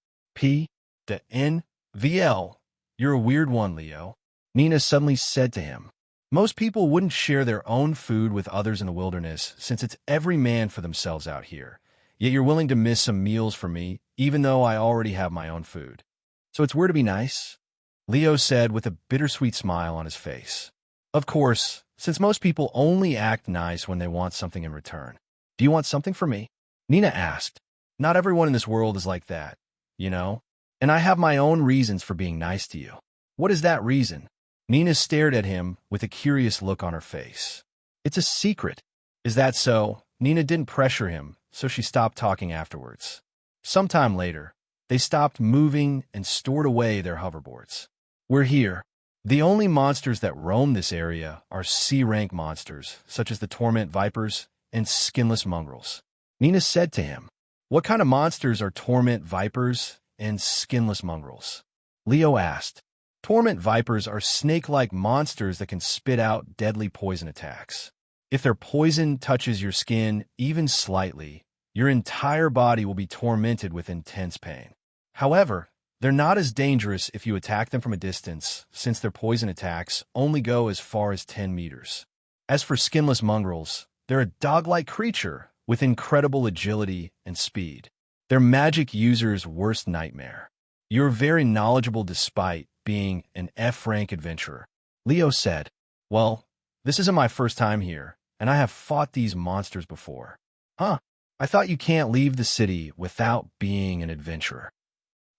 NVL, you're a weird one, Leo, Nina suddenly said to him. "Most people wouldn't share their own food with others in the wilderness since it's every man for themselves out here. Yet you're willing to miss some meals for me, even though I already have my own food. So it's weird to be nice?" Leo said with a bittersweet smile on his face. "Of course, since most people only act nice when they want something in return. Do you want something from me?" Nina asked. "Not everyone in this world is like that, you know? And I have my own reasons for being nice to you." "What is that reason?" Nina stared at him with a curious look on her face. "It's a secret." "Is that so?" Nina didn't pressure him, so she stopped talking afterwards. Sometime later, they stopped moving and stored away their hoverboards. "We're here. The only monsters that roam this area are C-rank monsters, such as the torment vipers and skinless mongrels," Nina said to him. "What kind of monsters are torment vipers and skinless mongrels?" Leo asked. "Torment vipers are snake-like monsters that can spit out deadly poison attacks. If their poison touches your skin even slightly, your entire body will be tormented with intense pain. However, they're not as dangerous if you attack them from a distance, since their poison attacks only go as far as 10 meters. As for skinless mongrels, they're a dog-like creature with incredible agility and speed. They're magic users' worst nightmare. You're very knowledgeable despite being an F-rank adventurer," Leo said. "Well, this isn't my first time here, and I have fought these monsters before." "Huh? I thought you can't leave the city without being an adventurer."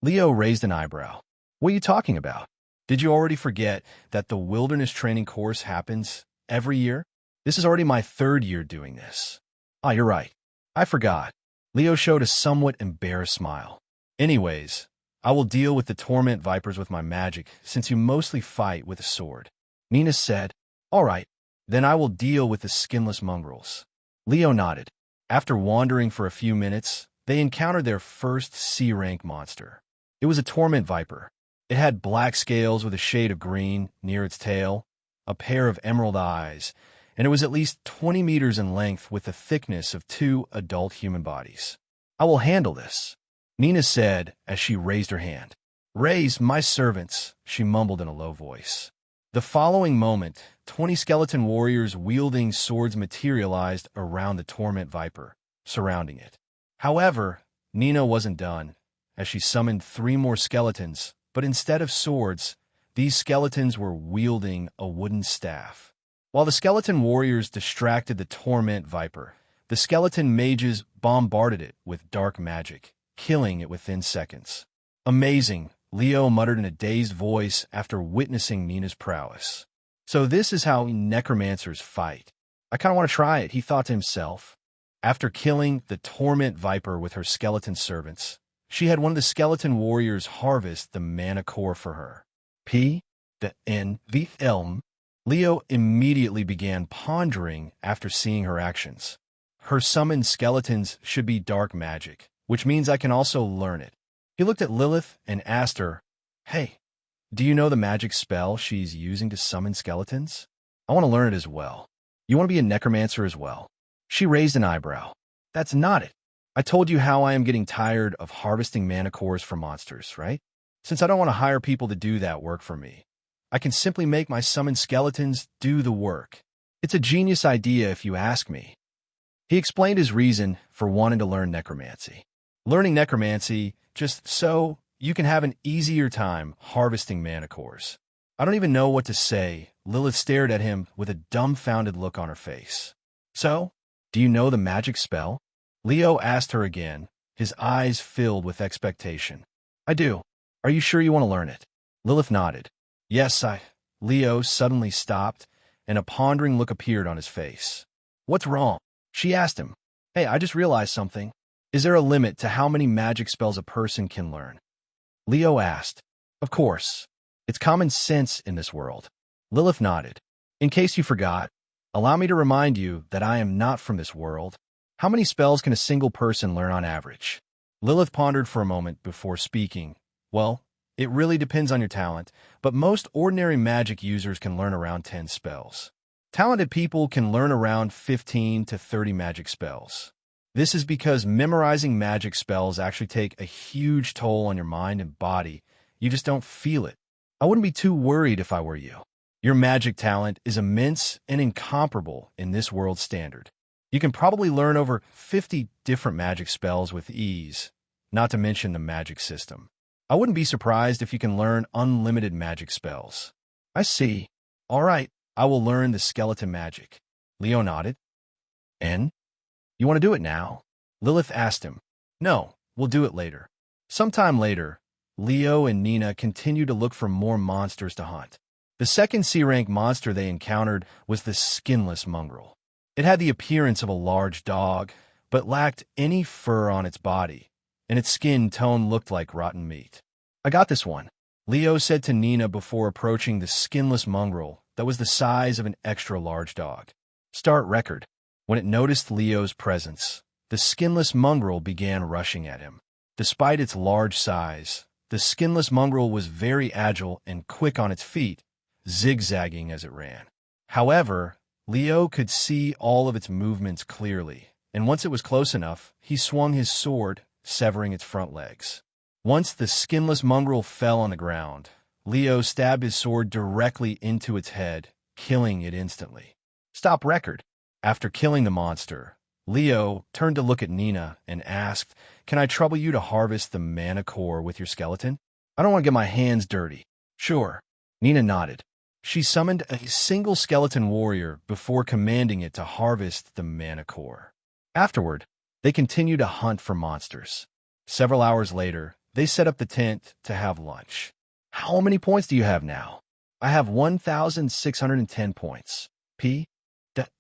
Leo raised an eyebrow. "What are you talking about? Did you already forget that the wilderness training course happens every year? This is already my 3rd year doing this." "Ah, you're right. I forgot." Leo showed a somewhat embarrassed smile. "Anyways, I will deal with the torment vipers with my magic, since you mostly fight with a sword," Nina said. "All right, then I will deal with the skinless mongrels." Leo nodded. After wandering for a few minutes, they encountered their first C-rank monster. It was a torment viper. It had black scales with a shade of green near its tail, a pair of emerald eyes, and it was at least 20 meters in length with the thickness of 2 adult human bodies. "I will handle this," Nina said as she raised her hand. Raise, my servants, she mumbled in a low voice. The following moment, 20 skeleton warriors wielding swords materialized around the torment viper, surrounding it. However, Nina wasn't done, as she summoned 3 more skeletons, but instead of swords, these skeletons were wielding a wooden staff. While the skeleton warriors distracted the torment viper, the skeleton mages bombarded it with dark magic, killing it within seconds. Amazing, Leo muttered in a dazed voice after witnessing Nina's prowess. So this is how necromancers fight. I kind of want to try it, he thought to himself. After killing the torment viper with her skeleton servants, she had one of the skeleton warriors harvest the mana core for her. Leo immediately began pondering after seeing her actions. Her summoned skeletons should be dark magic, which means I can also learn it. He looked at Lilith and asked her, Hey, do you know the magic spell she's using to summon skeletons? I want to learn it as well. You want to be a necromancer as well? She raised an eyebrow. That's not it. I told you how I am getting tired of harvesting mana cores for monsters, right? Since I don't want to hire people to do that work for me, I can simply make my summoned skeletons do the work. It's a genius idea if you ask me. He explained his reason for wanting to learn necromancy. Learning necromancy just so you can have an easier time harvesting mana cores. I don't even know what to say. Lilith stared at him with a dumbfounded look on her face. So, do you know the magic spell? Leo asked her again, his eyes filled with expectation. I do. Are you sure you want to learn it? Lilith nodded. Yes, Leo suddenly stopped, and a pondering look appeared on his face. What's wrong? She asked him. Hey, I just realized something. Is there a limit to how many magic spells a person can learn? Leo asked. Of course. It's common sense in this world. Lilith nodded. In case you forgot, allow me to remind you that I am not from this world. How many spells can a single person learn on average? Lilith pondered for a moment before speaking. Well, it really depends on your talent, but most ordinary magic users can learn around 10 spells. Talented people can learn around 15 to 30 magic spells. This is because memorizing magic spells actually take a huge toll on your mind and body. You just don't feel it. I wouldn't be too worried if I were you. Your magic talent is immense and incomparable in this world's standard. You can probably learn over 50 different magic spells with ease, not to mention the magic system. I wouldn't be surprised if you can learn unlimited magic spells. I see. All right, I will learn the skeleton magic. Leo nodded. And? You want to do it now? Lilith asked him. No, we'll do it later. Sometime later, Leo and Nina continued to look for more monsters to hunt. The second C-rank monster they encountered was the skinless mongrel. It had the appearance of a large dog, but lacked any fur on its body, and its skin tone looked like rotten meat. I got this one, Leo said to Nina before approaching the skinless mongrel that was the size of an extra-large dog. Start record. When it noticed Leo's presence, the skinless mongrel began rushing at him. Despite its large size, the skinless mongrel was very agile and quick on its feet, zigzagging as it ran. However, Leo could see all of its movements clearly, and once it was close enough, he swung his sword, severing its front legs. Once the skinless mongrel fell on the ground, Leo stabbed his sword directly into its head, killing it instantly. Stop record. After killing the monster, Leo turned to look at Nina and asked, Can I trouble you to harvest the mana core with your skeleton? I don't want to get my hands dirty. Sure. Nina nodded. She summoned a single skeleton warrior before commanding it to harvest the mana core. Afterward, they continued to hunt for monsters. Several hours later, they set up the tent to have lunch. How many points do you have now? I have 1,610 points.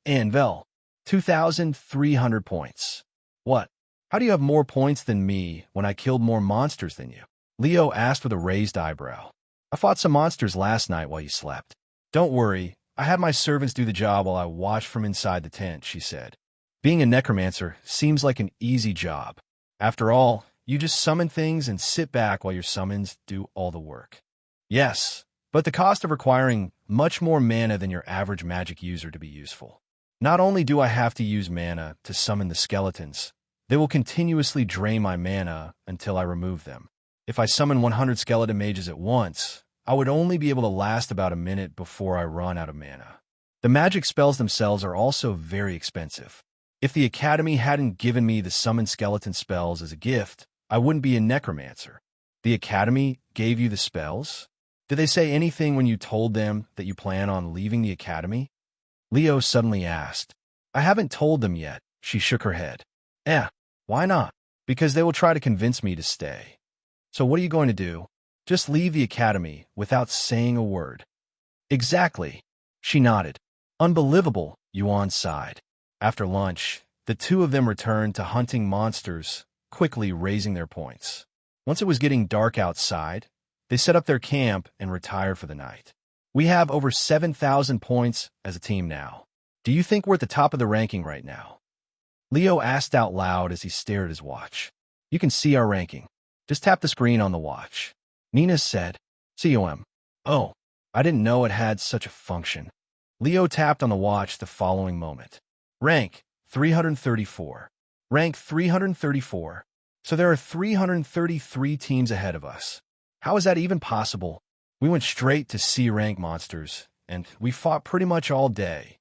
Anvel, 2,300 points. What? How do you have more points than me when I killed more monsters than you? Leo asked with a raised eyebrow. I fought some monsters last night while you slept. Don't worry, I had my servants do the job while I watched from inside the tent, she said. Being a necromancer seems like an easy job. After all, you just summon things and sit back while your summons do all the work. Yes, but the cost of requiring much more mana than your average magic user to be useful. Not only do I have to use mana to summon the skeletons, They will continuously drain my mana until I remove them. If I summon 100 skeleton mages at once, I would only be able to last about a minute before I run out of mana. The magic spells themselves are also very expensive. If the Academy hadn't given me the summon skeleton spells as a gift, I wouldn't be a necromancer. The Academy gave you the spells? Did they say anything when you told them that you plan on leaving the Academy? Leo suddenly asked. I haven't told them yet, she shook her head. Why not? Because they will try to convince me to stay. So what are you going to do? Just leave the Academy without saying a word. Exactly. She nodded. Unbelievable, Yuan sighed. After lunch, the two of them returned to hunting monsters, quickly raising their points. Once it was getting dark outside, they set up their camp and retired for the night. We have over 7,000 points as a team now. Do you think we're at the top of the ranking right now? Leo asked out loud as he stared at his watch. You can see our ranking. Just tap the screen on the watch. Nina said, COM. Oh, I didn't know it had such a function. Leo tapped on the watch the following moment. Rank 334. Rank 334. So there are 333 teams ahead of us. How is that even possible? We went straight to C-rank monsters, and we fought pretty much all day.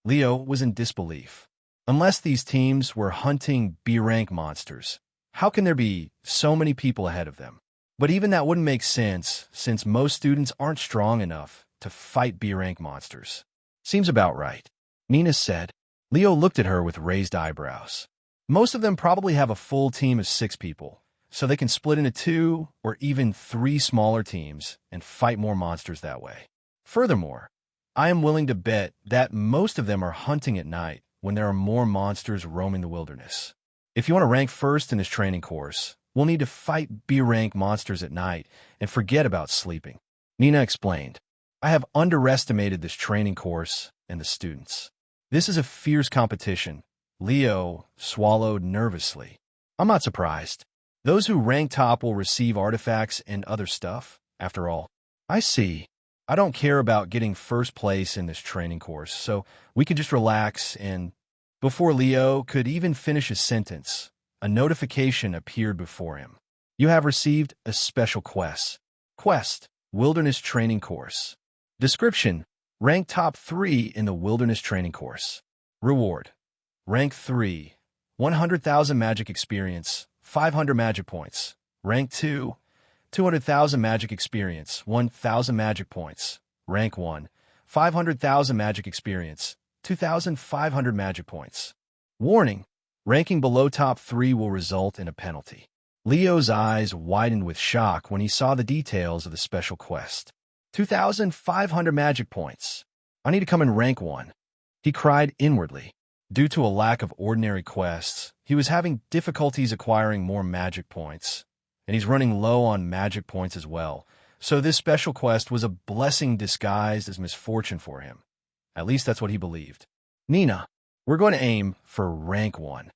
Leo was in disbelief. Unless these teams were hunting B-rank monsters, how can there be so many people ahead of them? But even that wouldn't make sense, since most students aren't strong enough to fight B-rank monsters. Seems about right, Nina said. Leo looked at her with raised eyebrows. Most of them probably have a full team of 6 people, so they can split into 2 or even 3 smaller teams and fight more monsters that way. Furthermore, I am willing to bet that most of them are hunting at night when there are more monsters roaming the wilderness. If you want to rank first in this training course, we'll need to fight B-rank monsters at night and forget about sleeping. Nina explained, I have underestimated this training course and the students. This is a fierce competition. Leo swallowed nervously. I'm not surprised. Those who rank top will receive artifacts and other stuff, after all. I see. I don't care about getting first place in this training course, so we could just relax and... Before Leo could even finish his sentence, a notification appeared before him. You have received a special quest. Quest, Wilderness Training Course. Description, rank top 3 in the Wilderness Training Course. Reward, rank 3, 100,000 magic experience, 500 magic points. Rank 2, 200,000 magic experience, 1,000 magic points. Rank 1, 500,000 magic experience, 2,500 magic points. Warning, ranking below top 3 will result in a penalty. Leo's eyes widened with shock when he saw the details of the special quest. 2,500 magic points. I need to come in rank 1. He cried inwardly. Due to a lack of ordinary quests, he was having difficulties acquiring more magic points, and he's running low on magic points as well, so this special quest was a blessing disguised as misfortune for him. At least that's what he believed. Nina, we're going to aim for rank 1,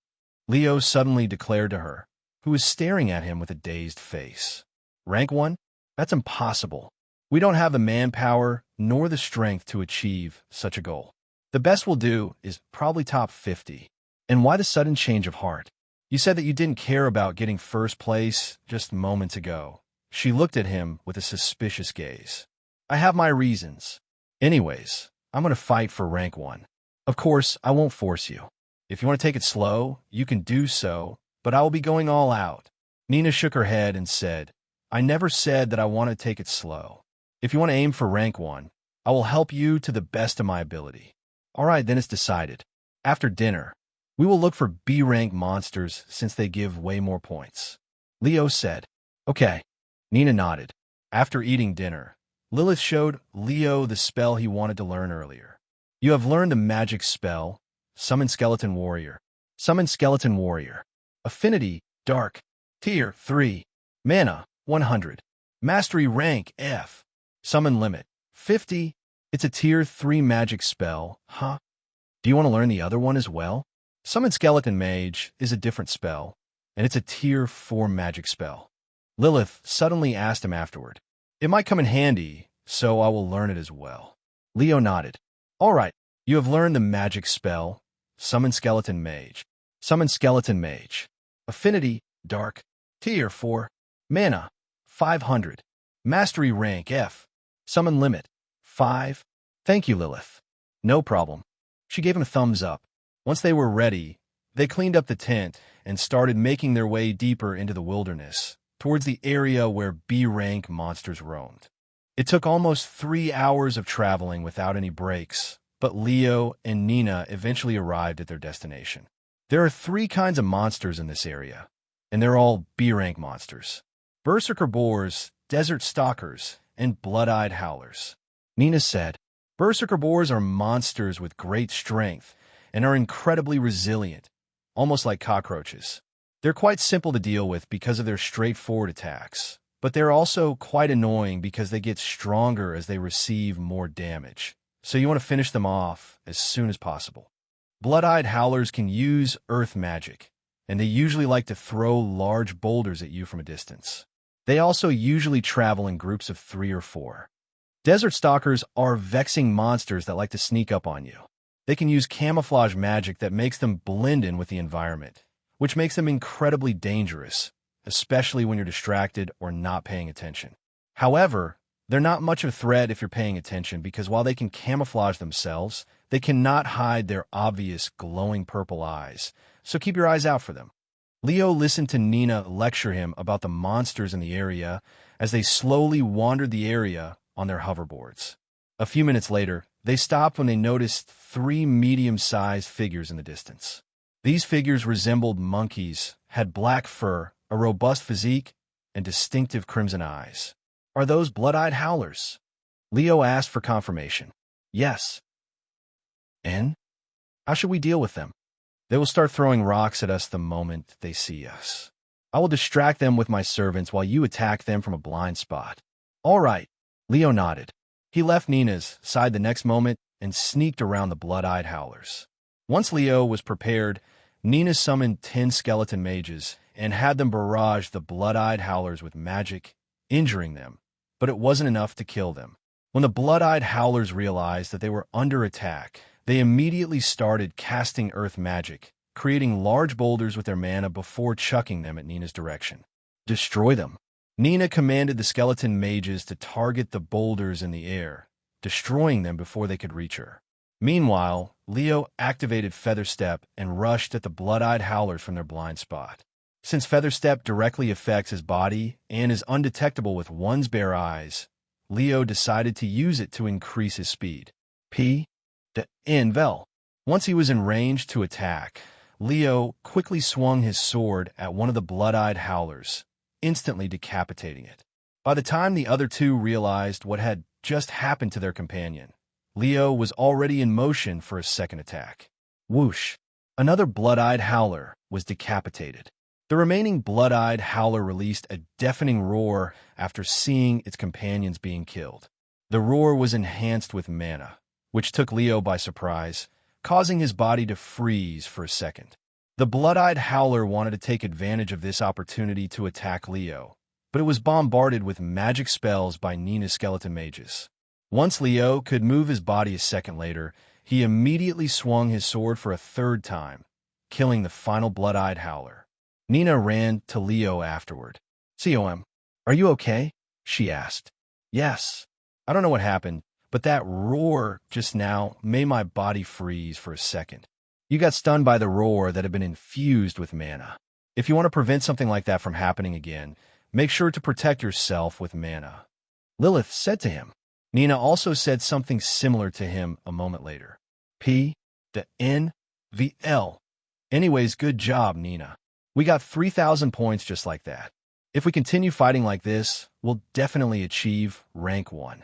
Leo suddenly declared to her, who was staring at him with a dazed face. Rank 1? That's impossible. We don't have the manpower nor the strength to achieve such a goal. The best we'll do is probably top 50. And why the sudden change of heart? You said that you didn't care about getting first place just moments ago. She looked at him with a suspicious gaze. I have my reasons. Anyways, I'm going to fight for rank 1. Of course, I won't force you. If you want to take it slow, you can do so, but I will be going all out. Nina shook her head and said, I never said that I want to take it slow. If you want to aim for rank 1, I will help you to the best of my ability. All right, then it's decided. After dinner, we will look for B-rank monsters since they give way more points. Leo said, Okay. Nina nodded. After eating dinner, Lilith showed Leo the spell he wanted to learn earlier. You have learned the magic spell, Summon Skeleton Warrior. Summon Skeleton Warrior. Affinity, Dark. Tier 3. Mana, 100. Mastery rank, F. Summon limit, 50. It's a tier 3 magic spell, huh? Do you want to learn the other one as well? Summon Skeleton Mage is a different spell, and it's a tier 4 magic spell. Lilith suddenly asked him afterward. It might come in handy, so I will learn it as well. Leo nodded. All right, you have learned the magic spell, Summon Skeleton Mage. Summon Skeleton Mage. Affinity, Dark. Tier 4. Mana, 500. Mastery rank F. Summon limit, 5. Thank you, Lilith. No problem. She gave him a thumbs up. Once they were ready, they cleaned up the tent and started making their way deeper into the wilderness, towards the area where B-rank monsters roamed. It took almost 3 hours of traveling without any breaks, but Leo and Nina eventually arrived at their destination. There are 3 kinds of monsters in this area, and they're all B-rank monsters. Berserker boars, desert stalkers, and blood-eyed howlers. Nina said, Berserker boars are monsters with great strength and are incredibly resilient, almost like cockroaches. They're quite simple to deal with because of their straightforward attacks, but they're also quite annoying because they get stronger as they receive more damage, so you want to finish them off as soon as possible. Blood-eyed howlers can use earth magic, and they usually like to throw large boulders at you from a distance. They also usually travel in groups of 3 or 4. Desert stalkers are vexing monsters that like to sneak up on you. They can use camouflage magic that makes them blend in with the environment, which makes them incredibly dangerous, especially when you're distracted or not paying attention. However, they're not much of a threat if you're paying attention because while they can camouflage themselves, they cannot hide their obvious glowing purple eyes, so keep your eyes out for them. Leo listened to Nina lecture him about the monsters in the area as they slowly wandered the area on their hoverboards. A few minutes later, they stopped when they noticed 3 medium-sized figures in the distance. These figures resembled monkeys, had black fur, a robust physique, and distinctive crimson eyes. Are those blood-eyed howlers? Leo asked for confirmation. Yes. And? How should we deal with them? They will start throwing rocks at us the moment they see us. I will distract them with my servants while you attack them from a blind spot. All right. Leo nodded. He left Nina's side the next moment and sneaked around the blood-eyed howlers. Once Leo was prepared, Nina summoned 10 skeleton mages and had them barrage the blood-eyed howlers with magic, injuring them, but it wasn't enough to kill them. When the blood-eyed howlers realized that they were under attack, they immediately started casting earth magic, creating large boulders with their mana before chucking them at Nina's direction. Destroy them. Nina commanded the skeleton mages to target the boulders in the air, destroying them before they could reach her. Meanwhile, Leo activated Feather Step and rushed at the blood-eyed howlers from their blind spot. Since Feather Step directly affects his body and is undetectable with one's bare eyes, Leo decided to use it to increase his speed. Once he was in range to attack, Leo quickly swung his sword at one of the blood-eyed howlers, instantly decapitating it. By the time the other 2 realized what had just happened to their companion, Leo was already in motion for a second attack. Whoosh! Another blood-eyed howler was decapitated. The remaining blood-eyed howler released a deafening roar after seeing its companions being killed. The roar was enhanced with mana, which took Leo by surprise, causing his body to freeze for a second. The blood-eyed howler wanted to take advantage of this opportunity to attack Leo, but it was bombarded with magic spells by Nina's skeleton mages. Once Leo could move his body a second later, he immediately swung his sword for a 3rd time, killing the final blood-eyed howler. Nina ran to Leo afterward. "Com, are you okay?" she asked. "Yes. I don't know what happened, but that roar just now made my body freeze for a second. You got stunned by the roar that had been infused with mana. If you want to prevent something like that from happening again, make sure to protect yourself with mana," Lilith said to him. Nina also said something similar to him a moment later. Anyways, good job, Nina. We got 3,000 points just like that. If we continue fighting like this, we'll definitely achieve rank 1.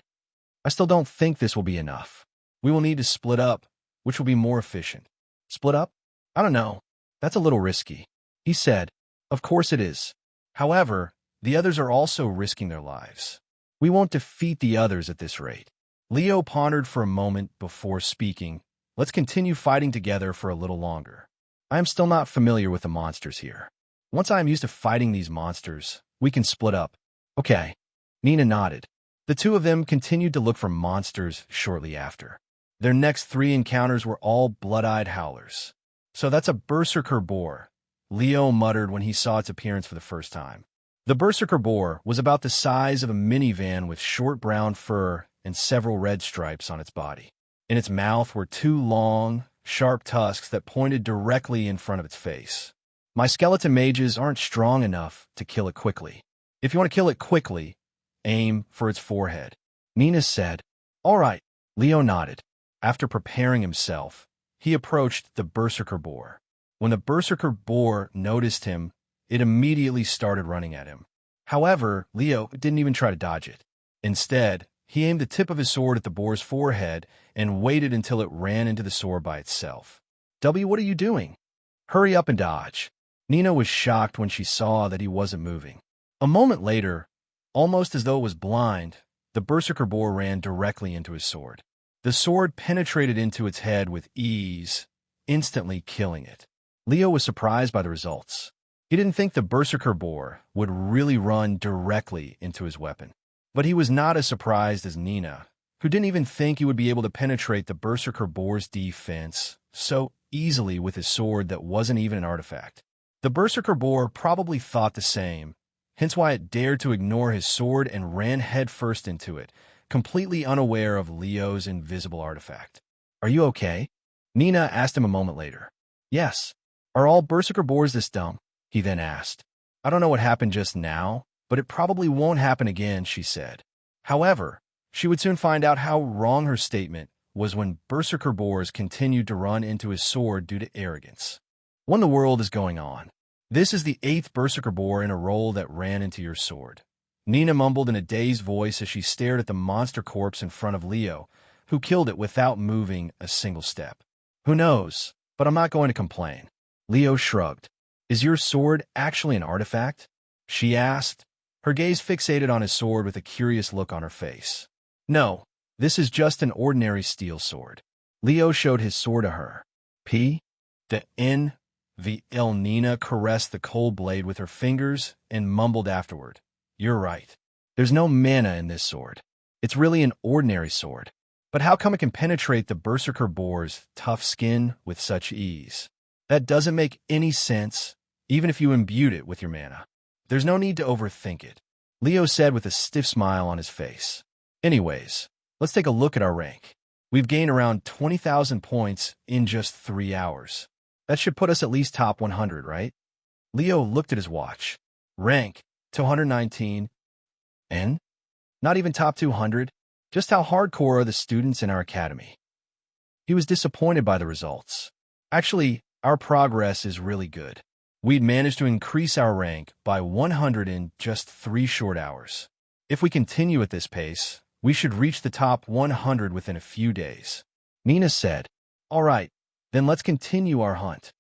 I still don't think this will be enough. We will need to split up, which will be more efficient. Split up? I don't know. That's a little risky. He said, "Of course it is. However, the others are also risking their lives. We won't defeat the others at this rate." Leo pondered for a moment before speaking. "Let's continue fighting together for a little longer. I am still not familiar with the monsters here. Once I am used to fighting these monsters, we can split up." "Okay." Nina nodded. The 2 of them continued to look for monsters shortly after. Their next 3 encounters were all blood-eyed howlers. So that's a berserker boar, Leo muttered when he saw its appearance for the first time. The berserker boar was about the size of a minivan with short brown fur and several red stripes on its body. In its mouth were two long, sharp tusks that pointed directly in front of its face. My skeleton mages aren't strong enough to kill it quickly. If you want to kill it quickly, aim for its forehead. Nina said. All right, Leo nodded. After preparing himself, he approached the berserker boar. When the berserker boar noticed him, it immediately started running at him. However, Leo didn't even try to dodge it. Instead, he aimed the tip of his sword at the boar's forehead and waited until it ran into the sword by itself. What are you doing? Hurry up and dodge. Nina was shocked when she saw that he wasn't moving. A moment later, almost as though it was blind, the berserker boar ran directly into his sword. The sword penetrated into its head with ease, instantly killing it. Leo was surprised by the results. He didn't think the berserker boar would really run directly into his weapon. But he was not as surprised as Nina, who didn't even think he would be able to penetrate the berserker boar's defense so easily with his sword that wasn't even an artifact. The berserker boar probably thought the same, hence why it dared to ignore his sword and ran headfirst into it, completely unaware of Leo's invisible artifact. Are you okay? Nina asked him a moment later. Yes. Are all berserker boars this dumb? He then asked. I don't know what happened just now, but it probably won't happen again, she said. However, she would soon find out how wrong her statement was when berserker boars continued to run into his sword due to arrogance. What in the world is going on? This is the 8th berserker boar in a row that ran into your sword. Nina mumbled in a dazed voice as she stared at the monster corpse in front of Leo, who killed it without moving a single step. Who knows, but I'm not going to complain. Leo shrugged. Is your sword actually an artifact? She asked, her gaze fixated on his sword with a curious look on her face. No, this is just an ordinary steel sword. Leo showed his sword to her. Nina caressed the cold blade with her fingers and mumbled afterward. You're right. There's no mana in this sword. It's really an ordinary sword. But how come it can penetrate the berserker boar's tough skin with such ease? That doesn't make any sense, even if you imbued it with your mana. There's no need to overthink it, Leo said with a stiff smile on his face. Anyways, let's take a look at our rank. We've gained around 20,000 points in just 3 hours. That should put us at least top 100, right? Leo looked at his watch. Rank, 219. And? Not even top 200? Just how hardcore are the students in our academy? He was disappointed by the results. Actually, our progress is really good. We'd managed to increase our rank by 100 in just 3 short hours. If we continue at this pace, we should reach the top 100 within a few days. Nina said, All right, then let's continue our hunt.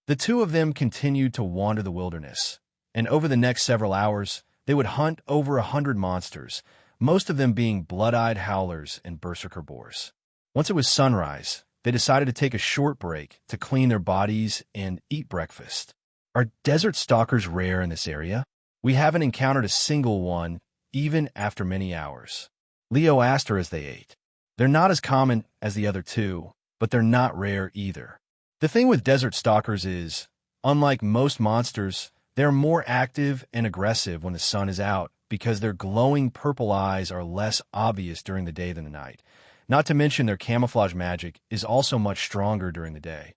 The two of them continued to wander the wilderness, and over the next several hours, they would hunt over 100 monsters, most of them being blood-eyed howlers and berserker boars. Once it was sunrise, they decided to take a short break to clean their bodies and eat breakfast. Are desert stalkers rare in this area? We haven't encountered a single one, even after many hours. Leo asked her as they ate. They're not as common as the other two, but they're not rare either. The thing with desert stalkers is, unlike most monsters, they're more active and aggressive when the sun is out because their glowing purple eyes are less obvious during the day than the night. Not to mention their camouflage magic is also much stronger during the day.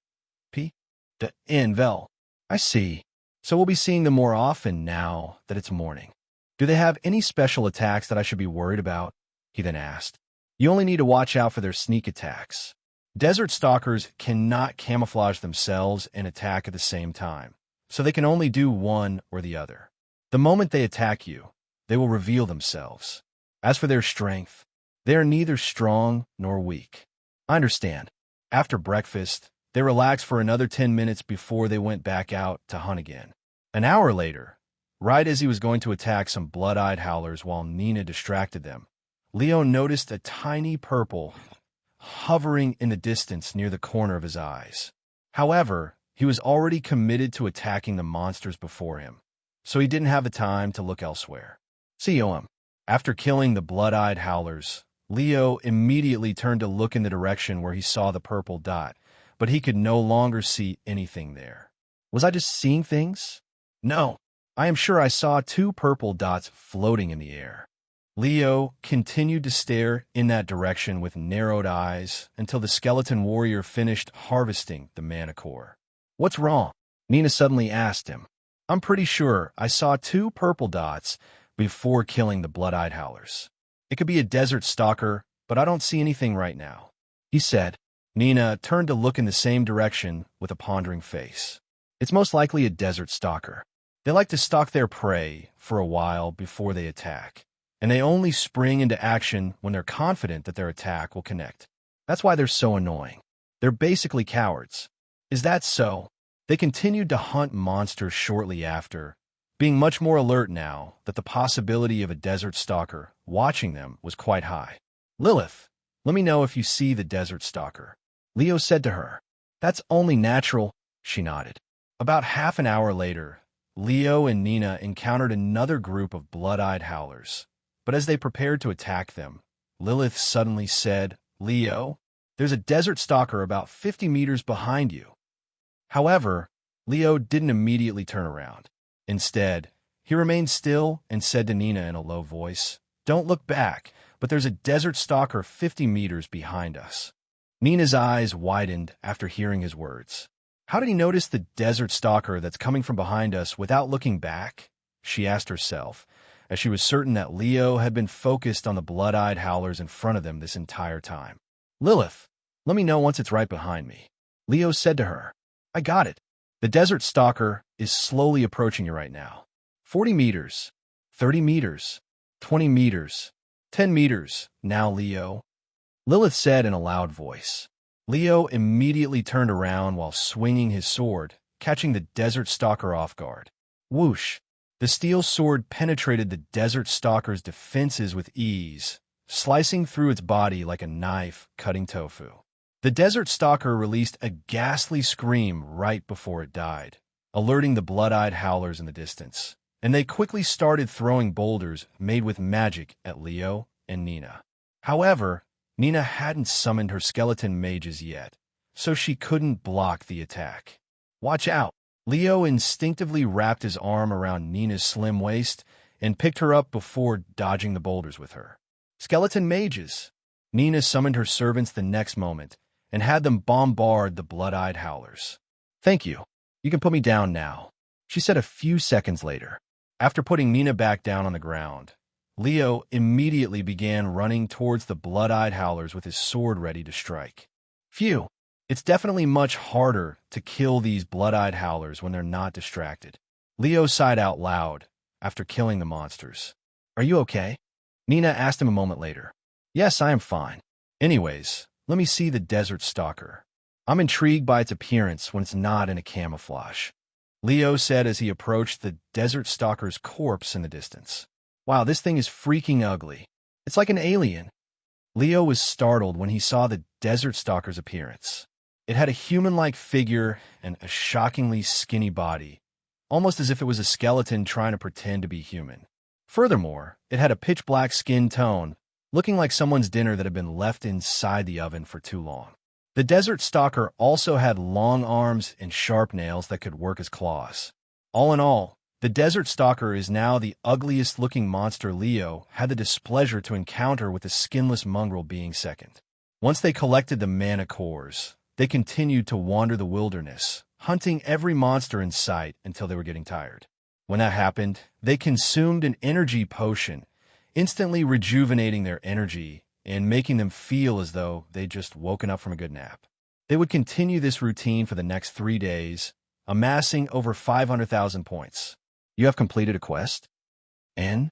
I see. So we'll be seeing them more often now that it's morning. Do they have any special attacks that I should be worried about? He then asked. You only need to watch out for their sneak attacks. Desert stalkers cannot camouflage themselves and attack at the same time, so they can only do one or the other. The moment they attack you, they will reveal themselves. As for their strength, they are neither strong nor weak. I understand. After breakfast, they relaxed for another 10 minutes before they went back out to hunt again. An hour later, right as he was going to attack some blood-eyed howlers while Nina distracted them, Leo noticed a tiny purple hovering in the distance near the corner of his eyes. However, he was already committed to attacking the monsters before him, so he didn't have the time to look elsewhere. After killing the blood-eyed howlers, Leo immediately turned to look in the direction where he saw the purple dot, but he could no longer see anything there. Was I just seeing things? No. I am sure I saw two purple dots floating in the air. Leo continued to stare in that direction with narrowed eyes until the skeleton warrior finished harvesting the mana core. What's wrong? Nina suddenly asked him. I'm pretty sure I saw two purple dots before killing the blood-eyed howlers. It could be a desert stalker, but I don't see anything right now, he said. Nina turned to look in the same direction with a pondering face. It's most likely a desert stalker. They like to stalk their prey for a while before they attack, and they only spring into action when they're confident that their attack will connect. That's why they're so annoying. They're basically cowards. Is that so? They continued to hunt monsters shortly after, being much more alert now that the possibility of a desert stalker watching them was quite high. Lilith, let me know if you see the desert stalker, Leo said to her. That's only natural, she nodded. About half an hour later, Leo and Nina encountered another group of blood-eyed howlers, but as they prepared to attack them, Lilith suddenly said, Leo, there's a desert stalker about 50 meters behind you. However, Leo didn't immediately turn around. Instead, he remained still and said to Nina in a low voice, Don't look back, but there's a desert stalker 50 meters behind us. Nina's eyes widened after hearing his words. How did he notice the desert stalker that's coming from behind us without looking back? She asked herself, as she was certain that Leo had been focused on the blood-eyed howlers in front of them this entire time. Lilith, let me know once it's right behind me, Leo said to her. I got it. The desert stalker is slowly approaching you right now. 40 meters, 30 meters, 20 meters, 10 meters, now, Leo, Lilith said in a loud voice. Leo immediately turned around while swinging his sword, catching the desert stalker off guard. Whoosh! The steel sword penetrated the desert stalker's defenses with ease, slicing through its body like a knife cutting tofu. The desert stalker released a ghastly scream right before it died, alerting the blood-eyed howlers in the distance, and they quickly started throwing boulders made with magic at Leo and Nina. However, Nina hadn't summoned her skeleton mages yet, so she couldn't block the attack. Watch out! Leo instinctively wrapped his arm around Nina's slim waist and picked her up before dodging the boulders with her. Skeleton mages! Nina summoned her servants the next moment and had them bombard the blood-eyed howlers. Thank you. You can put me down now, she said a few seconds later. After putting Nina back down on the ground, Leo immediately began running towards the blood-eyed howlers with his sword ready to strike. Phew, it's definitely much harder to kill these blood-eyed howlers when they're not distracted. Leo sighed out loud after killing the monsters. Are you okay? Nina asked him a moment later. Yes, I am fine. Anyways, let me see the desert stalker. I'm intrigued by its appearance when it's not in a camouflage, Leo said as he approached the desert stalker's corpse in the distance. Wow, this thing is freaking ugly. It's like an alien. Leo was startled when he saw the desert stalker's appearance. It had a human-like figure and a shockingly skinny body, almost as if it was a skeleton trying to pretend to be human. Furthermore, it had a pitch-black skin tone, looking like someone's dinner that had been left inside the oven for too long. The desert stalker also had long arms and sharp nails that could work as claws. All in all, the desert stalker is now the ugliest-looking monster Leo had the displeasure to encounter, with the skinless mongrel being second. Once they collected the mana cores, they continued to wander the wilderness, hunting every monster in sight until they were getting tired. When that happened, they consumed an energy potion, instantly rejuvenating their energy and making them feel as though they'd just woken up from a good nap. They would continue this routine for the next 3 days, amassing over 500,000 points. You have completed a quest. N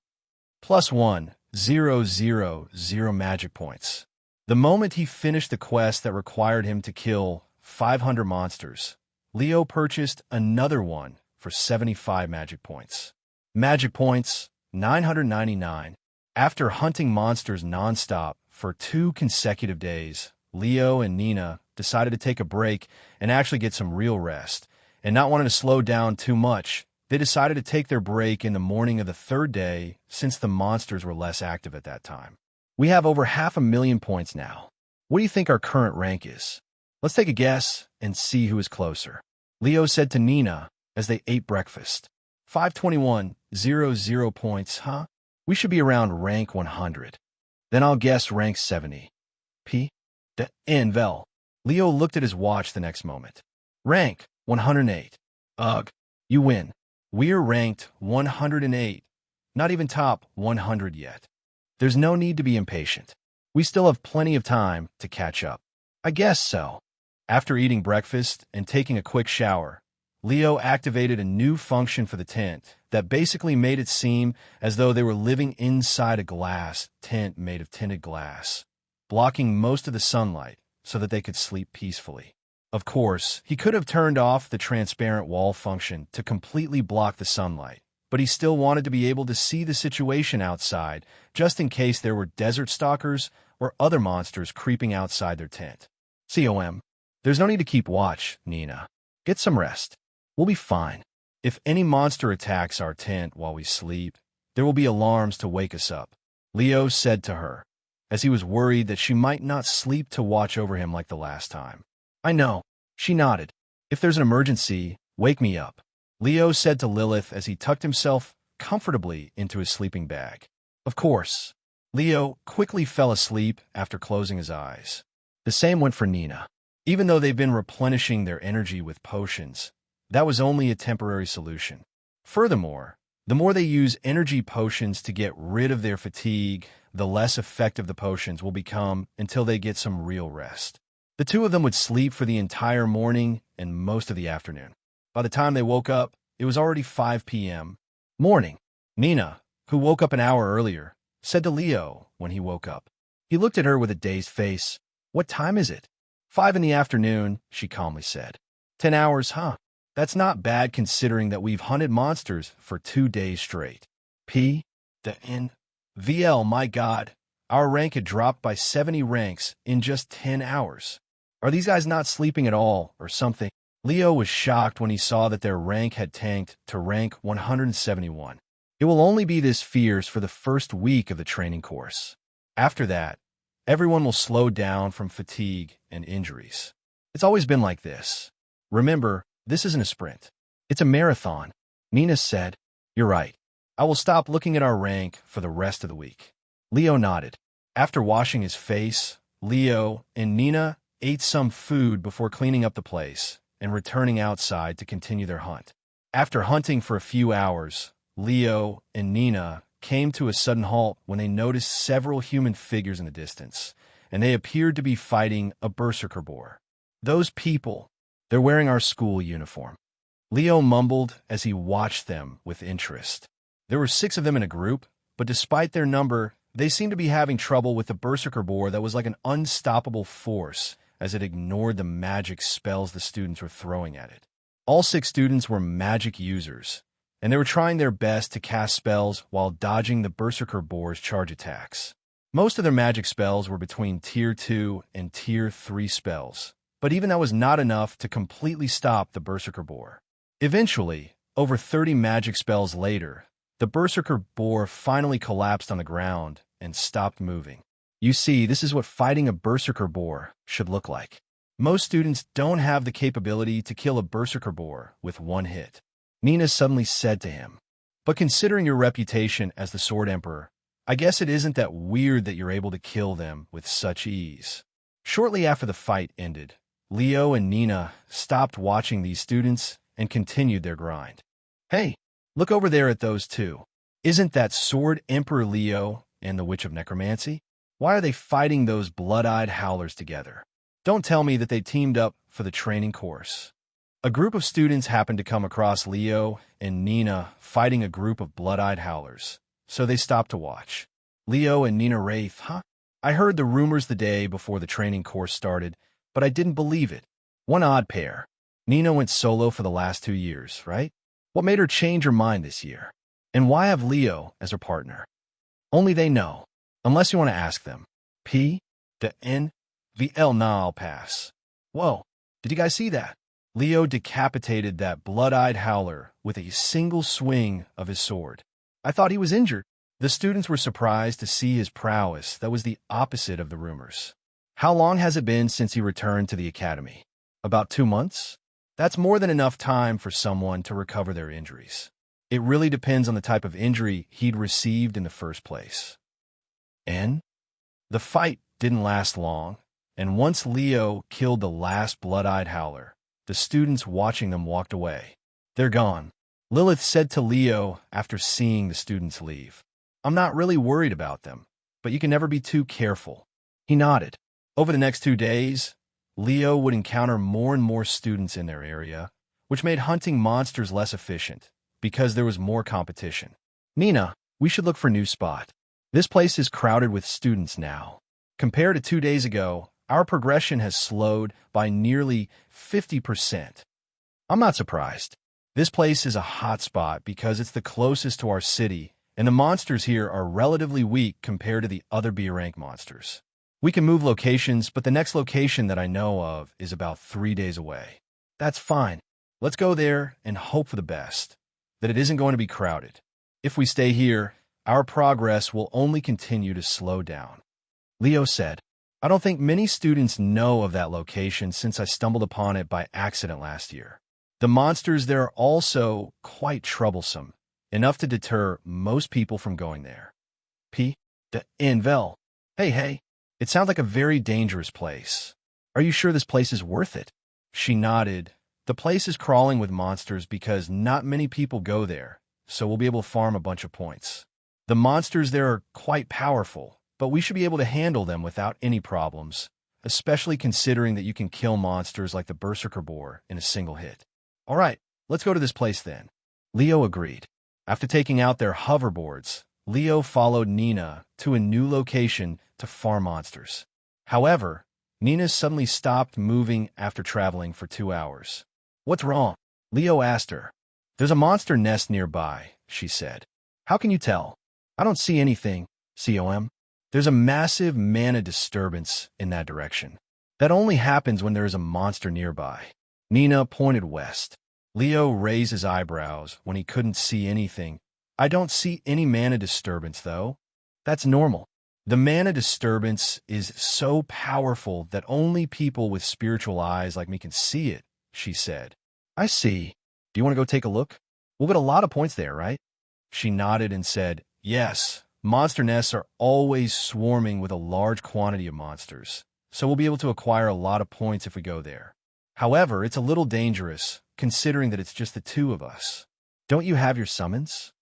+1,000 magic points. The moment he finished the quest that required him to kill 500 monsters, Leo purchased another one for 75 magic points. Magic points, 999. After hunting monsters non-stop for 2 consecutive days, Leo and Nina decided to take a break and actually get some real rest. And not wanting to slow down too much, they decided to take their break in the morning of the 3rd day, since the monsters were less active at that time. We have over 500,000 points now. What do you think our current rank is? Let's take a guess and see who is closer. Leo said to Nina as they ate breakfast. 521, 0 points, huh? We should be around rank 100. Then I'll guess rank 70. P. The Vel. Leo looked at his watch the next moment. Rank 108. Ugh, you win. We're ranked 108. Not even top 100 yet. There's no need to be impatient. We still have plenty of time to catch up. I guess so. After eating breakfast and taking a quick shower, Leo activated a new function for the tent that basically made it seem as though they were living inside a glass tent made of tinted glass, blocking most of the sunlight so that they could sleep peacefully. Of course, he could have turned off the transparent wall function to completely block the sunlight, but he still wanted to be able to see the situation outside, just in case there were desert stalkers or other monsters creeping outside their tent. COM. There's no need to keep watch, Nina. Get some rest. We'll be fine. If any monster attacks our tent while we sleep, there will be alarms to wake us up, Leo said to her, as he was worried that she might not sleep to watch over him like the last time. I know, she nodded. If there's an emergency, wake me up, Leo said to Lilith as he tucked himself comfortably into his sleeping bag. Of course. Leo quickly fell asleep after closing his eyes. The same went for Nina. Even though they've been replenishing their energy with potions, that was only a temporary solution. Furthermore, the more they use energy potions to get rid of their fatigue, the less effective the potions will become until they get some real rest. The two of them would sleep for the entire morning and most of the afternoon. By the time they woke up, it was already 5 p.m. Morning. Nina, who woke up an hour earlier, said to Leo when he woke up. He looked at her with a dazed face. What time is it? 5 in the afternoon, she calmly said. 10 hours, huh? That's not bad considering that we've hunted monsters for 2 days straight. P. The N. VL, my God. Our rank had dropped by 70 ranks in just 10 hours. Are these guys not sleeping at all or something? Leo was shocked when he saw that their rank had tanked to rank 171. It will only be this fierce for the first week of the training course. After that, everyone will slow down from fatigue and injuries. It's always been like this. Remember, this isn't a sprint. It's a marathon. Nina said, You're right. I will stop looking at our rank for the rest of the week. Leo nodded. After washing his face, Leo and Nina ate some food before cleaning up the place and returning outside to continue their hunt. After hunting for a few hours, Leo and Nina came to a sudden halt when they noticed several human figures in the distance, and they appeared to be fighting a berserker boar. Those people, they're wearing our school uniform. Leo mumbled as he watched them with interest. There were 6 of them in a group, but despite their number, they seemed to be having trouble with the berserker boar that was like an unstoppable force as it ignored the magic spells the students were throwing at it. All 6 students were magic users, and they were trying their best to cast spells while dodging the berserker boar's charge attacks. Most of their magic spells were between Tier 2 and Tier 3 spells, but even that was not enough to completely stop the berserker boar. Eventually, over 30 magic spells later, the berserker boar finally collapsed on the ground and stopped moving. You see, this is what fighting a berserker boar should look like. Most students don't have the capability to kill a berserker boar with one hit. Nina suddenly said to him, But considering your reputation as the Sword Emperor, I guess it isn't that weird that you're able to kill them with such ease. Shortly after the fight ended, Leo and Nina stopped watching these students and continued their grind. Hey, look over there at those two. Isn't that Sword Emperor Leo and the Witch of Necromancy? Why are they fighting those blood-eyed howlers together? Don't tell me that they teamed up for the training course. A group of students happened to come across Leo and Nina fighting a group of blood-eyed howlers, so they stopped to watch. Leo and Nina Wraith, huh? I heard the rumors the day before the training course started, but I didn't believe it. One odd pair. Nina went solo for the last 2 years, right? What made her change her mind this year? And why have Leo as her partner? Only they know, unless you want to ask them. P. The N. VL. Nah, I'll pass. Whoa, did you guys see that? Leo decapitated that blood-eyed howler with a single swing of his sword. I thought he was injured. The students were surprised to see his prowess that was the opposite of the rumors. How long has it been since he returned to the academy? About 2 months? That's more than enough time for someone to recover their injuries. It really depends on the type of injury he'd received in the first place. And the fight didn't last long, and once Leo killed the last blood-eyed howler, the students watching them walked away. They're gone. Lilith said to Leo after seeing the students leave. I'm not really worried about them, but you can never be too careful. He nodded. Over the next 2 days, Leo would encounter more and more students in their area, which made hunting monsters less efficient because there was more competition. Nina, we should look for a new spot. This place is crowded with students now. Compared to 2 days ago, our progression has slowed by nearly 50%. I'm not surprised. This place is a hotspot because it's the closest to our city, and the monsters here are relatively weak compared to the other B-rank monsters. We can move locations, but the next location that I know of is about 3 days away. That's fine. Let's go there and hope for the best, that it isn't going to be crowded. If we stay here, our progress will only continue to slow down. Leo said, I don't think many students know of that location since I stumbled upon it by accident last year. The monsters there are also quite troublesome, enough to deter most people from going there. P. De Invel. Hey, it sounds like a very dangerous place. Are you sure this place is worth it? She nodded. The place is crawling with monsters because not many people go there, so we'll be able to farm a bunch of points. The monsters there are quite powerful, but we should be able to handle them without any problems, especially considering that you can kill monsters like the Berserker Boar in a single hit. All right, let's go to this place then. Leo agreed. After taking out their hoverboards, Leo followed Nina to a new location to farm monsters. However, Nina suddenly stopped moving after traveling for 2 hours. What's wrong? Leo asked her. There's a monster nest nearby, she said. How can you tell? I don't see anything, COM. There's a massive mana disturbance in that direction. That only happens when there is a monster nearby. Nina pointed west. Leo raised his eyebrows when he couldn't see anything. I don't see any mana disturbance, though. That's normal. The mana disturbance is so powerful that only people with spiritual eyes like me can see it, she said. I see. Do you want to go take a look? We'll get a lot of points there, right? She nodded and said, yes. Monster nests are always swarming with a large quantity of monsters, so we'll be able to acquire a lot of points if we go there. However, it's a little dangerous, considering that it's just the 2 of us. Don't you have your summons?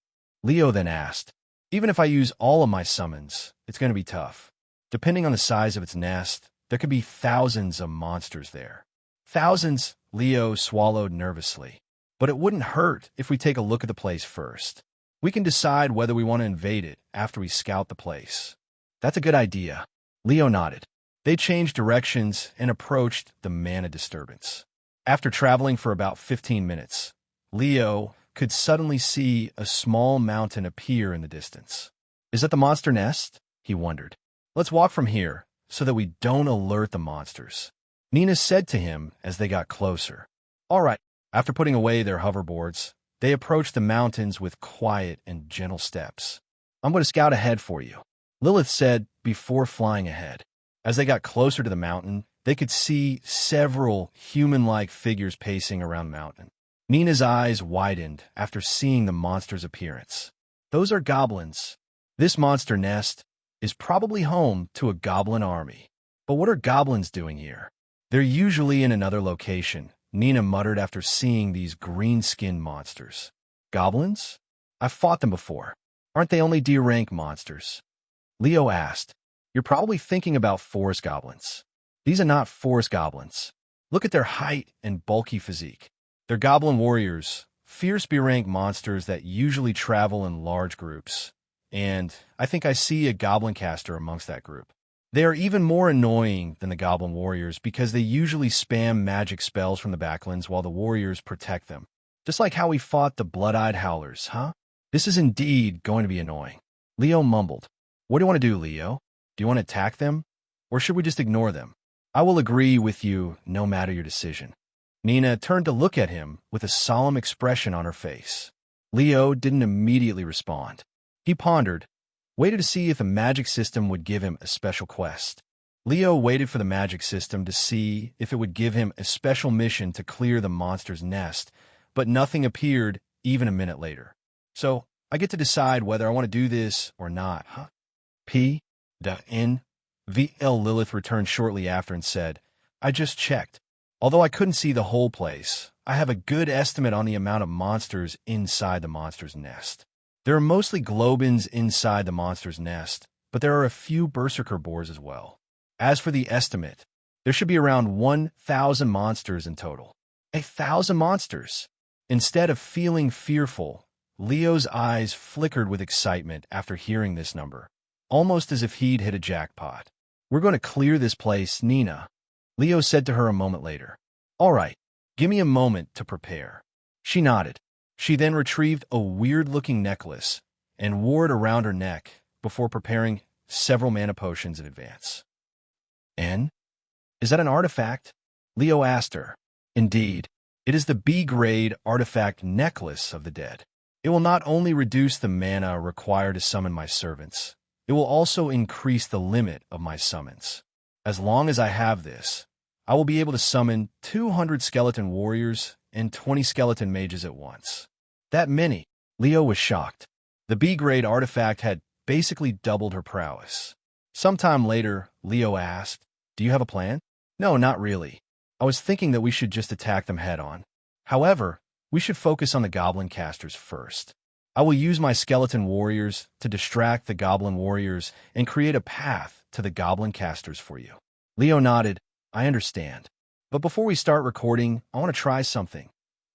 Leo then asked. Even if I use all of my summons, it's going to be tough. Depending on the size of its nest, there could be thousands of monsters there. Thousands, Leo swallowed nervously. But it wouldn't hurt if we take a look at the place first. We can decide whether we want to invade it after we scout the place. That's a good idea. Leo nodded. They changed directions and approached the mana disturbance. After traveling for about 15 minutes, Leo could suddenly see a small mountain appear in the distance. Is that the monster nest? He wondered. Let's walk from here so that we don't alert the monsters. Nina said to him as they got closer. All right. After putting away their hoverboards, they approached the mountains with quiet and gentle steps. I'm going to scout ahead for you, Lilith said before flying ahead. As they got closer to the mountain, they could see several human-like figures pacing around the mountain. Nina's eyes widened after seeing the monster's appearance. Those are goblins. This monster nest is probably home to a goblin army. But what are goblins doing here? They're usually in another location, Nina muttered after seeing these green-skinned monsters. Goblins? I've fought them before. Aren't they only D-rank monsters? Leo asked. You're probably thinking about forest goblins. These are not forest goblins. Look at their height and bulky physique. They're goblin warriors, fierce B-rank monsters that usually travel in large groups. And I think I see a goblin caster amongst that group. They are even more annoying than the goblin warriors because they usually spam magic spells from the backlands while the warriors protect them. Just like how we fought the blood-eyed howlers, huh? This is indeed going to be annoying. Leo mumbled. What do you want to do, Leo? Do you want to attack them? Or should we just ignore them? I will agree with you no matter your decision. Nina turned to look at him with a solemn expression on her face. Leo didn't immediately respond. He pondered, waited to see if the magic system would give him a special quest. Leo waited for the magic system to see if it would give him a special mission to clear the monster's nest, but nothing appeared even a minute later. So, I get to decide whether I want to do this or not, huh? P. N. V. L. Lilith returned shortly after and said, I just checked. Although I couldn't see the whole place, I have a good estimate on the amount of monsters inside the monster's nest. There are mostly Globins inside the monster's nest, but there are a few Berserker boars as well. As for the estimate, there should be around 1,000 monsters in total. 1,000 monsters! Instead of feeling fearful, Leo's eyes flickered with excitement after hearing this number, almost as if he'd hit a jackpot. We're going to clear this place, Nina, Leo said to her a moment later. All right, give me a moment to prepare. She nodded. She then retrieved a weird-looking necklace and wore it around her neck before preparing several mana potions in advance. N? Is that an artifact? Leo asked her. Indeed, it is the B-grade artifact necklace of the dead. It will not only reduce the mana required to summon my servants, it will also increase the limit of my summons. As long as I have this, I will be able to summon 200 skeleton warriors and 20 skeleton mages at once. That many? Leo was shocked. The B-grade artifact had basically doubled her prowess. Sometime later, Leo asked, Do you have a plan? No, not really. I was thinking that we should just attack them head-on. However, we should focus on the goblin casters first. I will use my skeleton warriors to distract the goblin warriors and create a path to the goblin casters for you. Leo nodded. I understand. But before we start recording, I want to try something.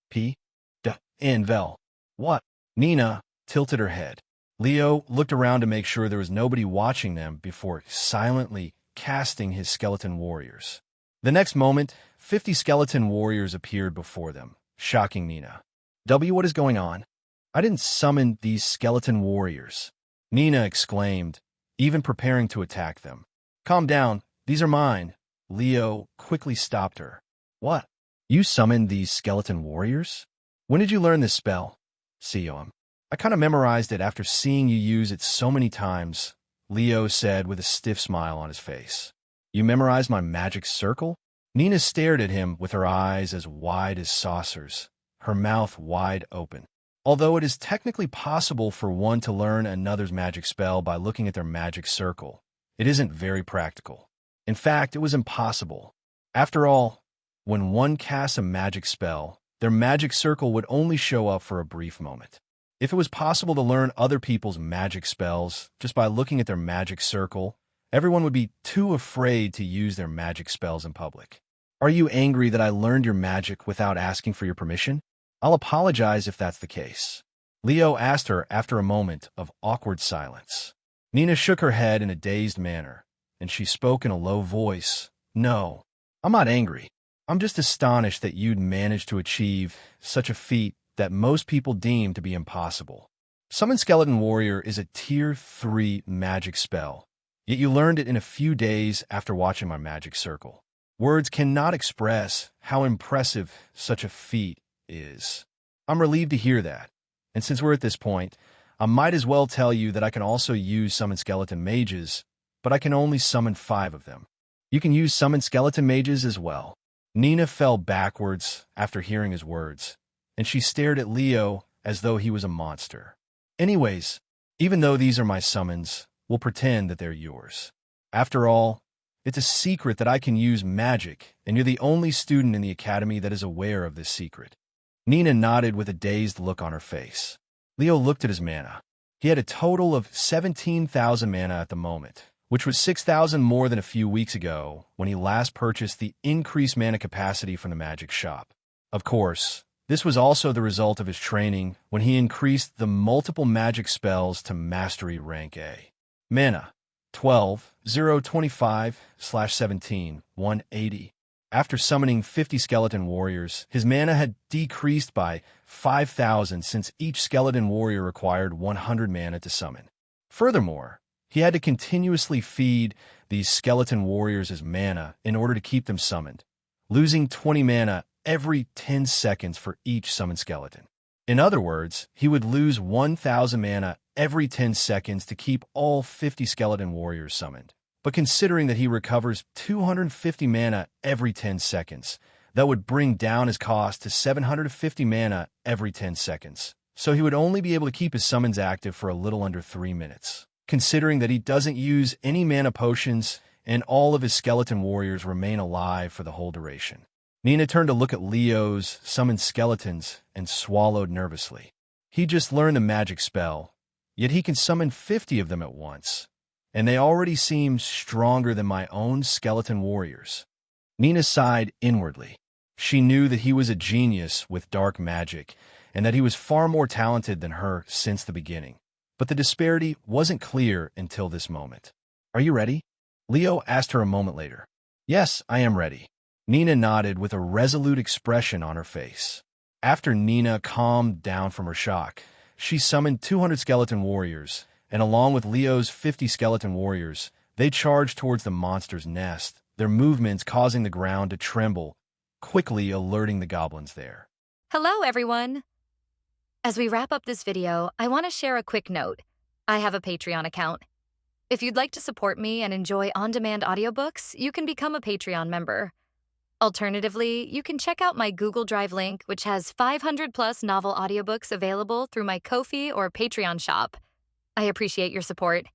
P. D. N. Vel. What? Nina tilted her head. Leo looked around to make sure there was nobody watching them before silently casting his skeleton warriors. The next moment, 50 skeleton warriors appeared before them, shocking Nina. W, what is going on? I didn't summon these skeleton warriors, Nina exclaimed, even preparing to attack them. Calm down, these are mine. Leo quickly stopped her. What? You summoned these skeleton warriors? When did you learn this spell? Siom. I kind of memorized it after seeing you use it so many times, Leo said with a stiff smile on his face. You memorized my magic circle? Nina stared at him with her eyes as wide as saucers, her mouth wide open. Although it is technically possible for one to learn another's magic spell by looking at their magic circle, it isn't very practical. In fact, it was impossible. After all, when one casts a magic spell, their magic circle would only show up for a brief moment. If it was possible to learn other people's magic spells just by looking at their magic circle, everyone would be too afraid to use their magic spells in public. Are you angry that I learned your magic without asking for your permission? I'll apologize if that's the case. Leo asked her after a moment of awkward silence. Nina shook her head in a dazed manner, and she spoke in a low voice. No, I'm not angry. I'm just astonished that you'd managed to achieve such a feat that most people deem to be impossible. Summon Skeleton Warrior is a Tier 3 magic spell, yet you learned it in a few days after watching my magic circle. Words cannot express how impressive such a feat is. I'm relieved to hear that, and since we're at this point, I might as well tell you that I can also use Summon Skeleton Mages, but I can only summon 5 of them. You can use Summon Skeleton Mages as well. Nina fell backwards after hearing his words, and she stared at Leo as though he was a monster. Anyways, even though these are my summons, we'll pretend that they're yours. After all, it's a secret that I can use magic, and you're the only student in the academy that is aware of this secret. Nina nodded with a dazed look on her face. Leo looked at his mana. He had a total of 17,000 mana at the moment, which was 6,000 more than a few weeks ago when he last purchased the increased mana capacity from the magic shop. Of course, this was also the result of his training when he increased the multiple magic spells to Mastery Rank A. Mana, 12, 025/17, 180. After summoning 50 skeleton warriors, his mana had decreased by 5,000 since each skeleton warrior required 100 mana to summon. Furthermore, he had to continuously feed these skeleton warriors his mana in order to keep them summoned, losing 20 mana every 10 seconds for each summoned skeleton. In other words, he would lose 1,000 mana every 10 seconds to keep all 50 skeleton warriors summoned. But considering that he recovers 250 mana every 10 seconds, that would bring down his cost to 750 mana every 10 seconds. So he would only be able to keep his summons active for a little under 3 minutes. Considering that he doesn't use any mana potions and all of his skeleton warriors remain alive for the whole duration. Nina turned to look at Leo's summoned skeletons and swallowed nervously. He just learned the magic spell, yet he can summon 50 of them at once, and they already seem stronger than my own skeleton warriors. Nina sighed inwardly. She knew that he was a genius with dark magic, and that he was far more talented than her since the beginning. But the disparity wasn't clear until this moment. "Are you ready?" Leo asked her a moment later. "Yes, I am ready." Nina nodded with a resolute expression on her face. After Nina calmed down from her shock, she summoned 200 skeleton warriors, and along with Leo's 50 skeleton warriors, they charged towards the monster's nest, their movements causing the ground to tremble, quickly alerting the goblins there. Hello, everyone. As we wrap up this video, I want to share a quick note. I have a Patreon account. If you'd like to support me and enjoy on-demand audiobooks, you can become a Patreon member. Alternatively, you can check out my Google Drive link, which has 500-plus novel audiobooks available through my Ko-fi or Patreon shop. I appreciate your support.